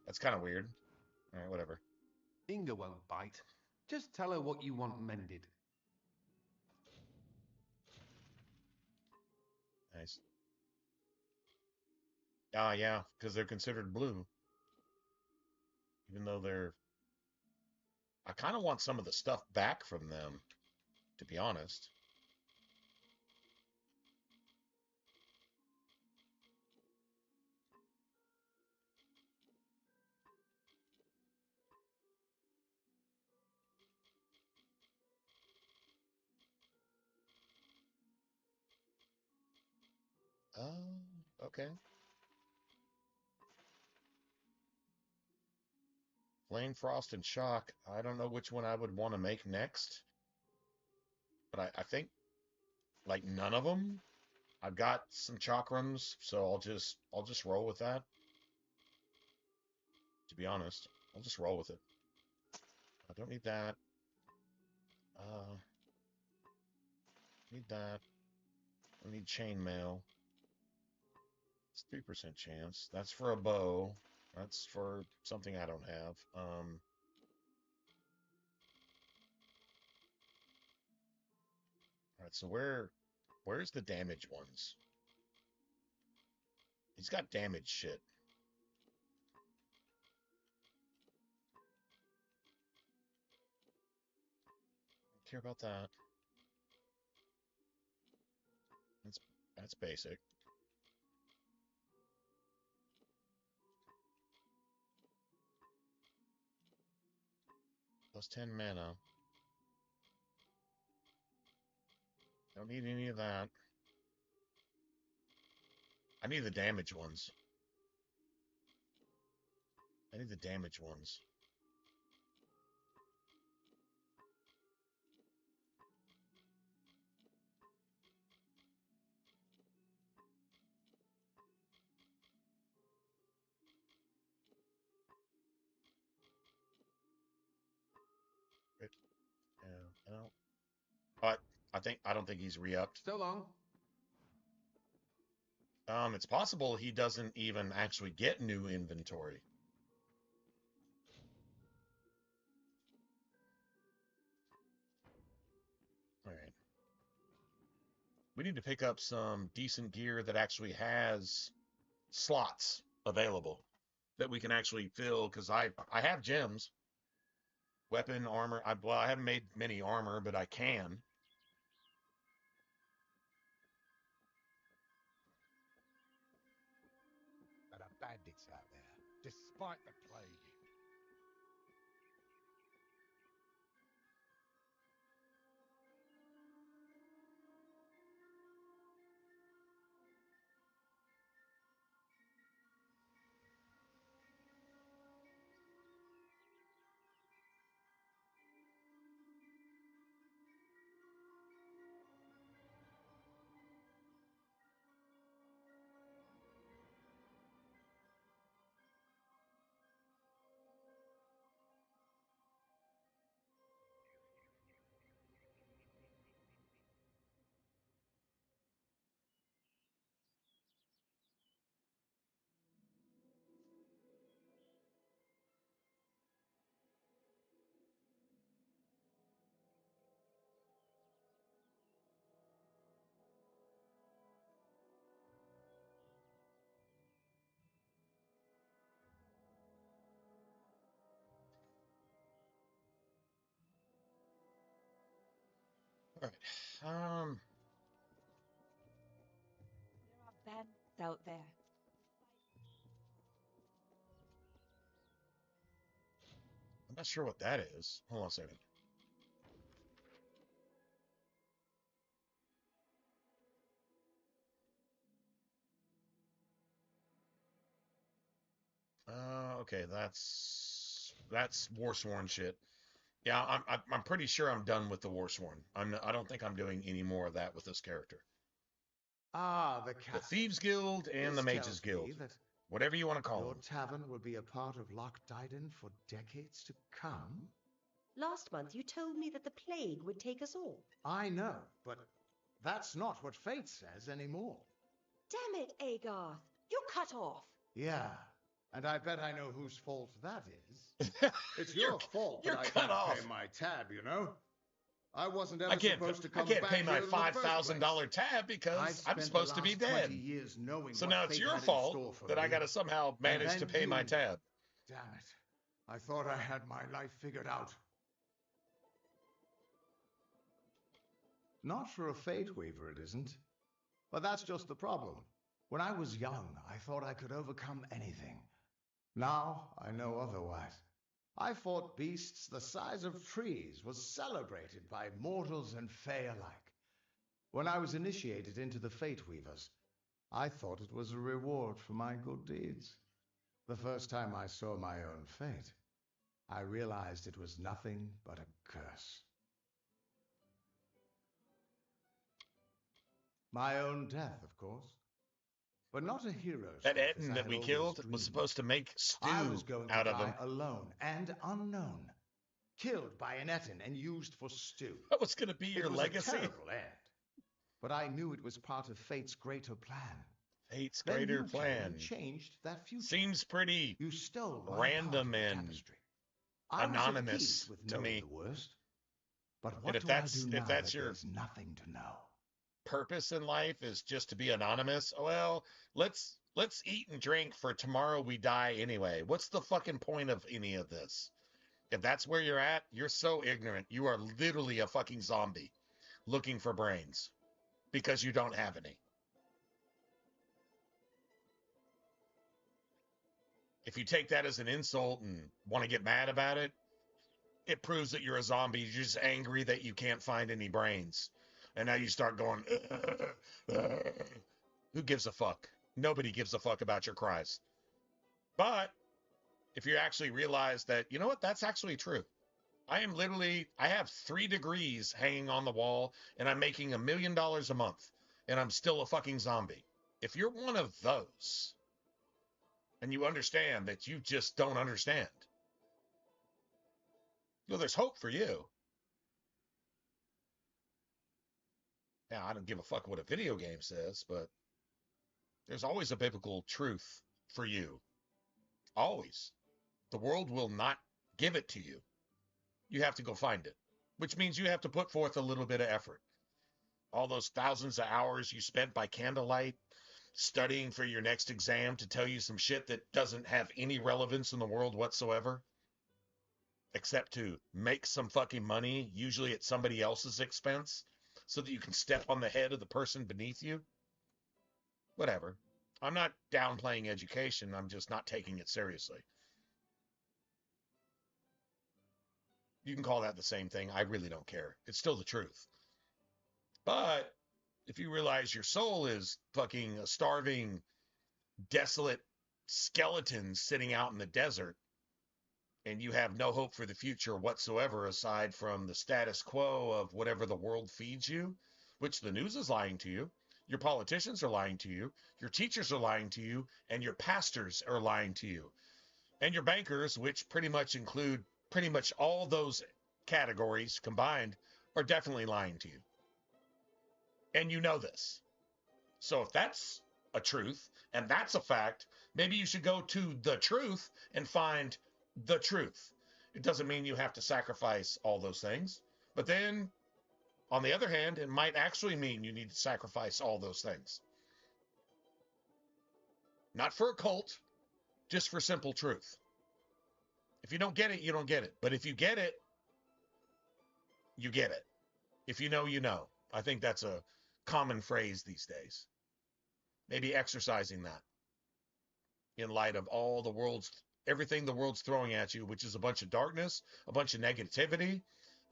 That's kind of weird. All right, whatever. Inga won't bite. Just tell her what you want mended. Nice. Ah, yeah, because they're considered blue, even though they're... I kind of want some of the stuff back from them, to be honest. Okay. Flame, Frost, and Shock. I don't know which one I would want to make next, but I think like none of them. I've got some chakrams, so I'll just roll with that. To be honest, I'll just roll with it. I don't need that. Need that. I need chainmail. It's 3% chance. That's for a bow. That's for something I don't have. Alright, so where's the damage ones? He's got damage shit. Don't care about that. That's basic. Plus 10 mana. Don't need any of that. I need the damage ones. I need the damage ones. Yeah, no. But I don't think he's re-upped. So long. It's possible he doesn't even actually get new inventory. All right. We need to pick up some decent gear that actually has slots available that we can actually fill, because I have gems. Weapon, armor. Well, I haven't made many armor, but I can. There are bandits out there, despite the plague. right. There are bandits out there. I'm not sure what that is. Hold on a second. Okay, that's Warsworn shit. Yeah, I'm pretty sure I'm done with the Warsworn. I don't think I'm doing any more of that with this character. Ah, the The castle. Thieves Guild and the This Mages tells me Guild, that whatever you want to call your them. tavern will be a part of Loch Dyden for decades to come? Last month you told me that the plague would take us all. I know, but that's not what fate says anymore. Damn it, Agarth! You're cut off! Yeah, and I bet I know whose fault that is. It's your fault you're that I cut can't off. pay my tab, you know? I wasn't ever I can't supposed to come pay back my here in the first $5,000 place. tab because I've I'm spent supposed the to be last dead. 20 years knowing So what now it's fate your had in fault store for that I me. got to somehow manage And to pay then my you. tab. Damn it. I thought I had my life figured out. Not for a Fate Weaver, it isn't. But that's just the problem. When I was young, I thought I could overcome anything. Now, I know otherwise. I fought beasts the size of trees, was celebrated by mortals and fae alike. When I was initiated into the Fate Weavers, I thought it was a reward for my good deeds. The first time I saw my own fate, I realized it was nothing but a curse. My own death, of course. But not a hero's That death, as Etten I that had we always killed was dreamed. supposed to make I stew was going out to of him. die alone and unknown, killed by an Etten and used for stew. That was going to be your It was legacy. a terrible end, but I knew it was part of fate's greater plan. Fate's Then greater you came plan. and changed that future. Seems pretty You stole my random part of the and tapestry. I was at anonymous peace with to knowing me. the worst. But And what if do I that's do if now that's that your there's nothing to know? purpose in life is just to be anonymous, well, let's eat and drink for tomorrow we die anyway. What's the fucking point of any of this? If that's where you're at, you're so ignorant. You are literally a fucking zombie looking for brains because you don't have any. If you take that as an insult and want to get mad about it, it proves that you're a zombie. You're just angry that you can't find any brains. And now you start going, who gives a fuck? Nobody gives a fuck about your cries. But if you actually realize that, you know what, that's actually true. I have 3 degrees hanging on the wall and I'm making $1 million a month and I'm still a fucking zombie. If you're one of those and you understand that you just don't understand, well, there's hope for you. Now, I don't give a fuck what a video game says, but there's always a biblical truth for you. Always. The world will not give it to you. You have to go find it, which means you have to put forth a little bit of effort. All those thousands of hours you spent by candlelight studying for your next exam to tell you some shit that doesn't have any relevance in the world whatsoever, except to make some fucking money, usually at somebody else's expense, so that you can step on the head of the person beneath you. Whatever. I'm not downplaying education. I'm just not taking it seriously. You can call that the same thing. I really don't care. It's still the truth. But if you realize your soul is fucking a starving, desolate skeleton sitting out in the desert, and you have no hope for the future whatsoever aside from the status quo of whatever the world feeds you, which the news is lying to you, your politicians are lying to you, your teachers are lying to you, and your pastors are lying to you. And your bankers, which pretty much include pretty much all those categories combined, are definitely lying to you. And you know this. So if that's a truth and that's a fact, maybe you should go to the truth and find the truth. It doesn't mean you have to sacrifice all those things. But then, on the other hand, it might actually mean you need to sacrifice all those things. Not for a cult, just for simple truth. If you don't get it, you don't get it. But if you get it, you get it. If you know, you know. I think that's a common phrase these days. Maybe exercising that in light of all the world's, everything the world's throwing at you, which is a bunch of darkness, a bunch of negativity,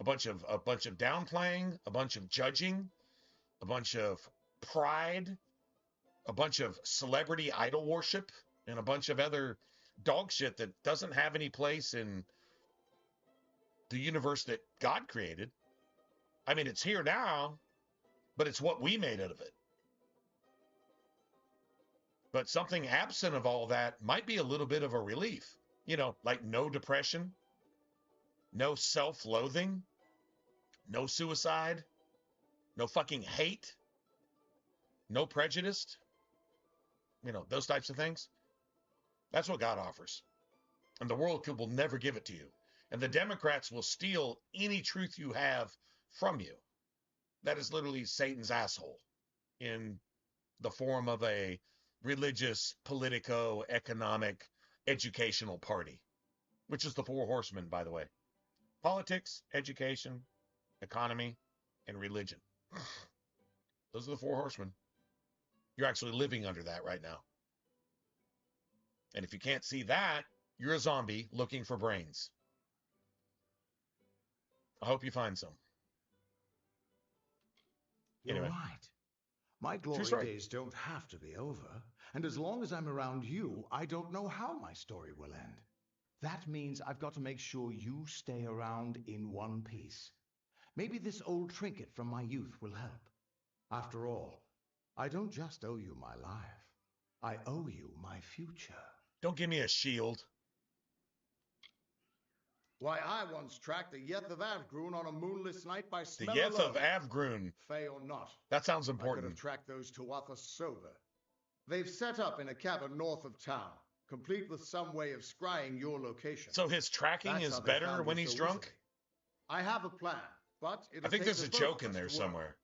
a bunch of downplaying, a bunch of judging, a bunch of pride, a bunch of celebrity idol worship, and a bunch of other dog shit that doesn't have any place in the universe that God created. I mean, it's here now, but it's what we made out of it. But something absent of all that might be a little bit of a relief. You know, like no depression, no self-loathing, no suicide, no fucking hate, no prejudice. You know, those types of things. That's what God offers. And the world will never give it to you. And the Democrats will steal any truth you have from you. That is literally Satan's asshole in the form of a religious, politico, economic, educational party, which is the four horsemen, by the way. Politics, education, economy, and religion. Those are the four horsemen. You're actually living under that right now. And if you can't see that, you're a zombie looking for brains. I hope you find some. You're Anyway. right. My glory days don't have to be over. And as long as I'm around you, I don't know how my story will end. That means I've got to make sure you stay around in one piece. Maybe this old trinket from my youth will help. After all, I don't just owe you my life. I owe you my future. Don't give me a shield. Why, I once tracked the Yeth of Avgrun on a moonless night by smell The Yeth alone. of Avgrun. Fey or not. That sounds I could important. have tracked those Tuatha sober. They've set up in a cavern north of town, complete with some way of scrying your location. So his tracking That's is how they better found when you he's so drunk? easily. I have a plan, but I think there's a joke in there somewhere.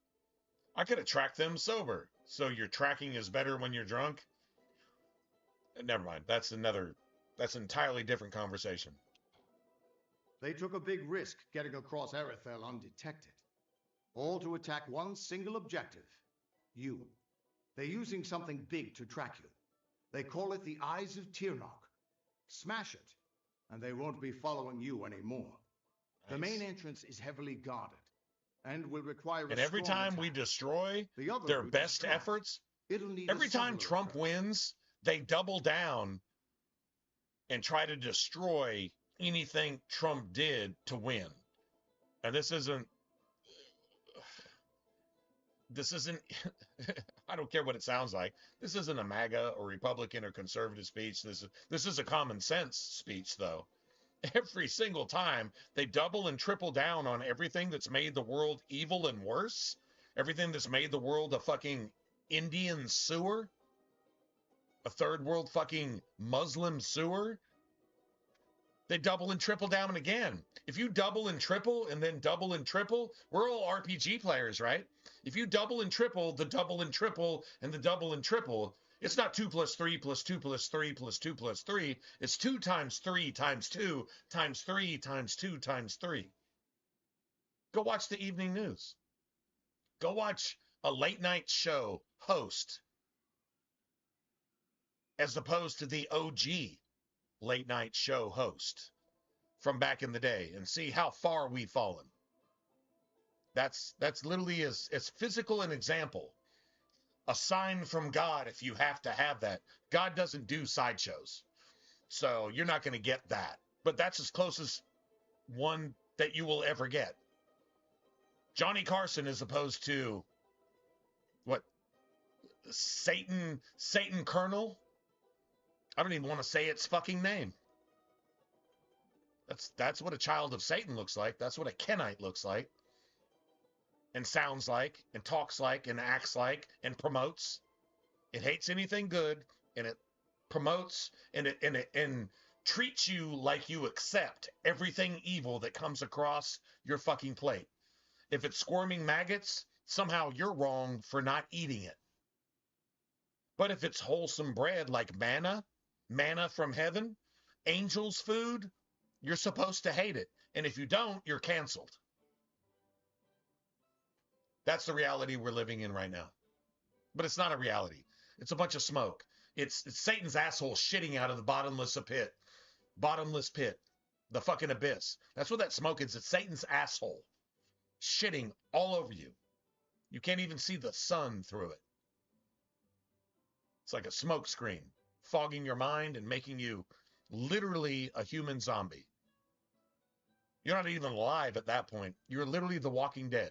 I could have tracked them sober. So your tracking is better when you're drunk? Never mind. That's an entirely different conversation. They took a big risk getting across Erethel undetected. All to attack one single objective. You. They're using something big to track you. They call it the Eyes of Tirnoch. Smash it, and they won't be following you anymore. Nice. The main entrance is heavily guarded, and will require a And every strong time attack. we destroy The other their route best is craft. efforts, It'll need every a time similar Trump approach. wins, they double down and try to destroy anything Trump did to win. And this isn't I don't care what it sounds like. This isn't a MAGA or Republican or conservative speech. This is a common sense speech, though. Every single time they double and triple down on everything that's made the world evil and worse, everything that's made the world a fucking Indian sewer, a third world fucking Muslim sewer. They double and triple down again. If you double and triple and then double and triple, we're all RPG players, right? If you double and triple, the double and triple and the double and triple, it's not 2 + 3 + 2 + 3 + 2 + 3. It's 2 × 3 × 2 × 3 × 2 × 3. Go watch the evening news. Go watch a late night show host as opposed to the OG late night show host from back in the day and see how far we've fallen. That's literally as physical an example. A sign from God if you have to have that. God doesn't do sideshows. So you're not going to get that. But that's as close as one that you will ever get. Johnny Carson as opposed to what? Satan Colonel? I don't even want to say its fucking name. That's what a child of Satan looks like. That's what a Kenite looks like. And sounds like, and talks like, and acts like, and promotes. It hates anything good, and it promotes, and it treats you like you accept everything evil that comes across your fucking plate. If it's squirming maggots, somehow you're wrong for not eating it. But if it's wholesome bread like manna from heaven, angels' food, you're supposed to hate it. And if you don't, you're canceled. That's the reality we're living in right now. But it's not a reality. It's a bunch of smoke. It's Satan's asshole shitting out of the bottomless pit. Bottomless pit. The fucking abyss. That's what that smoke is. It's Satan's asshole shitting all over you. You can't even see the sun through it. It's like a smoke screen, fogging your mind and making you literally a human zombie. You're not even alive at that point. You're literally the Walking Dead.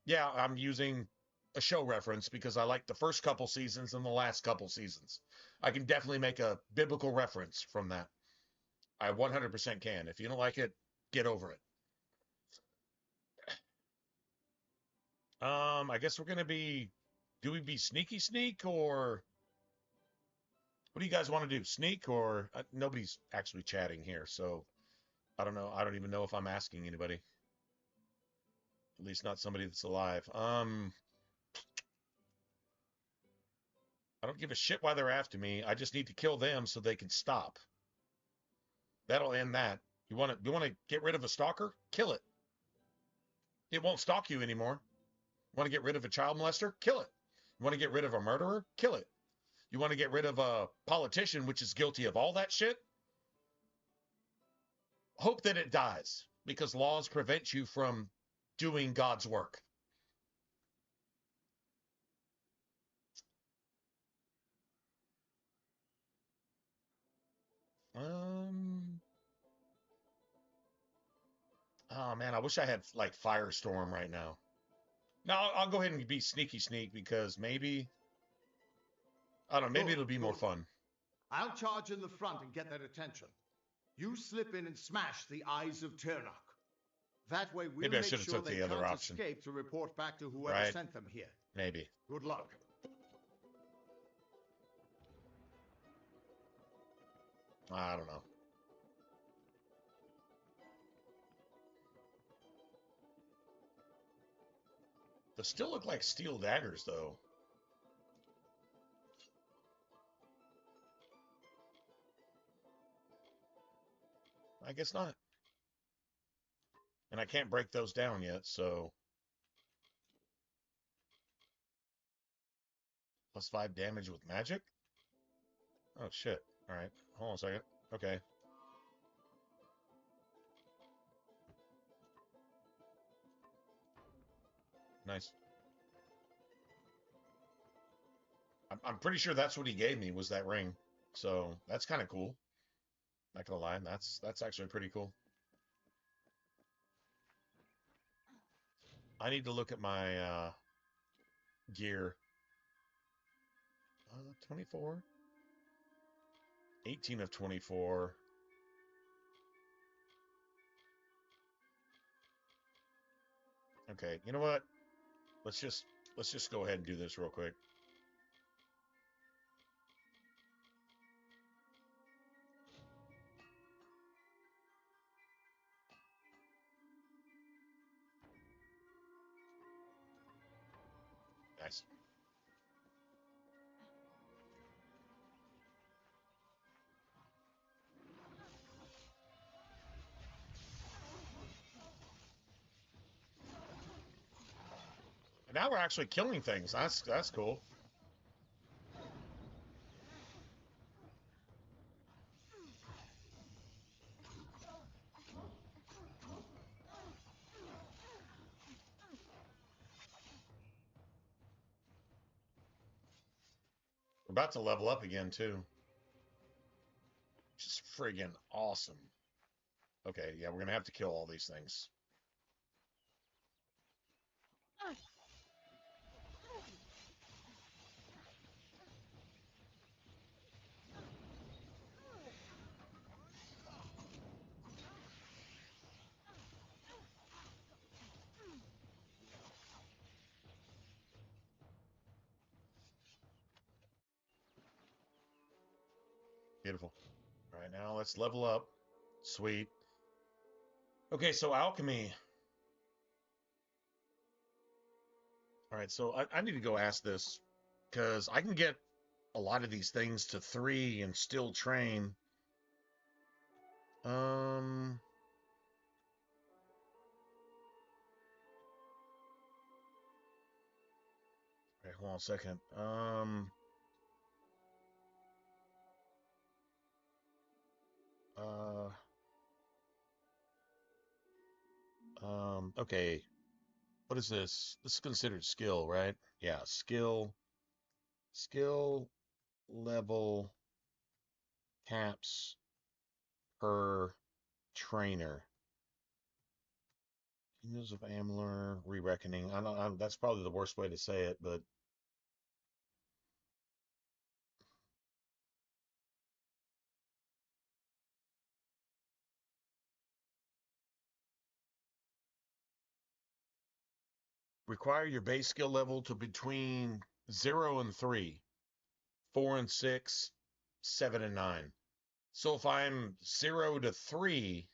Yeah, I'm using a show reference because I like the first couple seasons and the last couple seasons. I can definitely make a biblical reference from that. I 100% can. If you don't like it, get over it. I guess we're going to be... Do we be sneaky sneak or... What do you guys want to do? Sneak or... nobody's actually chatting here, so... I don't know. I don't even know if I'm asking anybody. At least not somebody that's alive. I don't give a shit why they're after me. I just need to kill them so they can stop. That'll end that. You want to get rid of a stalker? Kill it. It won't stalk you anymore. You want to get rid of a child molester? Kill it. You want to get rid of a murderer? Kill it. You want to get rid of a politician which is guilty of all that shit? Hope that it dies, because laws prevent you from doing God's work. Oh man, I wish I had like Firestorm right now. No, I'll go ahead and be sneaky sneak because maybe, I don't know, maybe it'll be more fun. I'll charge in the front and get their attention. You slip in and smash the eyes of Turnok. That way we'll Maybe I make should have sure took they the other can't option. escape to report back to whoever Right. sent them here. Maybe. Good luck. I don't know. They still look like steel daggers, though. I guess not. And I can't break those down yet, so... +5 damage with magic? Oh, shit. Alright, hold on a second. Okay. Nice. I'm pretty sure that's what he gave me, was that ring. So, that's kind of cool. Not gonna lie, that's actually pretty cool. I need to look at my gear. 24? 18 of 24. Okay, you know what? Let's just go ahead and do this real quick. Nice. And now we're actually killing things. That's cool. We're about to level up again too. Just friggin' awesome. Okay, yeah, we're gonna have to kill all these things. Beautiful. All right, now let's level up. Sweet. Okay, so alchemy. All right, so I need to go ask this because I can get a lot of these things to 3 and still train. Hold on a second. Okay. What is this? This is considered skill, right? Yeah, skill level caps per trainer. News of Amalur, re-reckoning. That's probably the worst way to say it, but require your base skill level to between 0 and 3, 4 and 6, 7 and 9. So if I'm 0 to 3,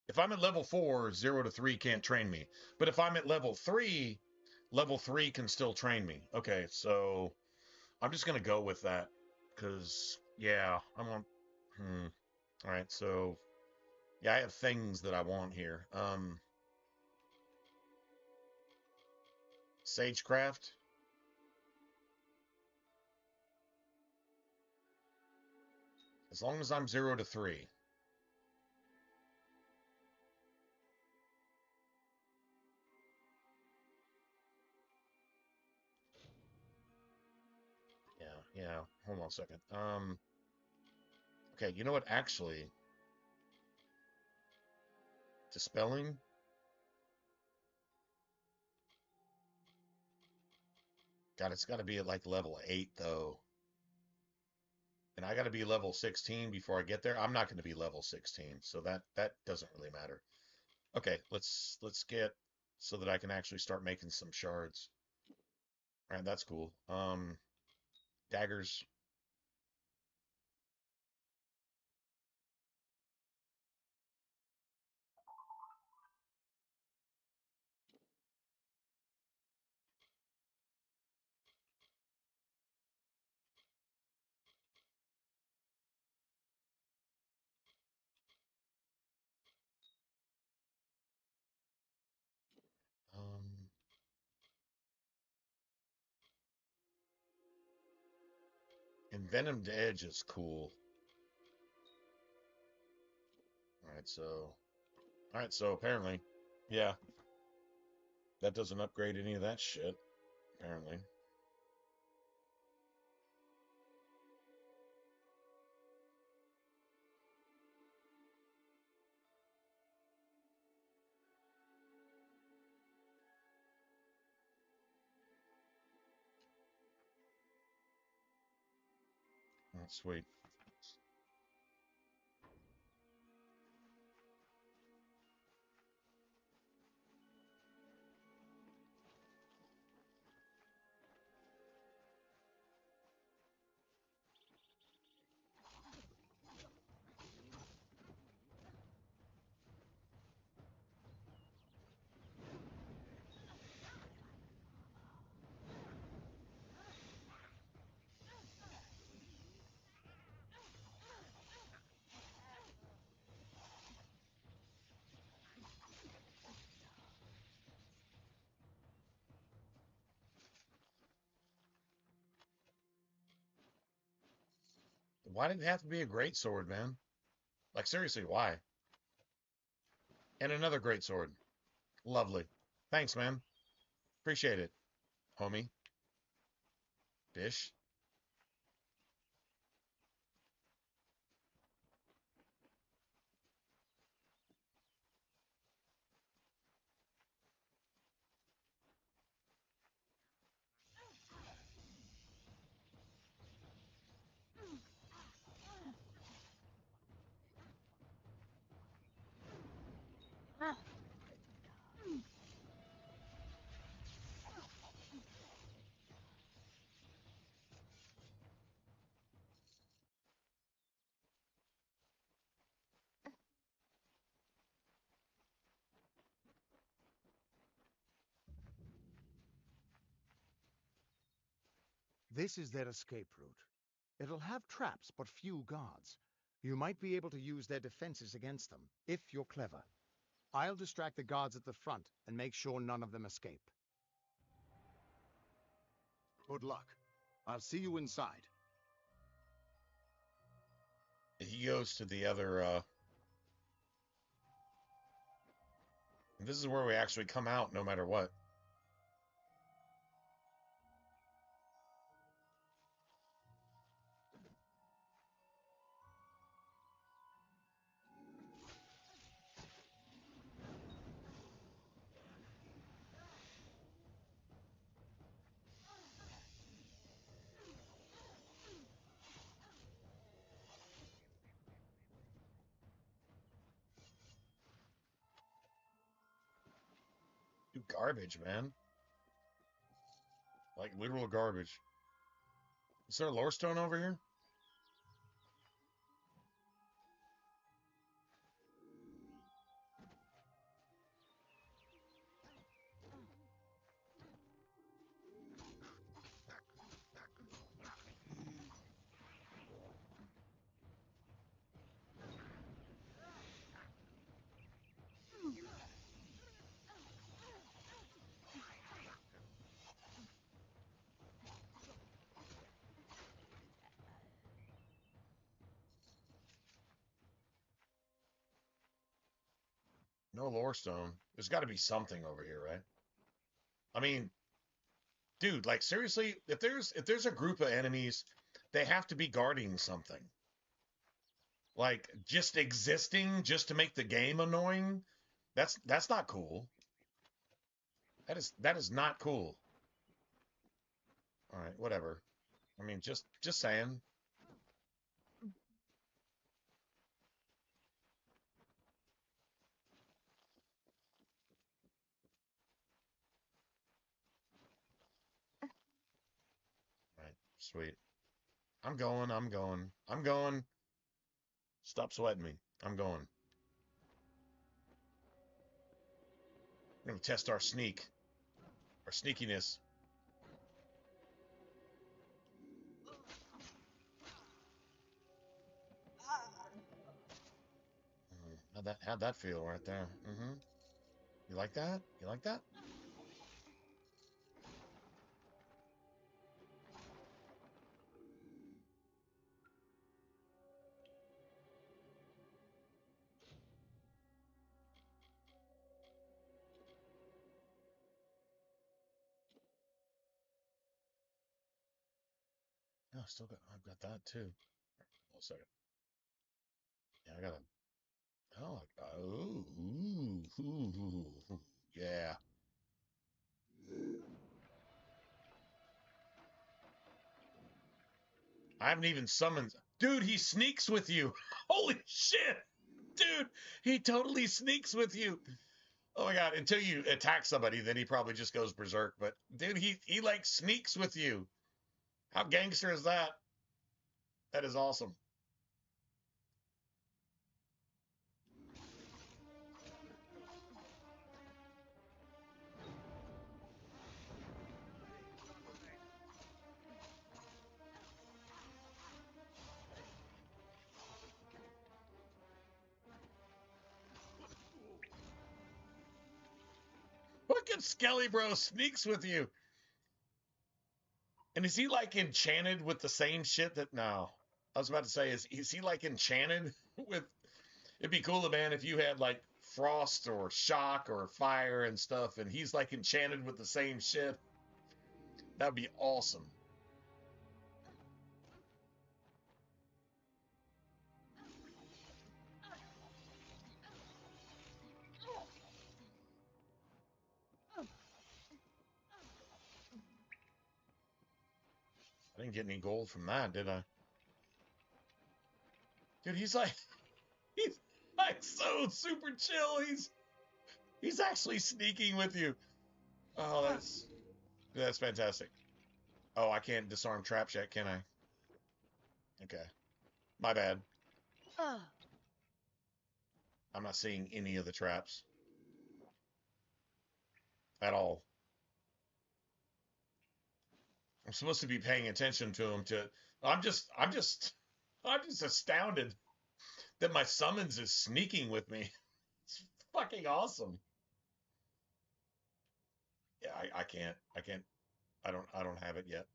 if I'm at level 4, 0 to 3 can't train me. But if I'm at level 3, level 3 can still train me. Okay, so I'm just going to go with that. Because, yeah, I want... All right, so... Yeah, I have things that I want here. Sagecraft. As long as I'm 0 to 3. Yeah. Hold on a second. Okay, you know what? Actually, dispelling. God, it's got to be at like level 8 though. And I got to be level 16 before I get there. I'm not going to be level 16, so that doesn't really matter. Okay, let's get so that I can actually start making some shards. All right, that's cool. Daggers. Envenomed Edge is cool. All right, so apparently, yeah, that doesn't upgrade any of that shit, apparently. That's sweet. Why did it have to be a great sword, man? Like, seriously, why? And another great sword. Lovely. Thanks, man. Appreciate it, homie. Bish. This is their escape route. It'll have traps, but few guards. You might be able to use their defenses against them, if you're clever. I'll distract the guards at the front and make sure none of them escape. Good luck. I'll see you inside. He goes to the other, this is where we actually come out no matter what. Dude, garbage, man. Like literal garbage. Is there a lore stone over here? No lore stone. There's got to be something over here, right? I mean, dude, like seriously, if there's a group of enemies, they have to be guarding something. Like just existing just to make the game annoying, that's not cool. That is not cool. All right, whatever. I mean, just saying. All right, sweet. I'm going. I'm going. I'm going. Stop sweating me. I'm going. We're gonna test our sneakiness. How'd that feel right there? Mm-hmm. You like that? You like that? No, I've got that too. Hold a second. Yeah, I got a. Oh, yeah. I haven't even summoned. Dude, he sneaks with you. Holy shit. Dude, he totally sneaks with you. Oh my god, until you attack somebody, then he probably just goes berserk. But dude, he like sneaks with you. How gangster is that? That is awesome. Look at Skelly Bro sneaks with you. And is he like enchanted with the same shit that no? I was about to say, is he like enchanted with it'd be cool, man, if you had like frost or shock or fire and stuff, and he's like enchanted with the same shit. That'd be awesome. I didn't get any gold from that, did I? Dude, he's like so super chill. He's actually sneaking with you. Oh, that's fantastic. Oh, I can't disarm traps yet, can I? Okay. My bad. I'm not seeing any of the traps at all. I'm supposed to be paying attention to them I'm just astounded that my summons is sneaking with me. It's fucking awesome. Yeah, I can't I don't have it yet.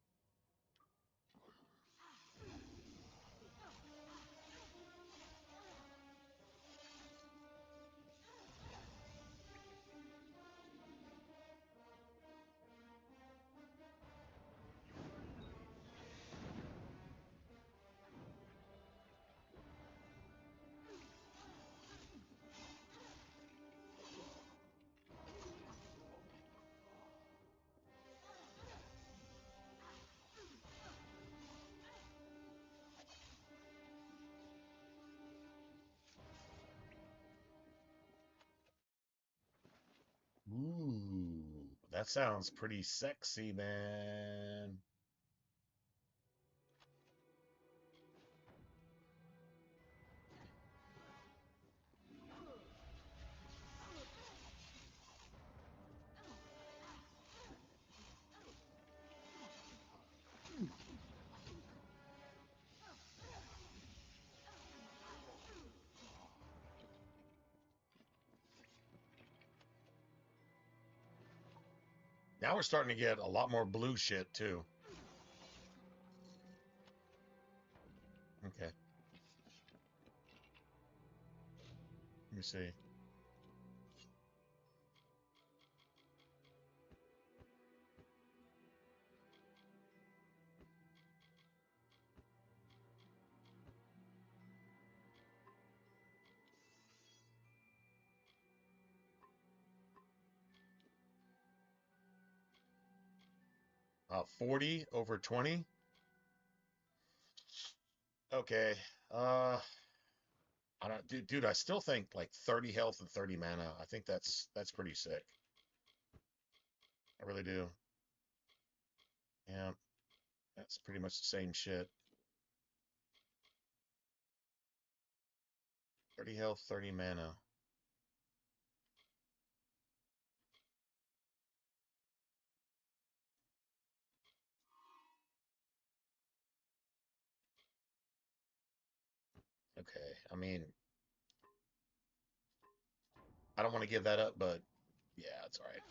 Ooh, that sounds pretty sexy, man. Now we're starting to get a lot more blue shit too. Okay. Let me see. 40 over 20. Okay. I don't, dude. I still think like 30 health and 30 mana. I think that's pretty sick. I really do. Yeah, that's pretty much the same shit. 30 health, 30 mana. Okay, I mean, I don't want to give that up, but yeah, it's all right.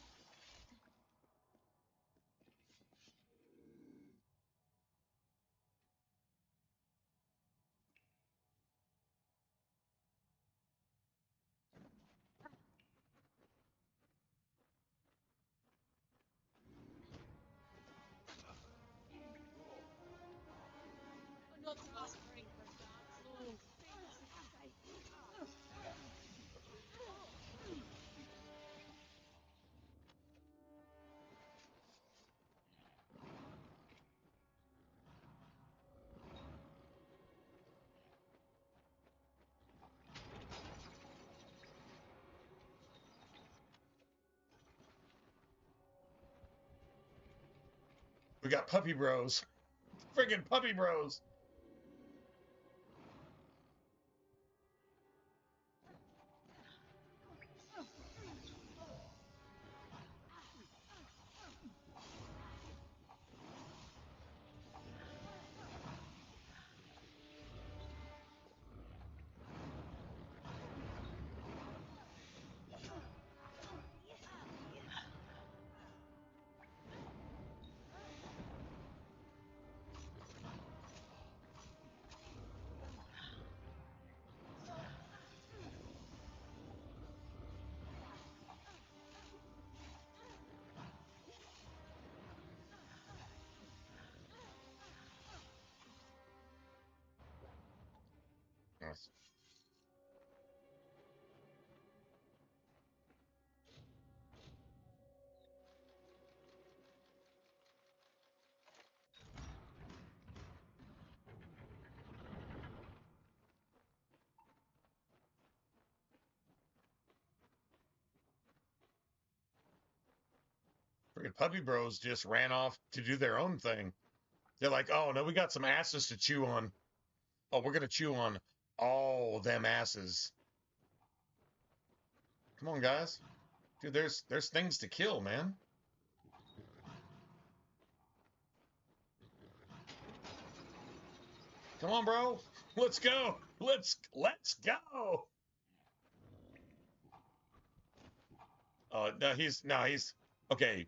We got puppy bros. Friggin' puppy bros. Nice. Friggin' puppy bros just ran off to do their own thing. They're like, oh no, we got some asses to chew on. Oh, we're gonna chew on all them asses. Come on, guys. Dude, there's things to kill, man. Come on, bro. Let's go. Let's go. No, he's okay.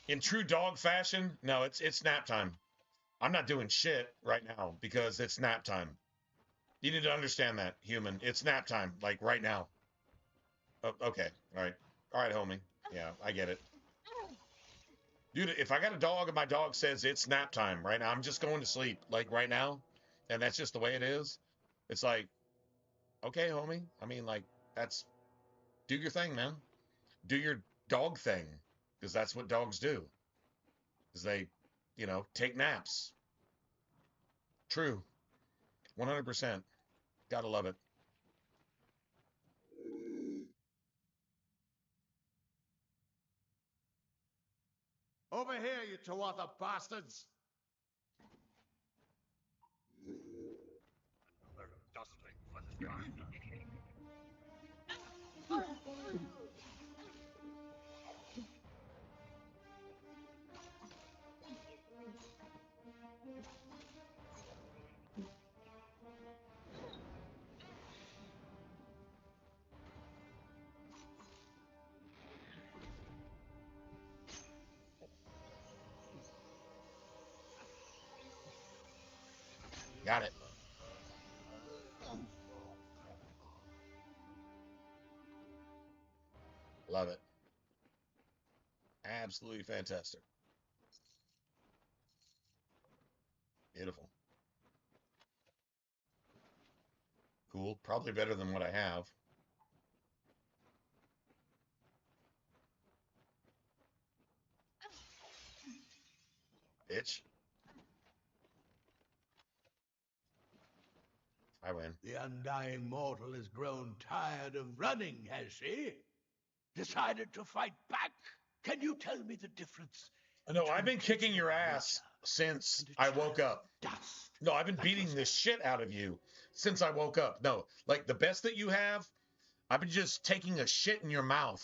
In true dog fashion, no, it's nap time. I'm not doing shit right now because it's nap time. You need to understand that, human. It's nap time, like right now. Oh, okay, all right, homie. Yeah, I get it, dude. If I got a dog and my dog says it's nap time right now, I'm just going to sleep, like right now, and that's just the way it is. It's like, okay, homie. I mean, like that's do your thing, man. Do your dog thing, because that's what dogs do. Is they, take naps. True, 100%. Gotta love it. Over here, you Tuatha bastards! Another dusting for this guy. Got it. Love it. Absolutely fantastic. Beautiful. Cool. Probably better than what I have. Bitch. I win. The undying mortal has grown tired of running, has she? Decided to fight back? Can you tell me the difference? No, I've been kicking your ass since I woke up. No, I've been beating the shit out of you since I woke up. No, like the best that you have, I've been just taking a shit in your mouth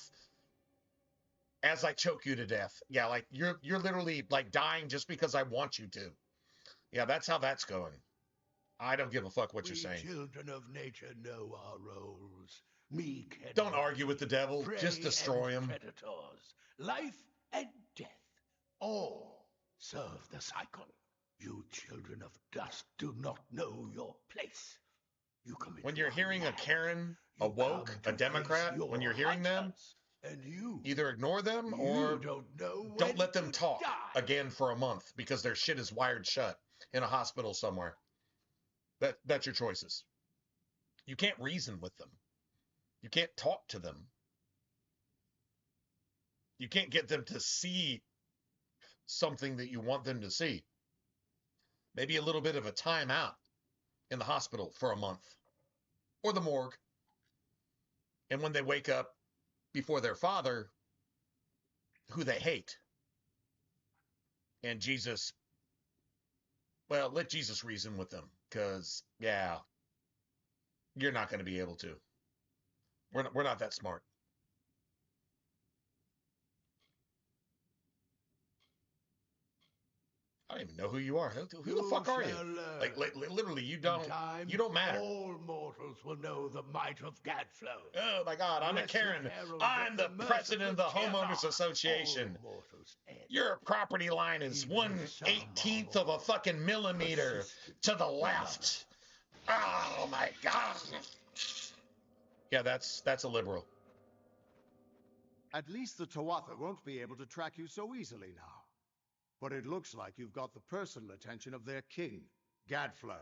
as I choke you to death. Yeah, like you're literally like dying just because I want you to. Yeah, that's how that's going. I don't give a fuck what you're saying. Children of nature know our roles. Meek and Don't argue with the devil. Just destroy him. predators. Life and death. All serve the cycle. You children of dust do not know your place. You come When you're hearing a Karen, a woke, a Democrat, when you're hearing them, and you either ignore them or don't let them talk again for a month because their shit is wired shut in a hospital somewhere. That's your choices. You can't reason with them. You can't talk to them. You can't get them to see something that you want them to see. Maybe a little bit of a timeout in the hospital for a month or the morgue. And when they wake up before their father, who they hate, and Jesus, well, let Jesus reason with them because, yeah, you're not going to be able to. We're not that smart. I don't even know who you are. Who the fuck are you? Like literally, you don't matter. All mortals will know the might of Gadflow. Oh my God, I'm a Karen. I'm the president of the homeowners association. Your property line is 1/18 of a fucking millimeter to the left. Oh my God. Yeah, that's a liberal. At least the Tuatha won't be able to track you so easily now. But it looks like you've got the personal attention of their king, Gadflow.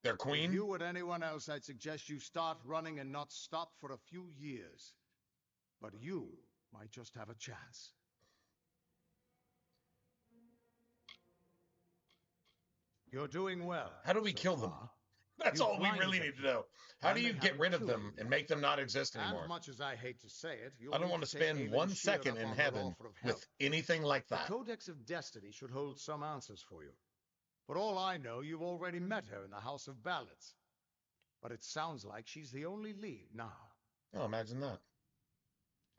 Their queen? If you or anyone else, I'd suggest you start running and not stop for a few years. But you might just have a chance. You're doing well. How do we kill them? That's all we really need to know. How do you get rid of them and make them not exist anymore? And much as I hate to say it, I don't want to spend 1 second in heaven with anything like that. The Codex of Destiny should hold some answers for you. For all I know, you've already met her in the House of Ballots. But it sounds like she's the only lead now. Oh, imagine that.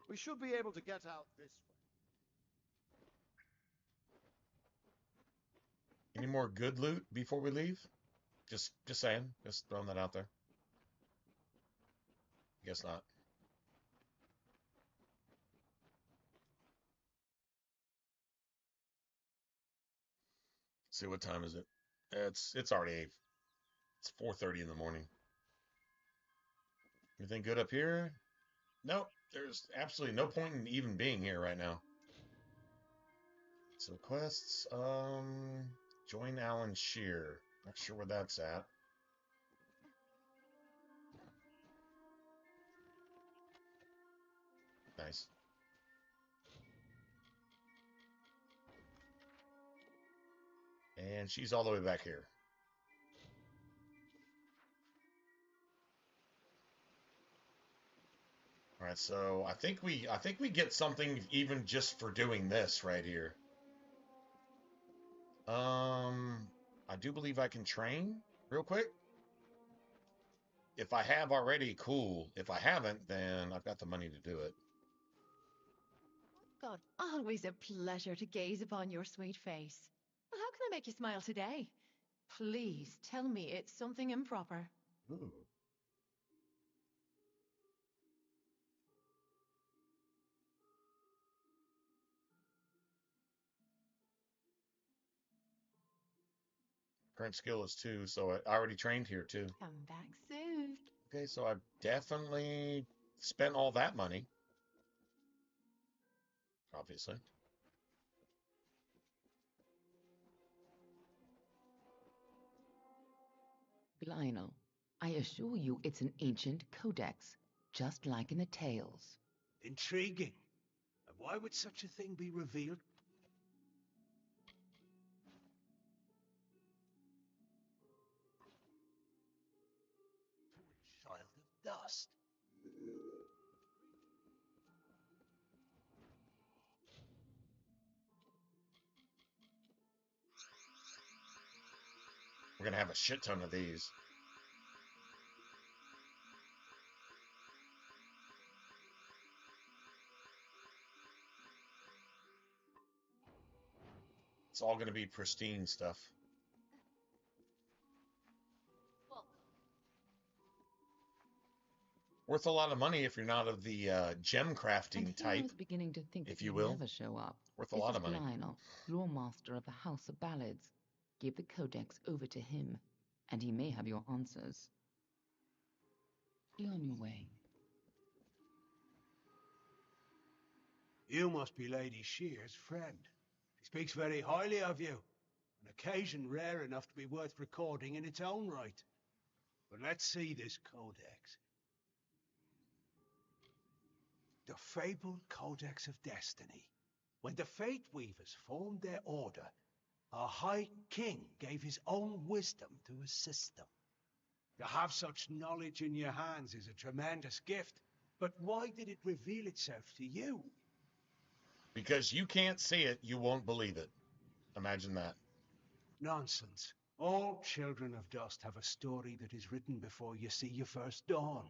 We should be able to get out this way. Any more good loot before we leave? Just saying. Just throwing that out there. Guess not. Let's see, what time is it? It's already 4:30 in the morning. Anything good up here? Nope. There's absolutely no point in even being here right now. So quests, join Alan Shear. Not sure where that's at. Nice. And she's all the way back here. All right, so I think we get something even just for doing this right here. I do believe I can train real quick. If I have already, cool. If I haven't, then I've got the money to do it. God, always a pleasure to gaze upon your sweet face. Well, how can I make you smile today? Please tell me it's something improper. Ooh. Current skill is 2, so I already trained here too. Come back soon. Okay, so I've definitely spent all that money. Obviously. Lionel, I assure you it's an ancient codex, just like in the tales. Intriguing. And why would such a thing be revealed? Child of dust. We're gonna have a shit ton of these. It's all gonna be pristine stuff. Worth a lot of money if you're not of the gem crafting And type, I was beginning to think if that you you'd will. never show up. Worth a This lot is of money. Lionel, lore master of the House of Ballads. Give the codex over to him, and he may have your answers. Be on your way. You must be Lady Shear's friend. She speaks very highly of you. An occasion rare enough to be worth recording in its own right. But let's see this codex. The fabled Codex of Destiny. When the Fate Weavers formed their order, our High King gave his own wisdom to assist them. To have such knowledge in your hands is a tremendous gift. But why did it reveal itself to you? Because you can't see it, you won't believe it. Imagine that. Nonsense. All children of dust have a story that is written before you see your first dawn.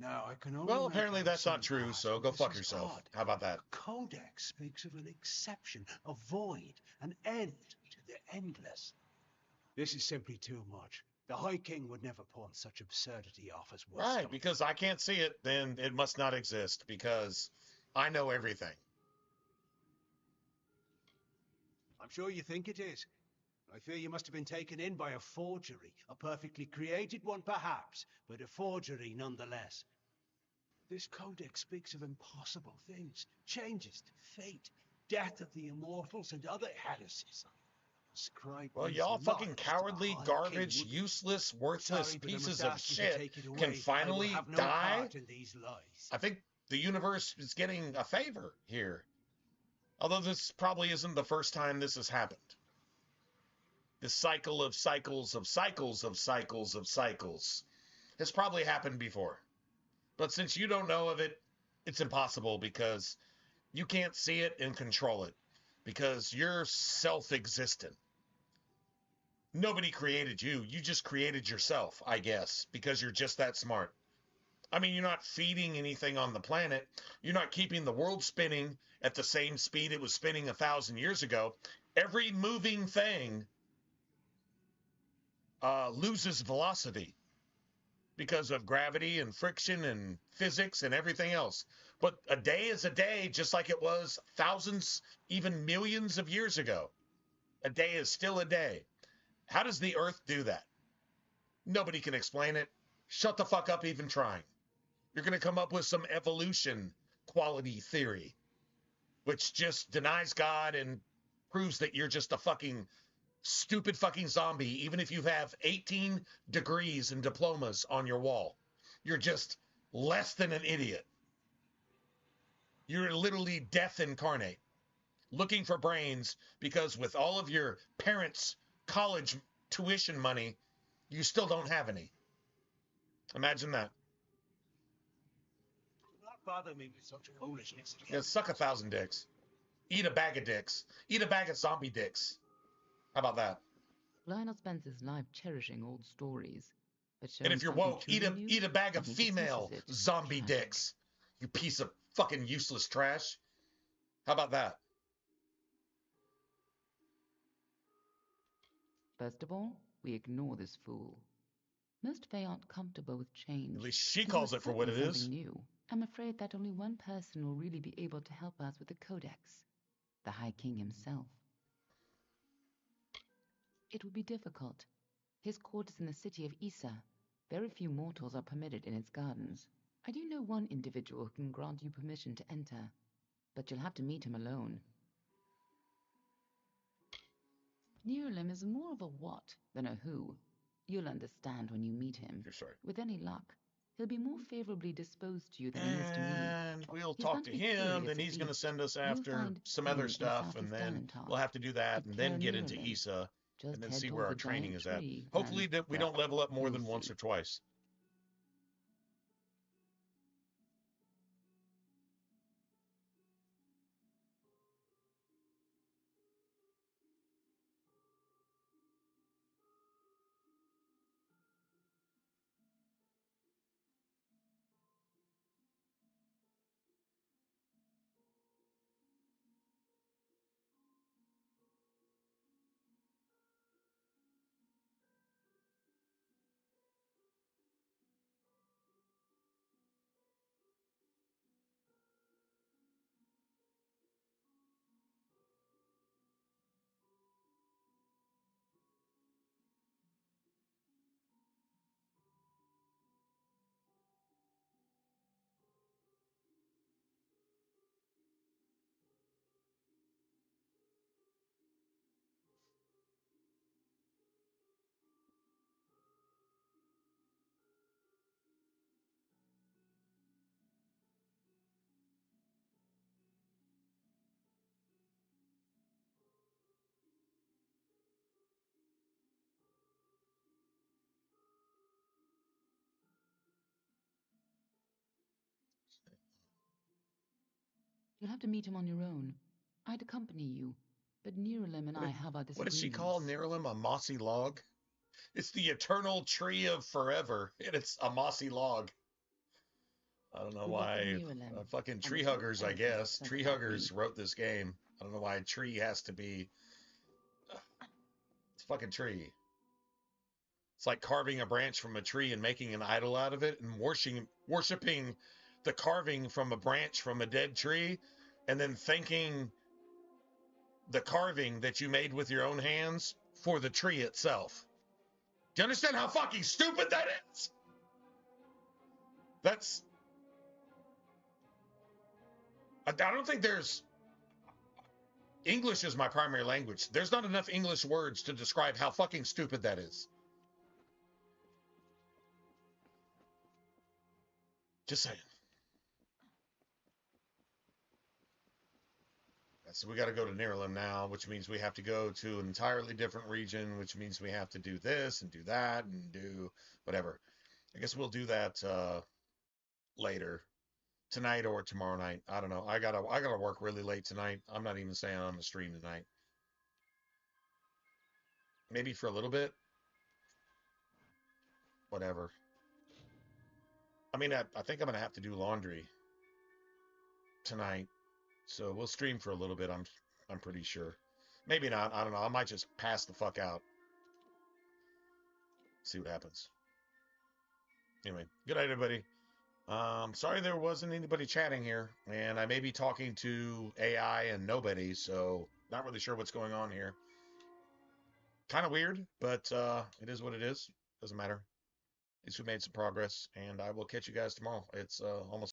Now, I can only Well, make apparently out that's some not true, parts, so but go this fuck is yourself. odd. How about that? The Codex speaks of an exception, a void, an end to the endless. This is simply too much. The High King would never pawn such absurdity off as wisdom. Right, because I can't see it, then it must not exist, because I know everything. I'm sure you think it is. I fear you must have been taken in by a forgery. A perfectly created one, perhaps, but a forgery nonetheless. This codex speaks of impossible things, changes to fate, death of the immortals, and other heresies. Scribe Well, these y'all fucking lies to the cowardly, High garbage, King. useless, worthless Sorry, but I pieces must of ask you to shit take it away. can I will finally have no die. part in these lies. I think the universe is getting a favor here. Although this probably isn't the first time this has happened. This cycle of cycles of cycles of cycles of cycles has probably happened before. But since you don't know of it, it's impossible because you can't see it and control it. Because you're self-existent. Nobody created you. You just created yourself, I guess, because you're just that smart. I mean, you're not feeding anything on the planet. You're not keeping the world spinning at the same speed it was spinning 1,000 years ago. Every moving thing loses velocity because of gravity and friction and physics and everything else. But a day is a day, just like it was thousands, even millions of years ago. A day is still a day. How does the Earth do that? Nobody can explain it. Shut the fuck up even trying. You're going to come up with some evolution quality theory, which just denies God and proves that you're just a fucking stupid fucking zombie, even if you have 18 degrees and diplomas on your wall. You're just less than an idiot. You're literally death incarnate, looking for brains because with all of your parents' college tuition money, you still don't have any. Imagine that. Do not bother me with such foolishness. Yeah, suck 1,000 dicks. Eat a bag of dicks. Eat a bag of zombie dicks. How about that? Lionel spends his life cherishing old stories, but And showing if you're something woke, truly new, eat a bag and of he dismisses female it. zombie Tragic. dicks. You piece of fucking useless trash. How about that? First of all, we ignore this fool. Most Fae aren't comfortable with change. At least she and to calls it for what accept it something is. new, I'm afraid that only one person will really be able to help us with the Codex. The High King himself. It will be difficult. His court is in the city of Issa. Very few mortals are permitted in its gardens. I do know one individual who can grant you permission to enter, but you'll have to meet him alone. Neuralem is more of a what than a who. You'll understand when you meet him. You're sorry. With any luck, he'll be more favorably disposed to you than he is to me. And we'll He's talk bound to be him, curious then at he's going to least. send us You'll after find some him other in stuff, and Southeast then Galantar. we'll have to do that, and then get into Neuralem. Issa, Just and then head see toward where our the training giant is at. tree, Hopefully and, that we well, don't level up more you'll than once see. or twice. You'll have to meet him on your own. I'd accompany you, but Neuralem and I have our What does she disagreements. call Neuralem? A mossy log? It's the eternal tree of forever, and it's a mossy log. I don't know We work with why. Neuralem, Fucking and tree the top huggers, I elf is guess. upset Tree about huggers me. wrote this game. I don't know why a tree has to be. It's a fucking tree. It's like carving a branch from a tree and making an idol out of it and worshiping the carving from a branch from a dead tree, and then thanking the carving that you made with your own hands for the tree itself. Do you understand how fucking stupid that is? I don't think there's. English is my primary language. There's not enough English words to describe how fucking stupid that is. Just saying. So we got to go to Neuralem now, which means we have to go to an entirely different region, which means we have to do this and do that and do whatever. I guess we'll do that later, tonight or tomorrow night. I don't know. I gotta work really late tonight. I'm not even staying on the stream tonight. Maybe for a little bit. Whatever. I mean, I think I'm gonna have to do laundry tonight, so we'll stream for a little bit. I'm pretty sure. Maybe not. I don't know. I might just pass the fuck out. See what happens. Anyway, good night, everybody. Sorry there wasn't anybody chatting here, and I may be talking to AI and nobody, so not really sure what's going on here. Kind of weird, but it is what it is. Doesn't matter. At least we made some progress, and I will catch you guys tomorrow. It's almost